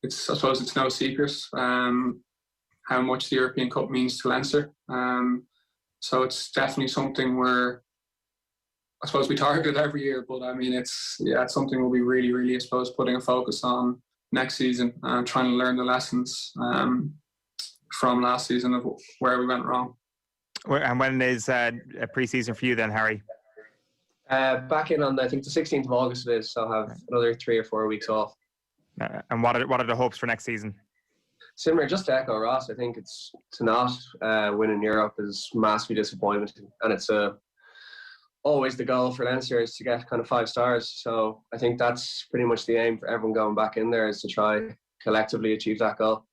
it's I suppose it's no secret how much the European Cup means to Leinster. So it's definitely something where I suppose we target it every year, but I mean, it's something we'll be really, really, I suppose, putting a focus on next season and trying to learn the lessons from last season of where we went wrong. And when is a pre-season for you then, Harry? Back in on, I think, the 16th of August it is, so I'll have another 3 or 4 weeks off. And what are the hopes for next season? Similar, just to echo Ross, I think it's to not win in Europe is massively disappointing, and it's always the goal for Leinster is to get kind of 5 stars. So I think that's pretty much the aim for everyone going back in there, is to try collectively achieve that goal.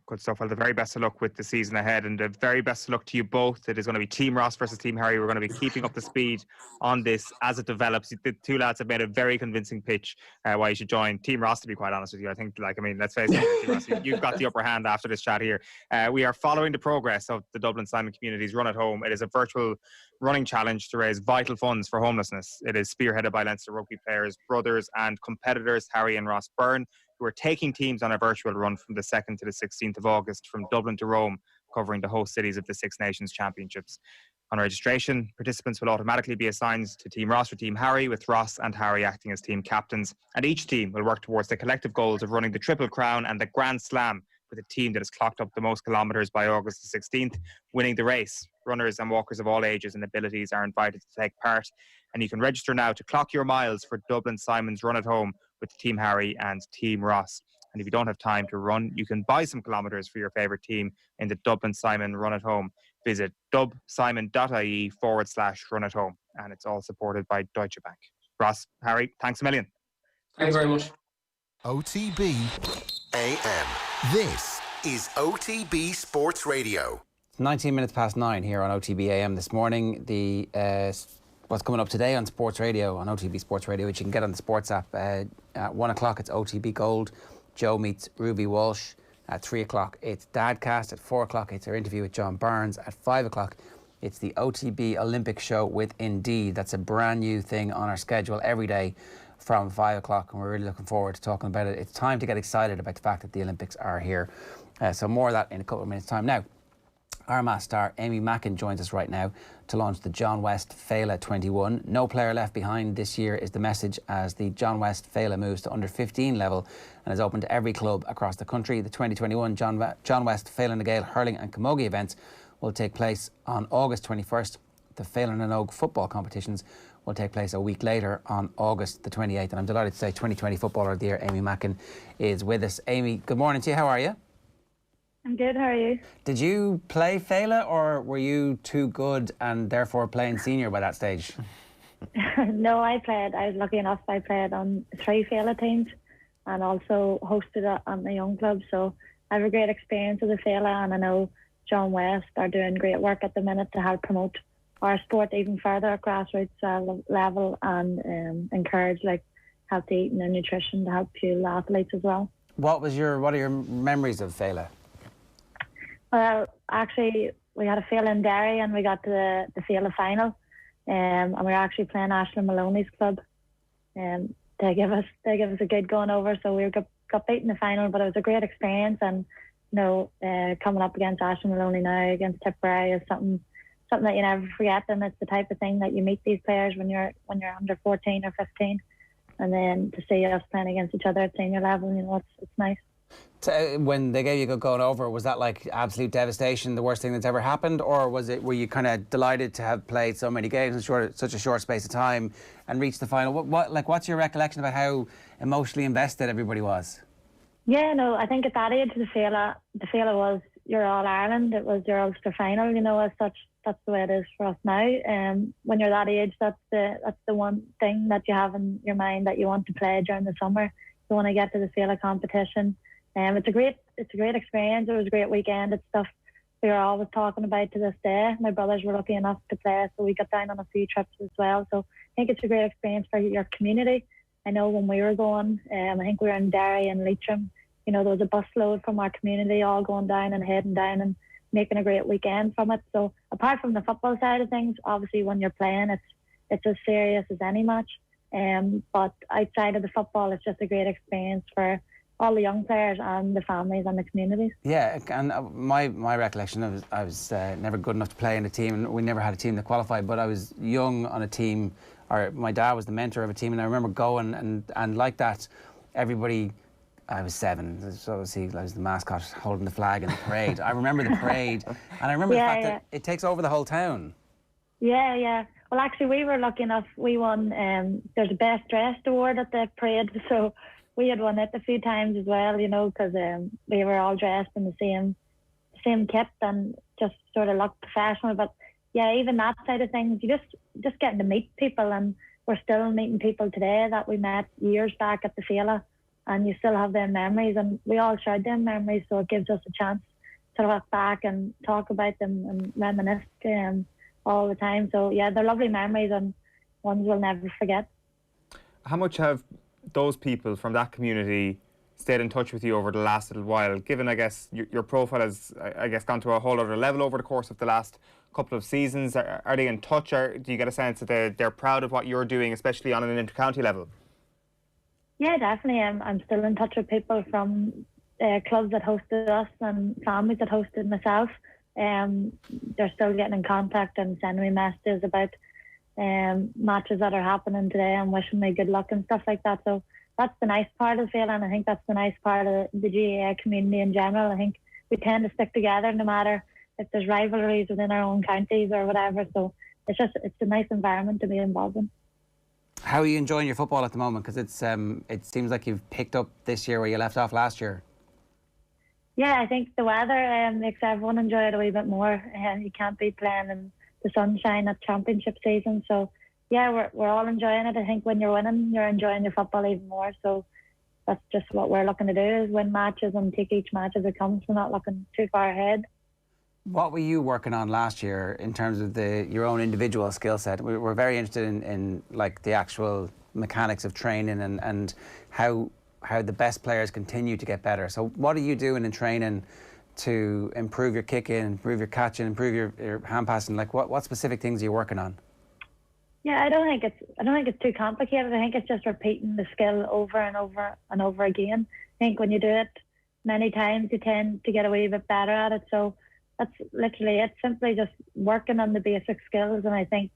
Good stuff. Well, the very best of luck with the season ahead, and the very best of luck to you both. It is going to be Team Ross versus Team Harry. We're going to be keeping up the speed on this as it develops. The two lads have made a very convincing pitch why you should join Team Ross, to be quite honest with you. I think, let's face it, Team Ross, you've got the upper hand after this chat here. We are following the progress of the Dublin Simon Community's Run at Home. It is a virtual running challenge to raise vital funds for homelessness. It is spearheaded by Leinster rugby players, brothers and competitors Harry and Ross Byrne, who are taking teams on a virtual run from the 2nd to the 16th of August from Dublin to Rome, covering the host cities of the Six Nations Championships. On registration, participants will automatically be assigned to Team Ross or Team Harry, with Ross and Harry acting as team captains. And each team will work towards the collective goals of running the Triple Crown and the Grand Slam, with a team that has clocked up the most kilometres by August the 16th, winning the race. Runners and walkers of all ages and abilities are invited to take part. And you can register now to clock your miles for Dublin Simon's Run at Home with Team Harry and Team Ross. And if you don't have time to run, you can buy some kilometres for your favourite team in the Dublin Simon Run at Home. Visit dubsimon.ie/run at home. and it's all supported by Deutsche Bank. Ross, Harry, thanks a million. Thanks very much. OTB AM. This is OTB Sports Radio. 19 minutes past 9 here on OTB AM this morning. The what's coming up today on Sports Radio, on OTB Sports Radio, which you can get on the Sports app. At 1 o'clock, it's OTB Gold. Joe meets Ruby Walsh. At 3 o'clock, it's Dadcast. At 4 o'clock, it's our interview with John Byrne. At 5 o'clock, it's the OTB Olympic Show with Indeed. That's a brand new thing on our schedule every day from 5 o'clock, and we're really looking forward to talking about it. It's time to get excited about the fact that the Olympics are here. So more of that in a couple of minutes' time. Now, Armagh star Aimee Mackin joins us right now to launch the John West Féile 21. No player left behind this year is the message, as the John West Féile moves to under 15 level and is open to every club across the country. The 2021 John West Féile na Gael Hurling and Camogie events will take place on August 21st. The Féile na Gael football competitions will take place a week later on August the 28th. And I'm delighted to say 2020 Footballer of the Year Aimee Mackin is with us. Aimee, good morning to you. How are you? I'm good, how are you? Did you play Féile, or were you too good and therefore playing senior by that stage? No, I was lucky enough, I played on 3 Féile teams and also hosted it on the young club. So I have a great experience with the Féile, and I know John West are doing great work at the minute to help promote our sport even further at grassroots level and encourage healthy eating and nutrition to help fuel athletes as well. What are your memories of Féile? Well, actually, we had a Féile in Derry and we got to the Féile final, and we were actually playing Ashland Maloney's club. They give us a good going over, so we got beaten in the final, but it was a great experience. And coming up against Ashland Maloney now, against Tipperary, is something that you never forget, and it's the type of thing that you meet these players when you're under 14 or 15, and then to see us playing against each other at senior level, it's nice. When they gave you a good going over, was that like absolute devastation, the worst thing that's ever happened, or were you kind of delighted to have played so many games in such a short space of time and reached the final? What's your recollection about how emotionally invested everybody was? Yeah, no, I think at that age the Féile was your All Ireland. It was your Ulster final, as such. That's the way it is for us now. When you're that age, that's the one thing that you have in your mind that you want to play during the summer. You want to get to the Féile competition. It's a great experience. It was a great weekend. It's stuff we are always talking about to this day. My brothers were lucky enough to play, so we got down on a few trips as well. So I think it's a great experience for your community. I know when we were going, I think we were in Derry and Leitrim, there was a bus load from our community all going down and heading down and making a great weekend from it. So apart from the football side of things, obviously when you're playing, it's as serious as any match. But outside of the football, it's just a great experience for all the young players and the families and the communities. Yeah, and my recollection of I was never good enough to play in a team, and we never had a team that qualified, but I was young on a team, or my dad was the mentor of a team, and I remember going and like that, everybody, I was 7, so obviously I was the mascot holding the flag in the parade. I remember the parade, and I remember the fact that it takes over the whole town. Yeah. Well, actually, we were lucky enough, we won, there's a Best Dressed award at the parade, so we had won it a few times as well, because we were all dressed in the same kit and just sort of looked professional. But yeah, even that side of things, you just getting to meet people, and we're still meeting people today that we met years back at the Féile, and you still have their memories, and we all shared their memories, so it gives us a chance to look back and talk about them and reminisce all the time. So yeah, they're lovely memories and ones we'll never forget. How much have those people from that community stayed in touch with you over the last little while, given, I guess, your profile has, gone to a whole other level over the course of the last couple of seasons? Are they in touch, or do you get a sense that they're proud of what you're doing, especially on an inter-county level? Yeah, definitely. I'm still in touch with people from clubs that hosted us and families that hosted myself. They're still getting in contact and sending me messages about matches that are happening today and wishing me good luck and stuff like that. So that's the nice part of the Féile, and I think that's the nice part of the GAA community in general. I think we tend to stick together no matter if there's rivalries within our own counties or whatever. So it's a nice environment to be involved in. How are you enjoying your football at the moment? Because it seems like you've picked up this year where you left off last year. Yeah, I think the weather makes everyone enjoy it a wee bit more. You can't be playing in the sunshine at championship season, so yeah, we're all enjoying it. I think when you're winning, you're enjoying your football even more. So that's just what we're looking to do, is win matches and take each match as it comes. We're not looking too far ahead. What were you working on last year in terms of your own individual skill set? We're very interested in like the actual mechanics of training and how the best players continue to get better. So what are you doing in training to improve your kicking, improve your catching, improve your hand passing? Like what specific things are you working on? Yeah, I don't think it's too complicated. I think it's just repeating the skill over and over and over again. I think when you do it many times, you tend to get a wee bit better at it. So that's literally it. Simply just working on the basic skills. And I think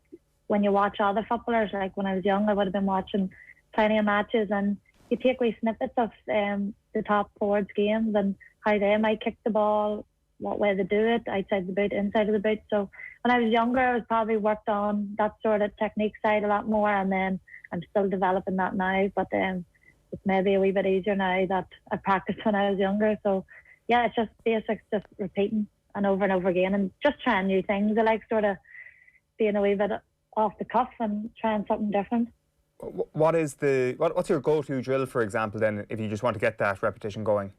when you watch other footballers, like when I was young, I would have been watching plenty of matches, and you take wee snippets of the top forwards' games and how they might kick the ball, what way they do it, outside the boot, inside of the boot. So when I was younger, I was probably worked on that sort of technique side a lot more, and then I'm still developing that now. But it's maybe a wee bit easier now that I practiced when I was younger. So yeah, it's just basics, just repeating and over again, and just trying new things. I like sort of being a wee bit off the cuff and trying something different. What's your go-to drill, for example, then, if you just want to get that repetition going?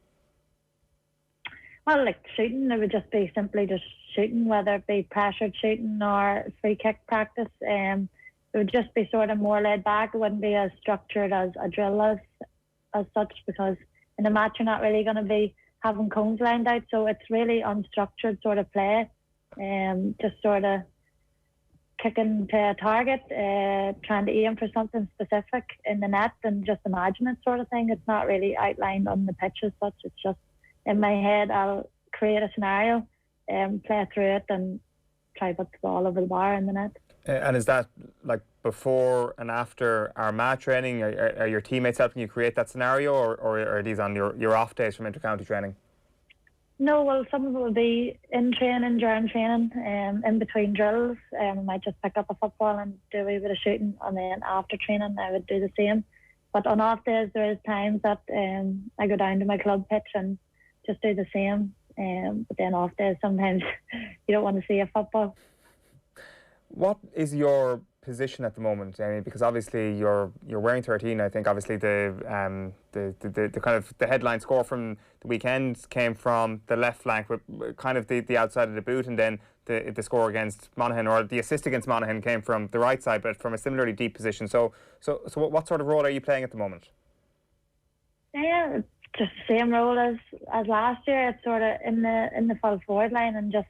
Well, like shooting, it would just be simply just shooting, whether it be pressured shooting or free kick practice. It would just be sort of more laid back. It wouldn't be as structured as a drill as such, because in a match you're not really going to be having cones lined out, so it's really unstructured sort of play. Just sort of kicking to a target, trying to aim for something specific in the net and just imagine it sort of thing. It's not really outlined on the pitch as such. It's just in my head, I'll create a scenario, play through it and try to put the ball over the bar in the net. And is that like before and after Armagh training? Are your teammates helping you create that scenario, or are these on your off days from inter-county training? No, well, some of it will be in training, during training, in between drills. I might just pick up a football and do a wee bit of shooting, and then after training I would do the same. But on off days there is times that I go down to my club pitch and just do the same. But then off days sometimes you don't want to see a football. What is your position at the moment, Aimee? Because obviously you're wearing 13. I think obviously the kind of the headline score from the weekend came from the left flank, with kind of the outside of the boot, and then the score against Monaghan, or the assist against Monaghan, came from the right side, but from a similarly deep position. So what sort of role are you playing at the moment? Yeah, just the same role as last year. It's sort of in the full forward line, and just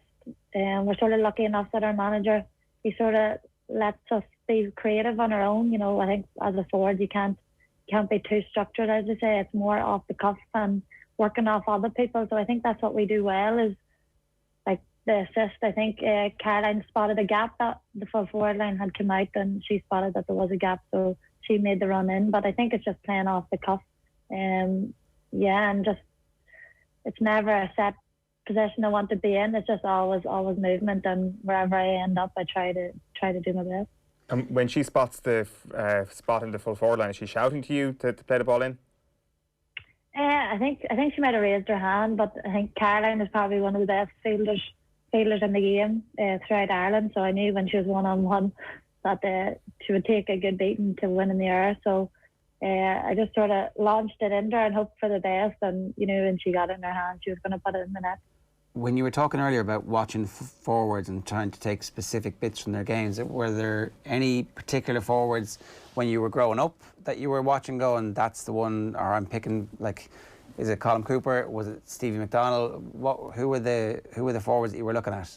we're sort of lucky enough that our manager, he sort of lets us be creative on our own. You know, I think as a forward you can't be too structured, as I say. It's more off the cuff and working off other people. So I think that's what we do well, is like the assist. I think Caroline spotted a gap that the full forward line had come out, and she spotted that there was a gap, so she made the run in. But I think it's just playing off the cuff. Yeah, and just it's never a set position I want to be in. It's just always movement, and wherever I end up I try to do my best. When she spots the spot in the full forward line, is she shouting to you to play the ball in? I think she might have raised her hand, but I think Caroline is probably one of the best fielders in the game throughout Ireland. So I knew when she was 1-on-1 that she would take a good beating to win in the air. So I just sort of launched it into her and hoped for the best, and you know, when she got it in her hand, she was going to put it in the net. When you were talking earlier about watching forwards and trying to take specific bits from their games, were there any particular forwards when you were growing up that you were watching going, that's the one, or I'm picking, like, is it Colin Cooper, was it Stevie McDonald? Who were the forwards that you were looking at?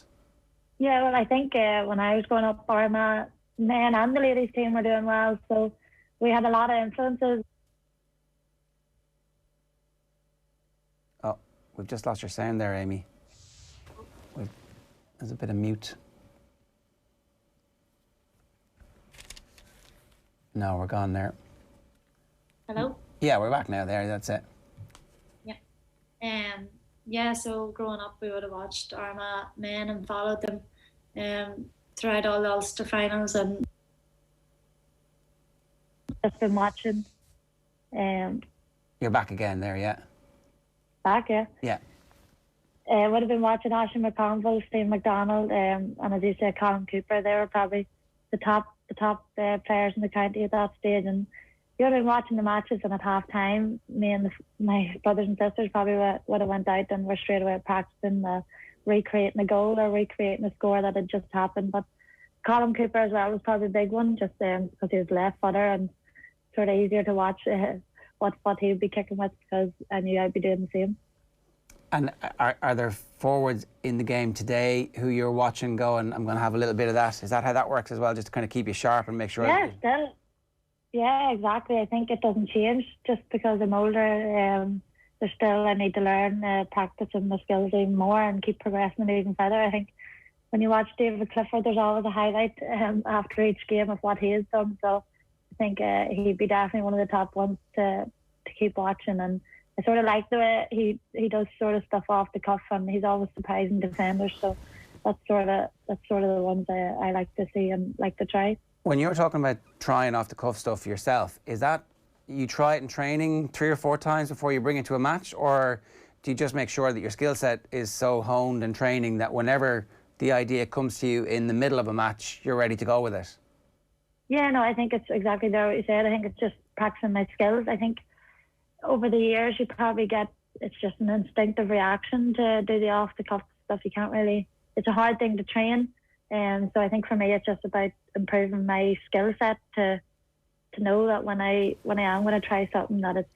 Yeah, well, I think when I was growing up, Armagh men and the ladies team were doing well, so we had a lot of influences. Oh, we've just lost your sound there, Aimee. There's a bit of mute. No, we're gone there. Hello? Yeah, we're back now there, that's it. Yeah. Yeah, so growing up we would have watched Armagh men and followed them throughout all the Ulster finals, and just been watching. You're back again there, yeah? Back, yeah. Yeah. Would have been watching Aisling McConville, Steve McDonald, and as you say, Colin Cooper. They were probably the top top players in the county at that stage. And you would have been watching the matches, and at half time, me and my brothers and sisters probably would have went out and were straight away practicing recreating a goal or recreating a score that had just happened. But Colin Cooper as well was probably a big one, just because he was left footer and sort of easier to watch what foot he would be kicking with, because I knew I'd be doing the same. And are there forwards in the game today who you're watching going, I'm going to have a little bit of that? Is that how that works as well, just to kind of keep you sharp and make sure? Yeah, still. Yeah, exactly. I think it doesn't change just because I'm older. There's still, I need to learn, practicing the skills even more and keep progressing it even further. I think when you watch David Clifford, there's always a highlight after each game of what he has done. So I think he'd be definitely one of the top ones to keep watching. And I sort of like the way he does sort of stuff off the cuff, and he's always surprising defenders. So that's sort of the ones I like to see and like to try. When you're talking about trying off the cuff stuff yourself, is that you try it in training 3 or 4 times before you bring it to a match, or do you just make sure that your skill set is so honed in training that whenever the idea comes to you in the middle of a match, you're ready to go with it? Yeah, no, I think it's exactly there what you said. I think it's just practicing my skills. I think over the years you probably it's just an instinctive reaction to do the off the cuff stuff. You can't really, it's a hard thing to train. So I think for me it's just about improving my skill set to know that when I am going to try something that it's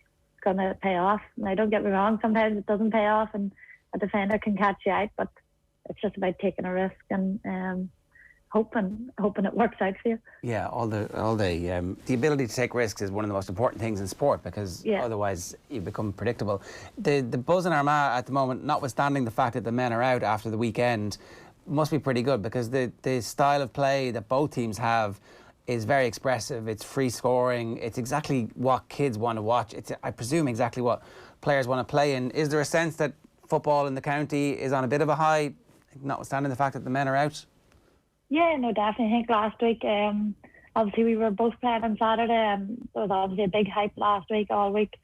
going to pay off. Now don't get me wrong, sometimes it doesn't pay off and a defender can catch you out, but it's just about taking a risk and hoping it works out for you. Yeah, the ability to take risks is one of the most important things in sport, because otherwise you become predictable. The buzz in Armagh at the moment, notwithstanding the fact that the men are out after the weekend, must be pretty good, because the style of play that both teams have is very expressive. It's free scoring. It's exactly what kids want to watch. It's, I presume, exactly what players want to play in. Is there a sense that football in the county is on a bit of a high, notwithstanding the fact that the men are out? Yeah, no, definitely. I think last week, obviously we were both playing on Saturday, and there was obviously a big hype last week, all week.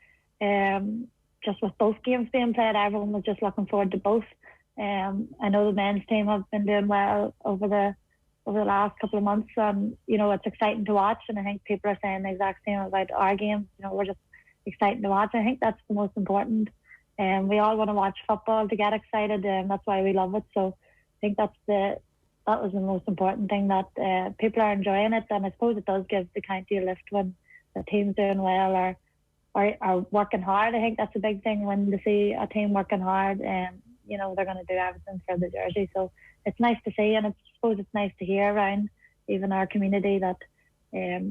Just with both games being played, everyone was just looking forward to both. I know the men's team have been doing well over the last couple of months, and it's exciting to watch. And I think people are saying the exact same about our games. We're just exciting to watch. I think that's the most important. We all want to watch football to get excited, and that's why we love it. So I think that was the most important thing, that people are enjoying it, and I suppose it does give the county a lift when the team's doing well or are working hard. I think that's a big thing when they see a team working hard, and they're going to do everything for the jersey. So it's nice to see, and I suppose it's nice to hear around even our community that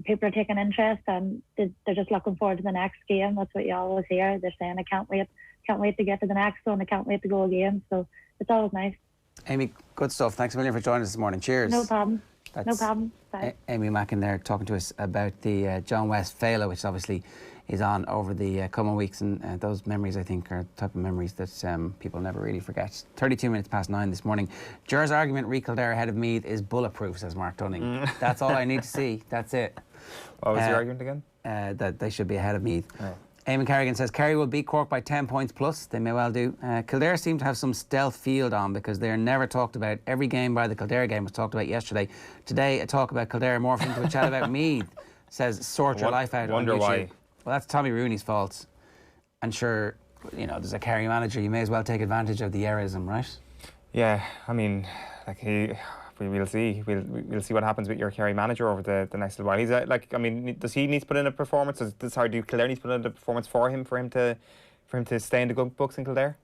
people are taking interest and they're just looking forward to the next game. That's what you always hear. They're saying, I can't wait to get to the next one. I can't wait to go again. So it's always nice. Aimee, good stuff. Thanks a million for joining us this morning. Cheers. No problem. No problem. Bye. Aimee Mackin there talking to us about the John West Phéile, which obviously is on over the coming weeks, and those memories, I think, are the type of memories that people never really forget. 32 minutes past 9 this morning. Ger's argument, Re Kildare ahead of Meath, is bulletproof, says Mark Dunning. That's all I need to see. That's it. What was your argument again? That they should be ahead of Meath. Oh. Eamon Carrigan says Kerry will beat Cork by 10 points plus. They may well do. Kildare seem to have some stealth field on, because they're never talked about. Every game by the Kildare game was talked about yesterday. Today, a talk about Kildare morphed into a chat about Meath, says sort your life out on YouTube. Why. Well, that's Tommy Rooney's fault. And sure, there's a Kerry manager. You may as well take advantage of the errorism, right? Yeah, I mean, we'll see. We'll see what happens with your Kerry manager over the next little while. He's does he need to put in a performance? Do Kildare need to put in a performance for him to stay in the good books in Kildare?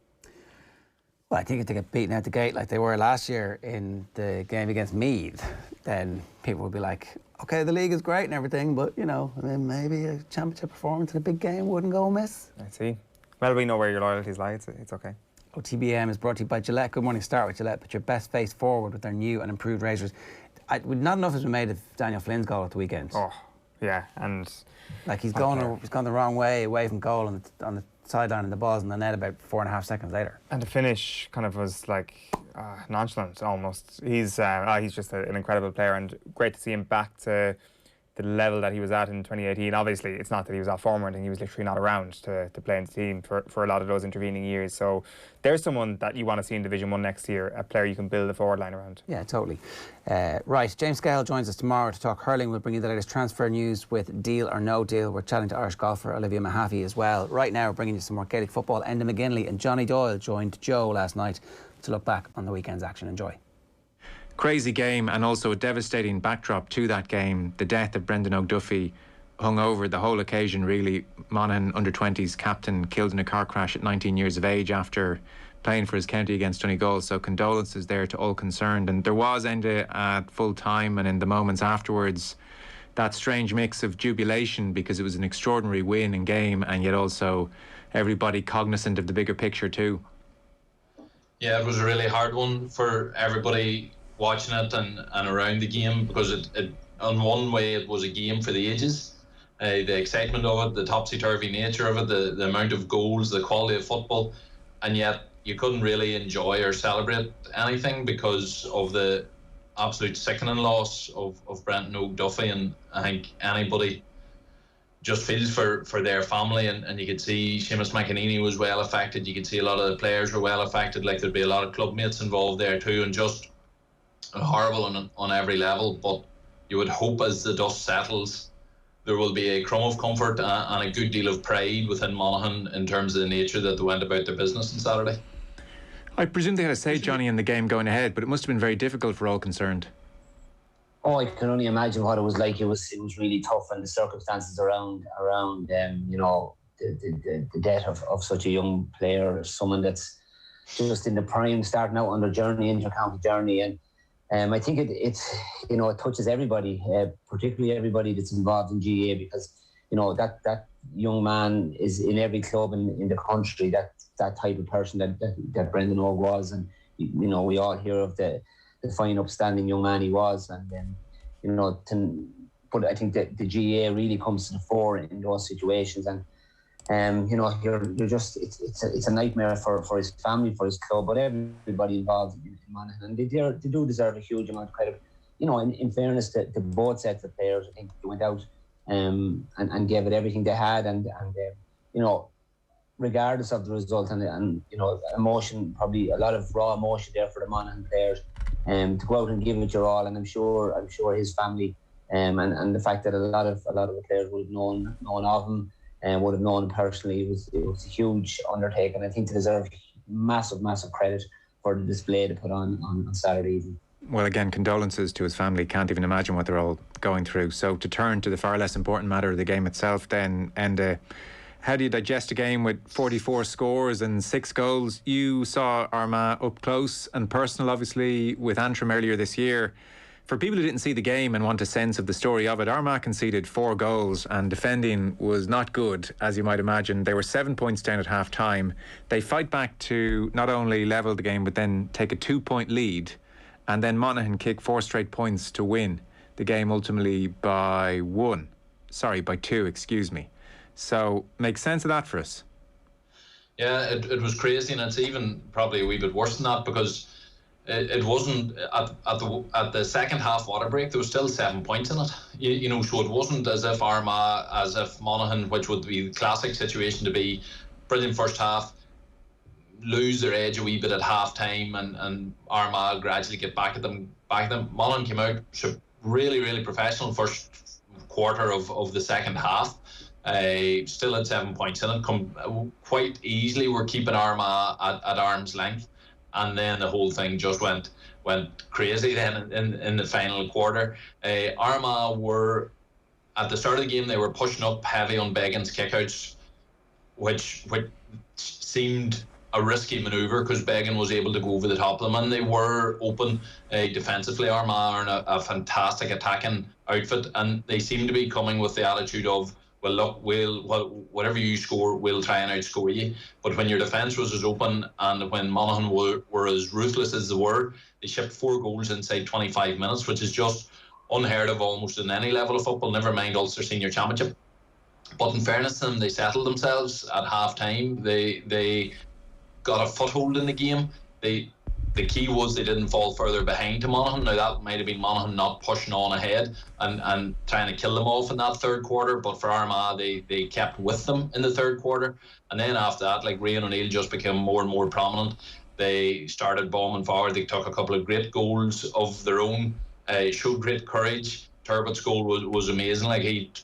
Well, I think if they get beaten out the gate like they were last year in the game against Meath, then people will be like, okay, the league is great and everything, but then maybe a championship performance in a big game wouldn't go amiss. I see. Well, we know where your loyalties lie. It's okay. OTB AM is brought to you by Gillette. Good morning. Start with Gillette. Put your best face forward with their new and improved razors. Not enough has been made of Daniel Flynn's goal at the weekend. Oh, yeah, and he's gone the wrong way away from goal on the sideline, and the ball's in the net about 4.5 seconds later. And the finish kind of was like nonchalant almost. He's just an incredible player, and great to see him back to the level that he was at in 2018. Obviously, it's not that he was off form or anything, he was literally not around to play in the team for a lot of those intervening years. So there's someone that you want to see in Division 1 next year, a player you can build a forward line around. Yeah, totally. Right, James Cahill joins us tomorrow to talk hurling. We'll bring you the latest transfer news with Deal or No Deal. We're chatting to Irish golfer Olivia Mahaffey as well. Right now, we're bringing you some more Gaelic football. Enda McGinley and Johnny Doyle joined Joe last night to look back on the weekend's action. Enjoy. Crazy game, and also a devastating backdrop to that game. The death of Brendan O'Duffy hung over the whole occasion, really. Monaghan under-20s captain killed in a car crash at 19 years of age after playing for his county against Donegal. So condolences there to all concerned. And there was Enda at full time, and in the moments afterwards, that strange mix of jubilation because it was an extraordinary win and game, and yet also everybody cognizant of the bigger picture too. Yeah, it was a really hard one for everybody watching it and around the game, because it on one way it was a game for the ages. The excitement of it, the topsy-turvy nature of it, the amount of goals, the quality of football, and yet you couldn't really enjoy or celebrate anything because of the absolute sickening loss of Brendan O'Duffy. And I think anybody just feels for their family, and you could see Seamus McInerney was well affected. You could see a lot of the players were well affected, like there'd be a lot of club mates involved there too, and just horrible on every level. But you would hope as the dust settles there will be a crumb of comfort and a good deal of pride within Monaghan in terms of the nature that they went about their business on Saturday. I presume they had a say, Johnny, in the game going ahead, but it must have been very difficult for all concerned. Oh, I can only imagine what it was like. It was really tough, and the circumstances around you know, the death of such a young player, someone that's just in the prime, starting out on their journey, inter-county journey. And I think it's you know, it touches everybody, particularly everybody that's involved in GAA, because you know that young man is in every club in the country. That type of person that Brendan Og was, and you know, we all hear of the fine, upstanding young man he was, and you know, but I think that the GAA really comes to the fore in those situations, and you know, you're just it's a nightmare for his family, for his club, but everybody involved in Monaghan, and they do deserve a huge amount of credit. You know, in fairness to both sets of players, I think they went out and gave it everything they had, and you know, regardless of the result, and you know, emotion, probably a lot of raw emotion there for the Monaghan players, to go out and give it your all. And I'm sure his family, and the fact that a lot of the players would have known of him and would have known him personally, it was a huge undertaking. I think they deserve massive credit for the display they put on Saturday evening. Well, again, condolences to his family. Can't even imagine what they're all going through. So to turn to the far less important matter of the game itself then, and how do you digest a game with 44 scores and 6 goals? You saw Armagh up close and personal, obviously, with Antrim earlier this year. For people who didn't see the game and want a sense of the story of it, Armagh conceded 4 goals and defending was not good, as you might imagine. They were 7 points down at half-time. They fight back to not only level the game, but then take a 2-point lead. And then Monaghan kick 4 straight points to win the game, ultimately by 2, excuse me. So make sense of that for us. Yeah, it was crazy, and it's even probably a wee bit worse than that, because it wasn't at the second half water break, there was still 7 points in it. You know, so it wasn't as if Monaghan, which would be the classic situation to be brilliant first half, lose their edge a wee bit at half time, and Armagh gradually get back at them. Monaghan came out really professional first quarter of the second half. Still had 7 points in it. Quite easily we're keeping Armagh at arm's length, and then the whole thing just went crazy then in the final quarter. Armagh were, at the start of the game, they were pushing up heavy on Began's kickouts, which seemed a risky manoeuvre because Began was able to go over the top of them, and they were open defensively. Armagh are a fantastic attacking outfit, and they seem to be coming with the attitude of, well, look, whatever you score, we'll try and outscore you. But when your defence was as open, and when Monaghan were as ruthless as they were, they shipped 4 goals inside 25 minutes, which is just unheard of almost in any level of football, never mind Ulster Senior Championship. But in fairness to them, they settled themselves at half-time. They got a foothold in the game. They the key was they didn't fall further behind to Monaghan. Now that might have been Monaghan not pushing on ahead and trying to kill them off in that third quarter, but for Armagh they kept with them in the third quarter. And then after that, like, Rian O'Neill just became more and more prominent. They started bombing forward. They took a couple of great goals of their own, showed great courage. Turbott's goal was amazing. Like,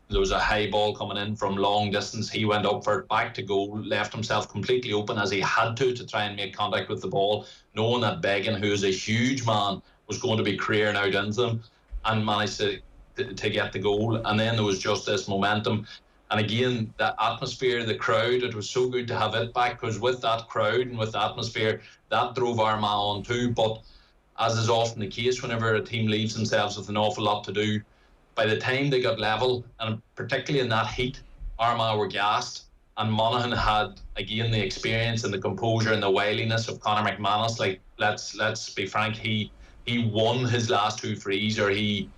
there was a high ball coming in from long distance. He went up for it, back to goal, left himself completely open as he had to try and make contact with the ball, knowing that Began, who is a huge man, was going to be careering out into him, and managed to get the goal. And then there was just this momentum. And again, the atmosphere, the crowd, it was so good to have it back, because with that crowd and with the atmosphere, that drove Armagh on too. But as is often the case, whenever a team leaves themselves with an awful lot to do, by the time they got level, and particularly in that heat, Armagh were gassed, and Monaghan had, again, the experience and the composure and the wiliness of Conor McManus. Like, let's be frank, he won his last two frees, or he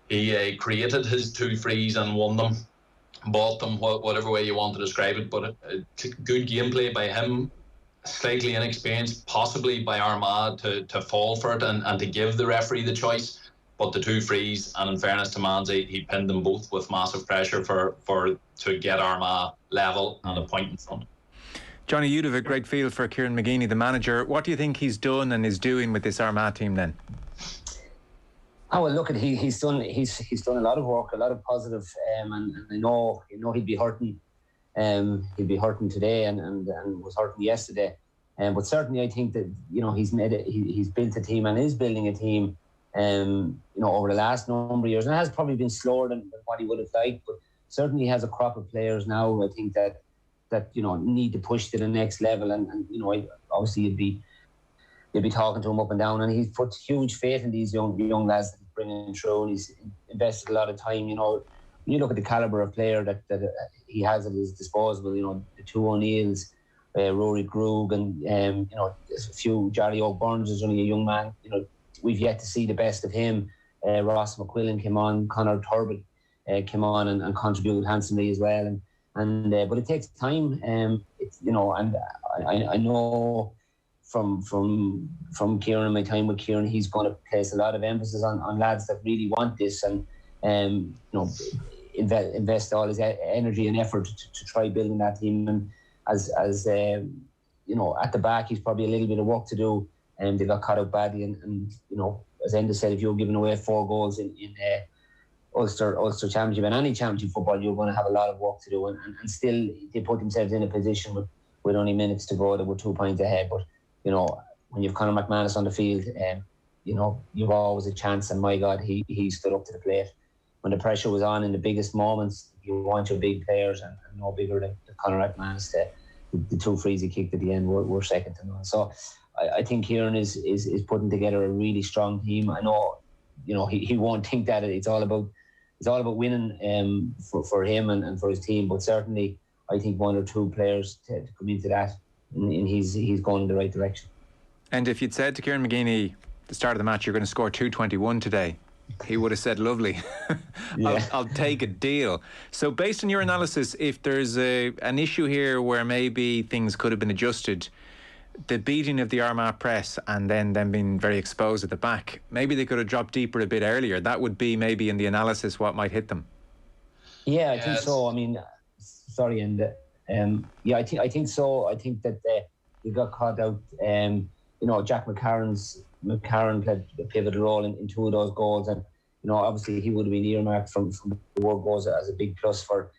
created his two frees and won them, bought them, whatever way you want to describe it. But good gameplay by him, slightly inexperienced, possibly by Armagh to fall for it and to give the referee the choice. But the two frees, and in fairness to Manzi, he pinned them both with massive pressure to get Armagh level and a point in front. Johnny, you'd have a great feel for Kieran McGeeney, the manager. What do you think he's done and is doing with this Armagh team then? Oh, well, look, he's done a lot of work, a lot of positive, and I know he'd be hurting. He'd be hurting today and was hurting yesterday. But certainly, I think that he's built a team and is building a team. Over the last number of years, and it has probably been slower than what he would have liked, but certainly he has a crop of players now, I think, that need to push to the next level, and obviously you'd be talking to him up and down, and he's put huge faith in these young lads that he's bringing through, and he's invested a lot of time. When you look at the calibre of player that he has at his disposal, the two O'Neills, Rory Krug, and a few, Jarry O'Byrne is only a young man. We've yet to see the best of him. Ross McQuillan came on, Conor Turbot came on and contributed handsomely as well. But it takes time. And I know from Kieran and my time with Kieran, he's going to place a lot of emphasis on lads that really want this and invest all his energy and effort to try building that team. And as at the back, he's probably a little bit of work to do. They got caught out badly, and as Enda said, if you're giving away 4 goals in Ulster Championship and any Championship football, you're going to have a lot of work to do, and still they put themselves in a position with only minutes to go. They were 2 points ahead, but when you've Conor McManus on the field, you've always a chance, and my God, he stood up to the plate. When the pressure was on in the biggest moments, you want your big players, and no bigger than Conor McManus. The 2 frees he kicked at the end were second to none. So I think Kieran is putting together a really strong team. I know, he won't think that it's all about winning for him and for his team, but certainly I think 1 or 2 players to come into that, and he's going in the right direction. And if you'd said to Kieran McGeeney at the start of the match, you're going to score 221 today, he would have said, lovely. Yeah. I'll take a deal. So based on your analysis, if there's an issue here where maybe things could have been adjusted, the beating of the Armagh press and then them being very exposed at the back, maybe they could have dropped deeper a bit earlier. That would be maybe in the analysis what might hit them. Yeah, I think so. I mean, sorry, and I think so. I think that they got caught out. Jack McCarron played a pivotal role in 2 of those goals, and obviously he would have been earmarked from the word goes as a big plus for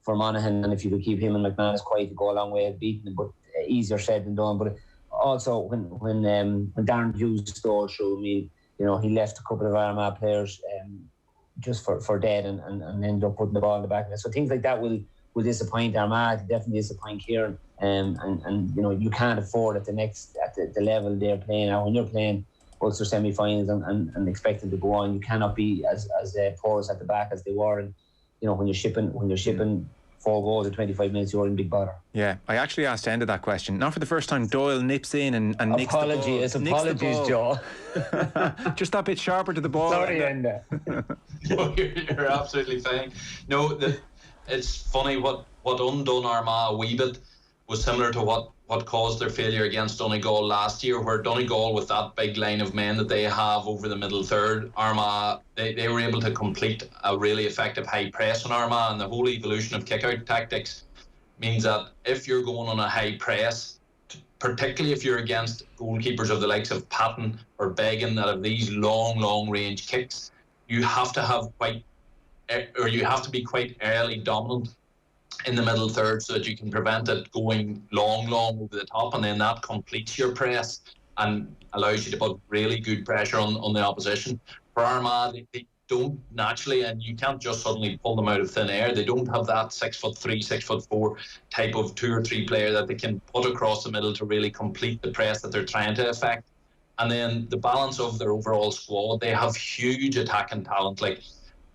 Monaghan, and if you could keep him and McManus quiet, to go a long way at beating them, but easier said than done. But also when Darren Hughes scored through, he left a couple of Armagh players just for dead and ended up putting the ball in the back of it. So things like that will disappoint Armagh, definitely disappoint Kieran, and you can't afford at the level they're playing now. When you're playing Ulster semi-finals and expecting to go on, you cannot be as porous at the back as they were. And when you're shipping 4 goals in 25 minutes, you're in big bother. Yeah, I actually asked Enda that question. Not for the first time, Doyle nips in and nicks the ball. Apologies, Joe. Just that bit sharper to the ball. Sorry, Enda. No, you're absolutely fine. No, it's funny what undone Armagh a wee bit was similar to what what caused their failure against Donegal last year, where Donegal, with that big line of men that they have over the middle third, Armagh, they were able to complete a really effective high press on Armagh, and the whole evolution of kick-out tactics means that if you're going on a high press, particularly if you're against goalkeepers of the likes of Patton or Began that have these long range kicks, you have to be quite early dominant in the middle third so that you can prevent it going long over the top, and then that completes your press and allows you to put really good pressure on the opposition. For Armagh, they don't naturally, and you can't just suddenly pull them out of thin air. They don't have that 6'3", 6'4" type of 2 or 3 player that they can put across the middle to really complete the press that they're trying to effect. And then the balance of their overall squad, they have huge attacking talent. Like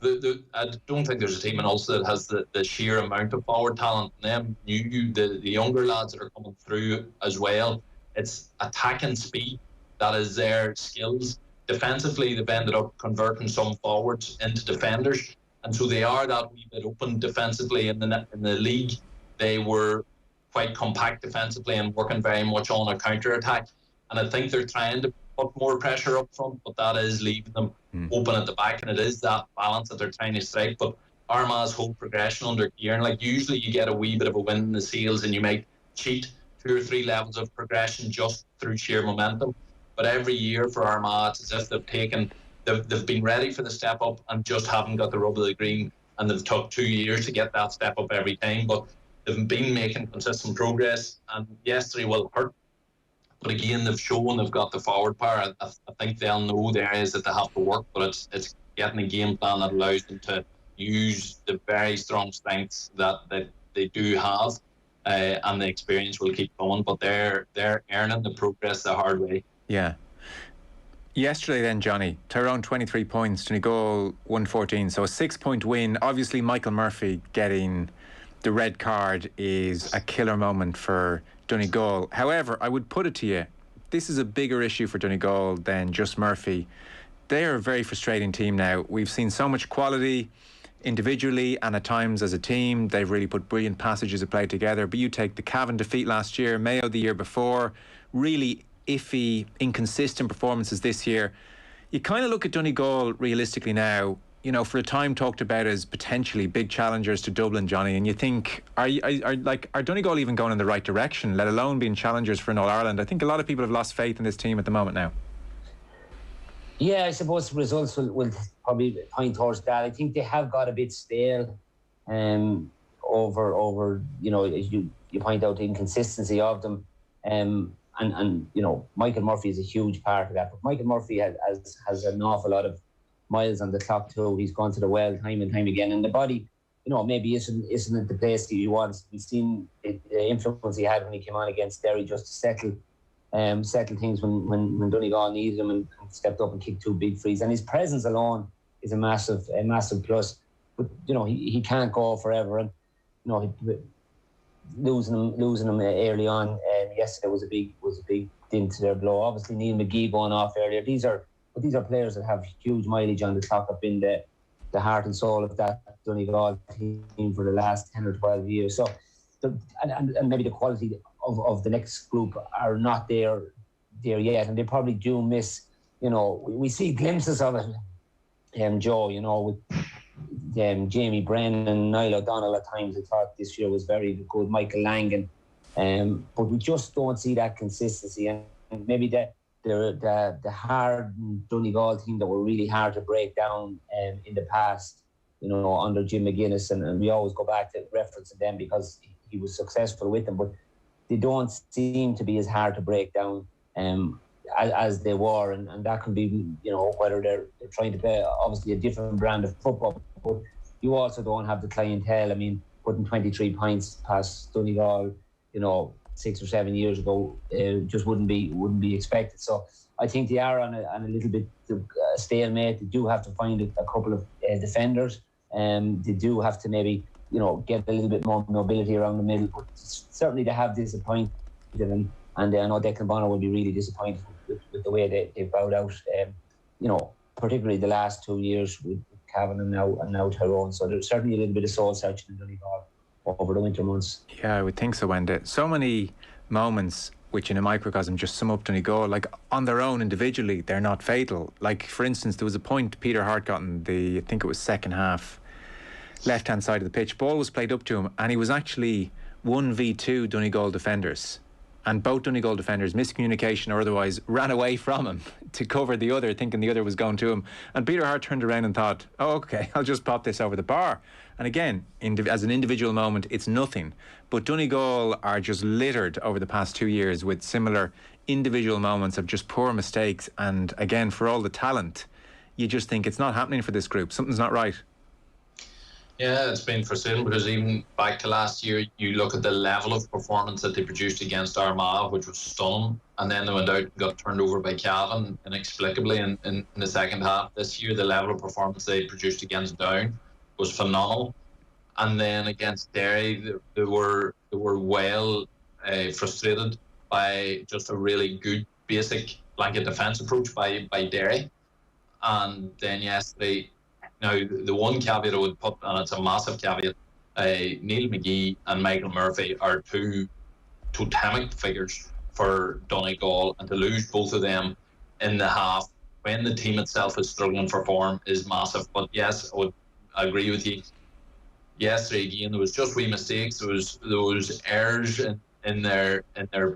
I don't think there's a team in Ulster that has the sheer amount of forward talent. And them the younger lads that are coming through as well, it's attacking speed that is their skills. Defensively, they've ended up converting some forwards into defenders, and so they are that wee bit open defensively. In the league, they were quite compact defensively and working very much on a counter attack. And I think they're trying to put more pressure up front, but that is leaving them open at the back, and it is that balance that they're trying to strike. But Armagh's whole progression under Kieran, like usually you get a wee bit of a win in the seals and you might cheat 2 or 3 levels of progression just through sheer momentum. But every year for Armagh, it's as if they've been ready for the step up and just haven't got the rub of the green, and they've took 2 years to get that step up every time. But they've been making consistent progress, and yesterday will hurt. But again, they've shown they've got the forward power. I think they'll know the areas that they have to work, but it's getting a game plan that allows them to use the very strong strengths that they do have, and the experience will keep going. But they're earning the progress the hard way. Yeah. Yesterday then, Johnny, Tyrone 23 points, Donegal 114, so a 6-point win. Obviously Michael Murphy getting the red card is a killer moment for Donegal. However, I would put it to you, this is a bigger issue for Donegal than just Murphy. They are a very frustrating team now. We've seen so much quality individually and at times as a team. They've really put brilliant passages of play together. But you take the Cavan defeat last year, Mayo the year before, really iffy, inconsistent performances this year. You kind of look at Donegal realistically now, you know, for a time talked about as potentially big challengers to Dublin, Johnny, and you think, are Donegal even going in the right direction, let alone being challengers for an All-Ireland? I think a lot of people have lost faith in this team at the moment now. Yeah, I suppose the results will probably point towards that. I think they have got a bit stale over you know, as you point out, the inconsistency of them. And you know, Michael Murphy is a huge part of that. But Michael Murphy has an awful lot of miles on the clock too. He's gone to the well time and time again, and the body, you know, maybe isn't at the place that he wants. We've seen the influence he had when he came on against Derry just to settle things when Donegal needed him and stepped up and kicked 2 big frees. And his presence alone is a massive plus. But you know, he can't go forever, and you know, losing him early on yesterday was a big dent to their blow. Obviously Neil McGee going off earlier. These are players that have huge mileage on the clock, have been the heart and soul of that Donegal team for the last 10 or 12 years. So and maybe the quality of the next group are not there yet, and they probably do miss, you know, we see glimpses of it, Joe, you know, with Jamie Brennan and Niall O'Donnell at times. I thought this year was very good, Michael Langan, but we just don't see that consistency, and maybe the hard Donegal team that were really hard to break down in the past, you know, under Jim McGuinness, and we always go back to referencing them because he was successful with them, but they don't seem to be as hard to break down as they were, and that can be, you know, whether they're trying to play obviously a different brand of football, but you also don't have the clientele. I mean, putting 23 points past Donegal, you know, 6 or 7 years ago, just wouldn't be expected. So I think they are on a little bit stalemate. They do have to find a couple of defenders, and they do have to maybe, you know, get a little bit more mobility around the middle. But certainly they have disappointed, and I know Declan Bonner will be really disappointed with the way they bowed out. You know, particularly the last 2 years with Cavan and now Tyrone. So there's certainly a little bit of soul searching in Donegal over the winter months. Yeah, I would think so, Wendy. So many moments which in a microcosm just sum up Donegal, like on their own individually, they're not fatal. Like, for instance, there was a point Peter Hart got in the, I think it was second half, left-hand side of the pitch. Ball was played up to him and he was actually 1v2 Donegal defenders. And both Donegal defenders, miscommunication or otherwise, ran away from him to cover the other, thinking the other was going to him. And Peter Hart turned around and thought, oh, okay, I'll just pop this over the bar. And again, as an individual moment, it's nothing. But Donegal are just littered over the past 2 years with similar individual moments of just poor mistakes. And again, for all the talent, you just think it's not happening for this group. Something's not right. Yeah, it's been frustrating because even back to last year, you look at the level of performance that they produced against Armagh, which was stunning, and then they went out and got turned over by Cavan inexplicably in the second half. This year, the level of performance they produced against Down was phenomenal. And then against Derry, they were well frustrated by just a really good basic blanket defence approach by Derry. And then yesterday, now the one caveat I would put, and it's a massive caveat, Neil McGee and Michael Murphy are two totemic figures for Donegal, and to lose both of them in the half when the team itself is struggling for form is massive. But yes, I would agree with you. Yesterday again, there was just wee mistakes. There was errors in their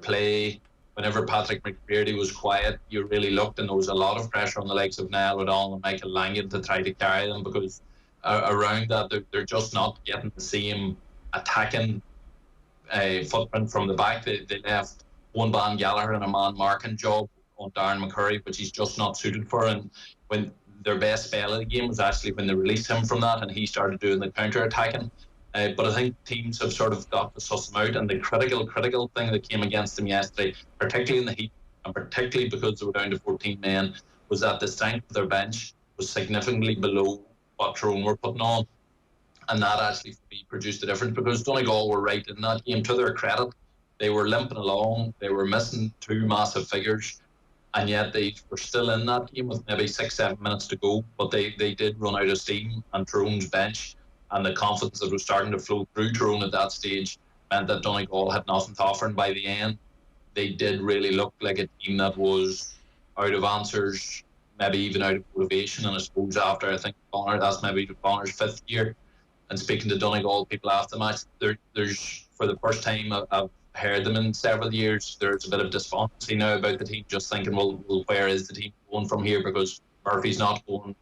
play. Whenever Patrick McBeardy was quiet, you really looked, and there was a lot of pressure on the likes of Niall O'Donnell and Michael Langan to try to carry them, because around that they're just not getting the same attacking footprint from the back. They left one man Gallagher and a man Markin job on Darren McCurry, which he's just not suited for. And when their best spell of the game was actually when they released him from that and he started doing the counter-attacking. But I think teams have sort of got to suss them out, and the critical thing that came against them yesterday, particularly in the heat, and particularly because they were down to 14 men, was that the strength of their bench was significantly below what Tyrone were putting on. And that actually, for me, produced a difference, because Donegal were right in that game. To their credit, they were limping along, they were missing two massive figures, and yet they were still in that game with maybe 6-7 minutes to go, but they did run out of steam, and Tyrone's bench and the confidence that was starting to flow through Tyrone at that stage meant that Donegal had nothing to offer. And by the end, they did really look like a team that was out of answers, maybe even out of motivation. And I suppose after, I think that's maybe Bonner's 5th year. And speaking to Donegal people after the match, there's for the first time I've heard them in several years, there's a bit of despondency now about the team, just thinking, well, where is the team going from here? Because Murphy's not going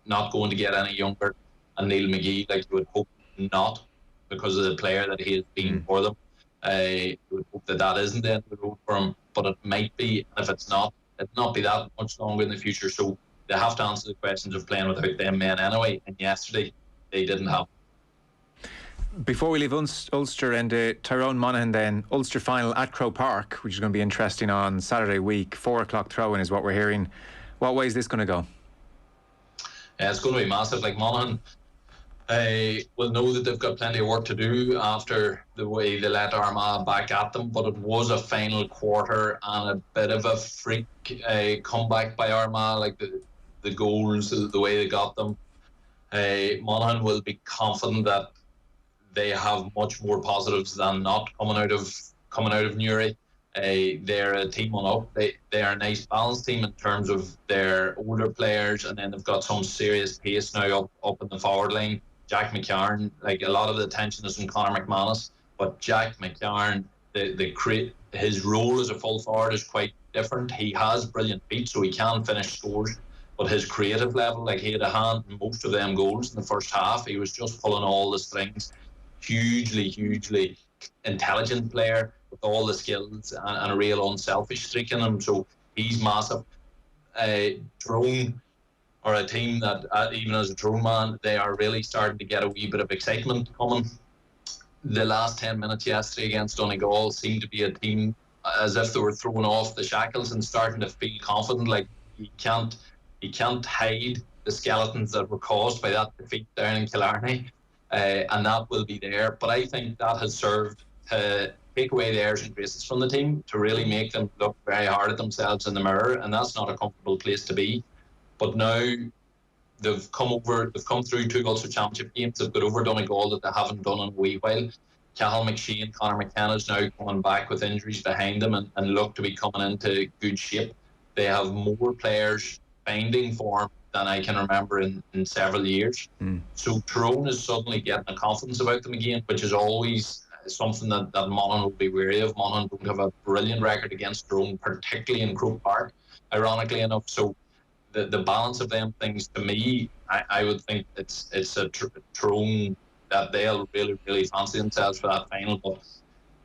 to get any younger. And Neil McGee, like you would hope not, because of the player that he has been for them. You would hope that isn't the end of the road for him, but it might be. And if it's not, it'll not be that much longer in the future. So they have to answer the questions of playing without them men anyway. And yesterday, they didn't have. Before we leave Ulster and Tyrone Monaghan, then Ulster final at Croke Park, which is going to be interesting on Saturday week. 4 o'clock throw-in is what we're hearing. What way is this going to go? Yeah, it's going to be massive. Like Monaghan will know that they've got plenty of work to do after the way they let Armagh back at them, but it was a final quarter and a bit of a freak comeback by Armagh, like the goals, the way they got them. Monaghan will be confident that they have much more positives than not coming out of Newry. They're a team on up. They are a nice balanced team in terms of their older players, and then they've got some serious pace now up in the forward line. Jack McCarron, like a lot of the attention is on Conor McManus, but Jack McCarron, his role as a full forward is quite different. He has brilliant feet, so he can finish scores, but his creative level, like he had a hand in most of them goals in the first half. He was just pulling all the strings. Hugely intelligent player with all the skills and a real unselfish streak in him. So he's massive. Tyrone are a team that, even as a Tyrone man, they are really starting to get a wee bit of excitement coming. The last 10 minutes yesterday against Donegal seemed to be a team as if they were throwing off the shackles and starting to feel confident. Like he can't hide the skeletons that were caused by that defeat down in Killarney, and that will be there. But I think that has served to take away the airs and graces from the team, to really make them look very hard at themselves in the mirror, and that's not a comfortable place to be. But now they've come through 2 Ulster Championship games. They've got over Donegal that they haven't done in a wee while. Cathal McShane, Conor McKenna's now coming back with injuries behind them and look to be coming into good shape. They have more players finding form than I can remember in several years. So Tyrone is suddenly getting a confidence about them again, which is always something that Monaghan will be wary of. Monaghan don't have a brilliant record against Tyrone, particularly in Croke Park, ironically enough. So the balance of them things, to me, I would think it's a Tyrone that they'll really, really fancy themselves for that final. But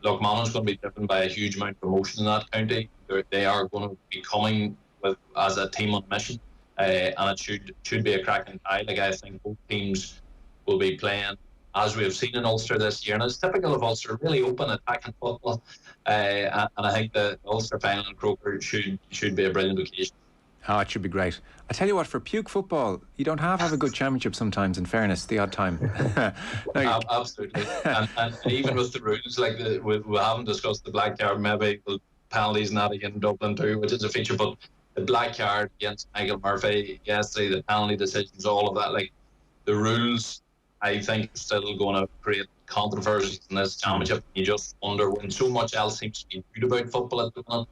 look, Monaghan's going to be driven by a huge amount of emotion in that county. They are going to be coming as a team on a mission, and it should be a cracking tie. Like, I think both teams will be playing as we have seen in Ulster this year, and it's typical of Ulster, really open attacking football. And I think the Ulster final in Croker should be a brilliant occasion. Oh, it should be great. I tell you what, for puke football, you don't have a good championship sometimes, in fairness, the odd time. Absolutely. and even with the rules, like we haven't discussed the black card, maybe the penalties not again in Dublin too, which is a feature, but the black card against Michael Murphy yesterday, the penalty decisions, all of that, like the rules, I think are still going to create controversies in this championship. You just wonder, when so much else seems to be good about football at the moment,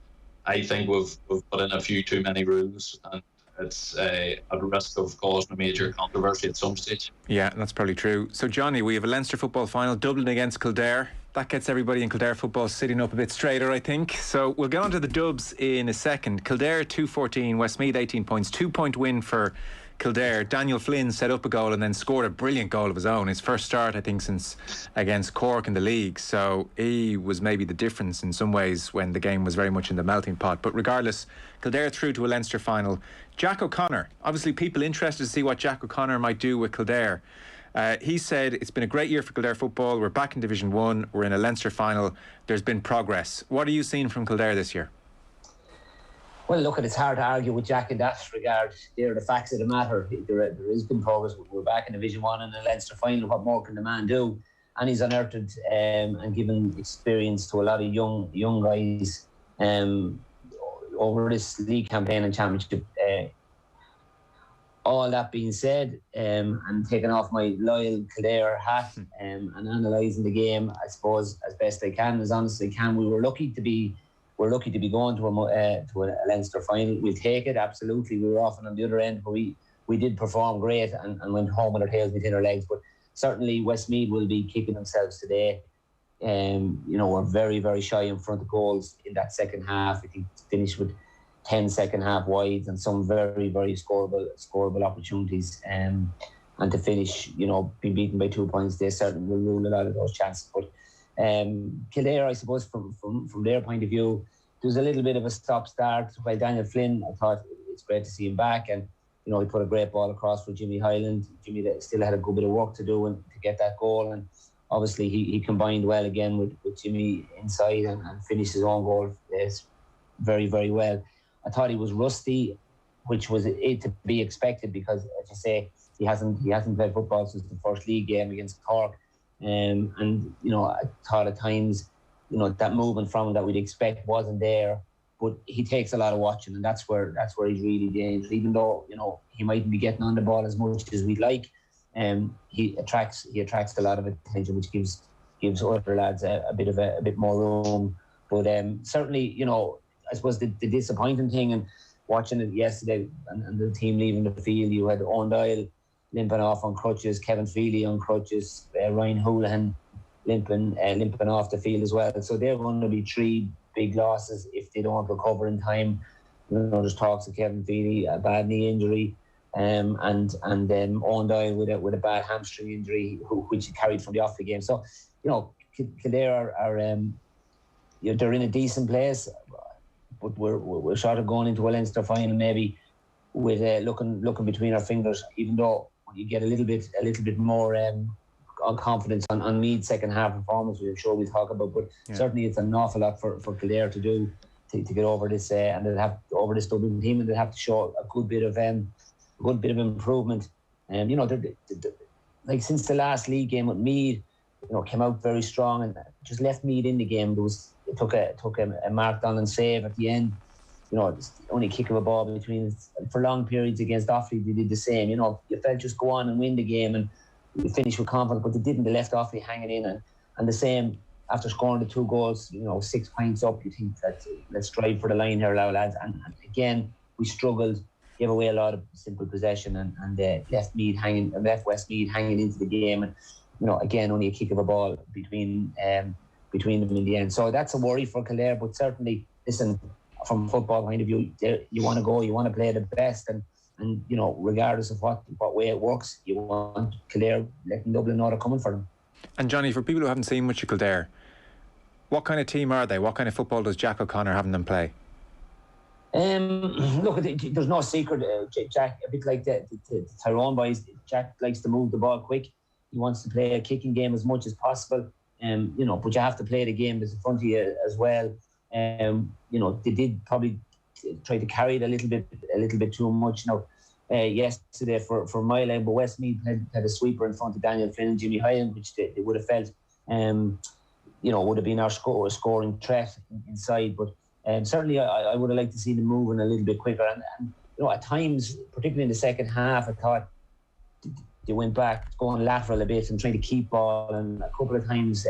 I think we've put in a few too many rules, and it's at risk of causing a major controversy at some stage. Yeah, that's probably true. So, Johnny, we have a Leinster football final, Dublin against Kildare. That gets everybody in Kildare football sitting up a bit straighter, I think. So we'll get on to the dubs in a second. Kildare 2-14, Westmeath 18 points, 2-point win for Kildare. Daniel Flynn set up a goal and then scored a brilliant goal of his own. His first start, I think, since against Cork in the league. So he was maybe the difference in some ways when the game was very much in the melting pot. But regardless, Kildare through to a Leinster final. Jack O'Connor, obviously people interested to see what Jack O'Connor might do with Kildare. He said, it's been a great year for Kildare football. We're back in Division 1. We're in a Leinster final. There's been progress. What are you seeing from Kildare this year? Well, look, it's hard to argue with Jack in that regard. They're the facts of the matter. There is been progress. We're back in Division 1 in a Leinster final. What more can the man do? And he's unearthed and given experience to a lot of young guys over this league campaign and championship. All that being said, and taking off my loyal Kildare hat and analysing the game, I suppose, as best I can, as honest as I can, we're lucky to be going to a Leinster final. We'll take it, absolutely. We were often on the other end, but we did perform great and went home with our tails between our legs. But certainly Westmeath will be kicking themselves today. We're very, very shy in front of goals in that second half. I think finished with 10 second half wides and some very, very scoreable opportunities. And to finish, being beaten by 2 points, they certainly will rule a lot of those chances. But Kildare, I suppose, from their point of view, there was a little bit of a stop-start. While Daniel Flynn, I thought it's great to see him back, and he put a great ball across for Jimmy Hyland. Jimmy still had a good bit of work to do to get that goal, and obviously he combined well again with Jimmy inside and finished his own goal very, very well. I thought he was rusty, which was it to be expected because, as you say, he hasn't played football since the first league game against Cork. I thought at times, that movement from him that we'd expect wasn't there. But he takes a lot of watching, and that's where he's really dangerous. Even though he mightn't be getting on the ball as much as we'd like, he attracts a lot of attention, which gives other lads a bit more room. But certainly, I suppose the disappointing thing, and watching it yesterday, and the team leaving the field, you had Owen Doyle limping off on crutches, Kevin Feely on crutches, Ryan Houlihan limping off the field as well. So they're going to be 3 big losses if they don't recover in time. There's talks of Kevin Feely, a bad knee injury, and Owen Doyle with a bad hamstring injury, which he carried from the off the game. So Kildare are they're in a decent place, but we're sort of going into a Leinster final maybe with looking between our fingers, even though you get a little bit more confidence on Meath's second half performance, which I'm sure we'll talk about. But certainly it's an awful lot for Kildare to do to get over this and they'll have over this Dublin team, and they'll have to show a good bit of improvement. Like since the last league game with Meath, came out very strong and just left Meath in the game. It took a Mark Donlan save at the end. It's the only kick of a ball between for long periods against Offaly. They did the same. You felt just go on and win the game and finish with confidence, but they didn't. They left Offaly hanging in, and And the same after scoring the 2 goals, 6 points up, you think that let's strive for the line here, lads. And again, we struggled, gave away a lot of simple possession, and left Westmeath hanging into the game. And again, only a kick of a ball between them in the end. So that's a worry for Kildare. But certainly, listen, from a football point of view, you want to go, you want to play the best, and regardless of what way it works, you want Kildare letting Dublin know they're coming for them. And Johnny, for people who haven't seen much of Kildare, what kind of team are they? What kind of football does Jack O'Connor having them play? Look, there's no secret. Jack, a bit like the Tyrone boys, Jack likes to move the ball quick. He wants to play a kicking game as much as possible. But you have to play the game that's in front of you as well. They did probably try to carry it a little bit too much. Now, yesterday for my line, but Westmeath had a sweeper in front of Daniel Flynn and Jimmy Hyland, which they would have felt, would have been our scoring threat inside. But certainly, I would have liked to see them moving a little bit quicker. And at times, particularly in the second half, I thought they went back, going lateral a bit and trying to keep ball. And a couple of times,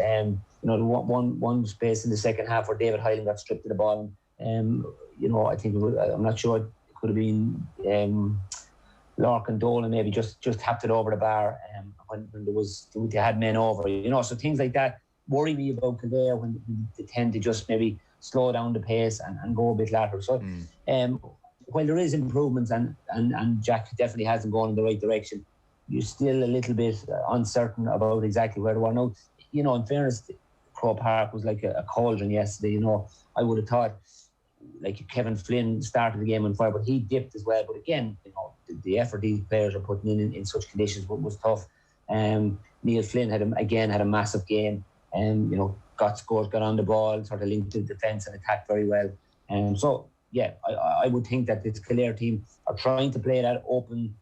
one space in the second half where David Hyland got stripped of the ball. I think I'm not sure, it could have been Larkin Dolan maybe just tapped it over the bar when they had men over. So things like that worry me about Kildare when they tend to just maybe slow down the pace and go a bit lateral. So while there is improvements and Jack definitely has them going in the right direction, you're still a little bit uncertain about exactly where they are now. In fairness, Crow Park was like a cauldron yesterday. I would have thought like Kevin Flynn started the game on fire, but he dipped as well. But again, the effort these players are putting in such conditions was tough. Neil Flynn had a massive game, got scores, got on the ball, sort of linked to the defence and attacked very well. I would think that this Kildare team are trying to play that open,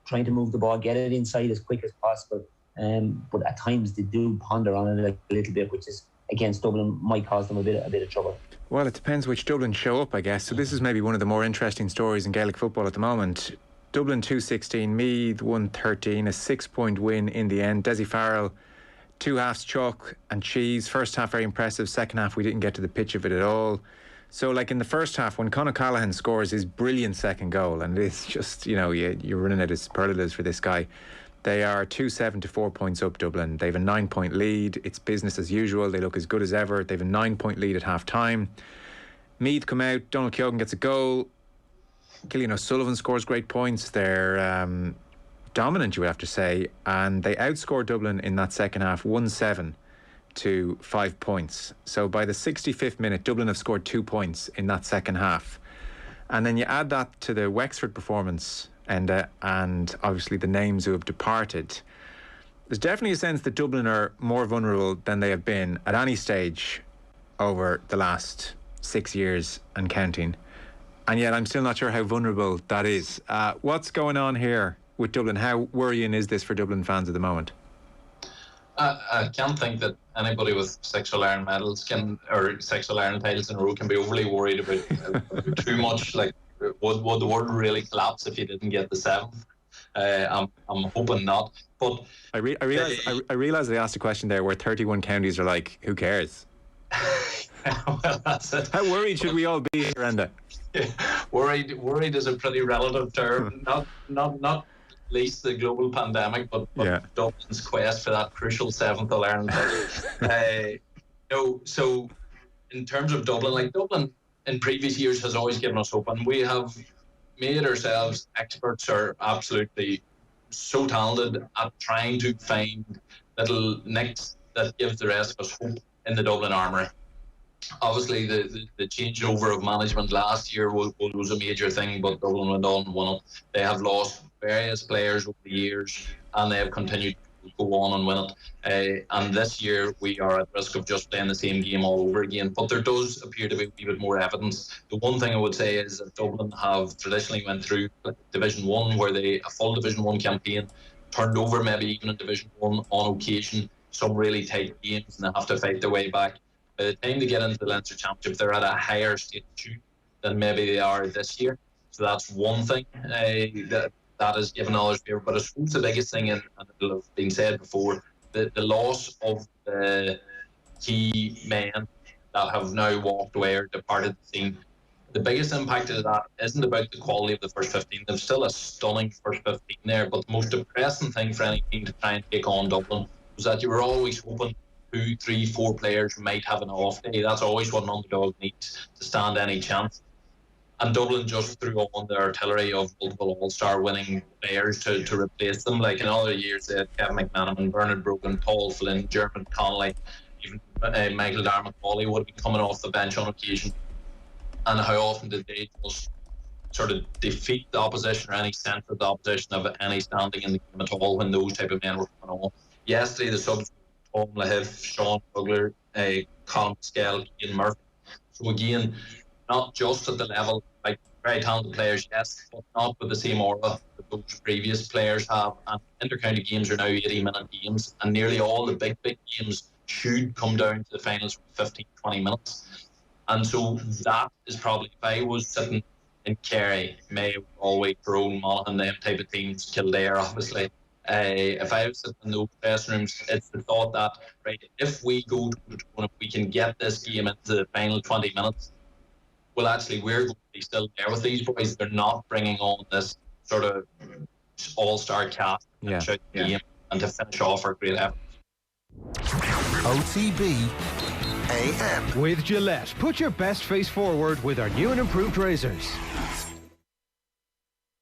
trying to move the ball, get it inside as quick as possible. But at times they do ponder on it a little bit, which is against Dublin might cause them a bit of trouble. Well, it depends which Dublin show up, I guess. So this is maybe one of the more interesting stories in Gaelic football at the moment. Dublin 2-16, Meath 1-13, a 6-point win in the end. Desi Farrell, 2 halves chalk and cheese. First half very impressive. Second half we didn't get to the pitch of it at all. So like in the first half, when Conor Callahan scores his brilliant second goal, and it's just, you're running out of superlatives for this guy. They are 2-7 to 4 points up, Dublin. They have a 9-point lead. It's business as usual. They look as good as ever. They have a 9-point lead at half time. Meath come out. Donald Keoghan gets a goal. Killian O'Sullivan scores great points. They're dominant, you would have to say. And they outscored Dublin in that second half 1-7 to 5 points. So by the 65th minute, Dublin have scored 2 points in that second half. And then you add that to the Wexford performance and obviously the names who have departed. There's definitely a sense that Dublin are more vulnerable than they have been at any stage over the last 6 years and counting. And yet I'm still not sure how vulnerable that is. What's going on here with Dublin? How worrying is this for Dublin fans at the moment? I can't think that anybody with 6 All-Ireland medals or 6 All-Ireland titles in a row can be overly worried about too much. Like, would the world really collapse if you didn't get the 7th? I'm hoping not. But I realise I asked a question there where 31 counties are like, who cares? Well, that's it. How worried should we all be, Renda? Yeah, worried is a pretty relative term. Not least the global pandemic, but Dublin's quest for that crucial 7th All-Ireland title. So in terms of Dublin, like Dublin in previous years has always given us hope, and we have made ourselves experts, are absolutely so talented at trying to find little nicks that give the rest of us hope in the Dublin Armoury. Obviously, the changeover of management last year was a major thing, but Dublin went on and won it. They have lost various players over the years, and they have continued to go on and win it. And this year, we are at risk of just playing the same game all over again. But there does appear to be a wee bit more evidence. The one thing I would say is that Dublin have traditionally went through Division 1, where a full Division 1 campaign, turned over maybe even in Division 1 on occasion, some really tight games, and they have to fight their way back. By the time they get into the Leinster Championship, they're at a higher state than maybe they are this year. So that's one thing that has given others fear. But I suppose the biggest thing, and it'll have been said before, the loss of the key men that have now walked away or departed the scene, the biggest impact of that isn't about the quality of the first 15. There's still a stunning first 15 there, but the most depressing thing for any team to try and take on Dublin was that you were always hoping 2, 3, 4 players might have an off day. That's always what an underdog needs to stand any chance. And Dublin just threw on the artillery of multiple all-star winning players to replace them. Like in other years, they had Kevin McManaman, Byrne Brogan, Paul Flynn, German Connolly, even Michael Darmacawley would be coming off the bench on occasion. And how often did they just sort of defeat the opposition or any sense of the opposition of any standing in the game at all when those type of men were coming on? Yesterday, the subs were Tom Lahiff, Sean Bugler, Colin Skell, Ian Murphy. So again, not just at the level, like very talented players, yes, but not with the same aura that those previous players have. And inter-county games are now 80-minute games, and nearly all the big games should come down to the finals for 15-20 minutes. And so that is probably, if I was sitting in Kerry, Mayo, Galway, Tyrone, Monaghan, them type of teams, Kildare obviously, if I was sitting in those dressing rooms, it's the thought that, right, if we go to if we can get this game into the final 20 minutes, well, actually, we're going to be still there with these boys. They're not bringing on this sort of all-star cast to finish out the game and to finish off our great effort. OTB AM. With Gillette, put your best face forward with our new and improved razors.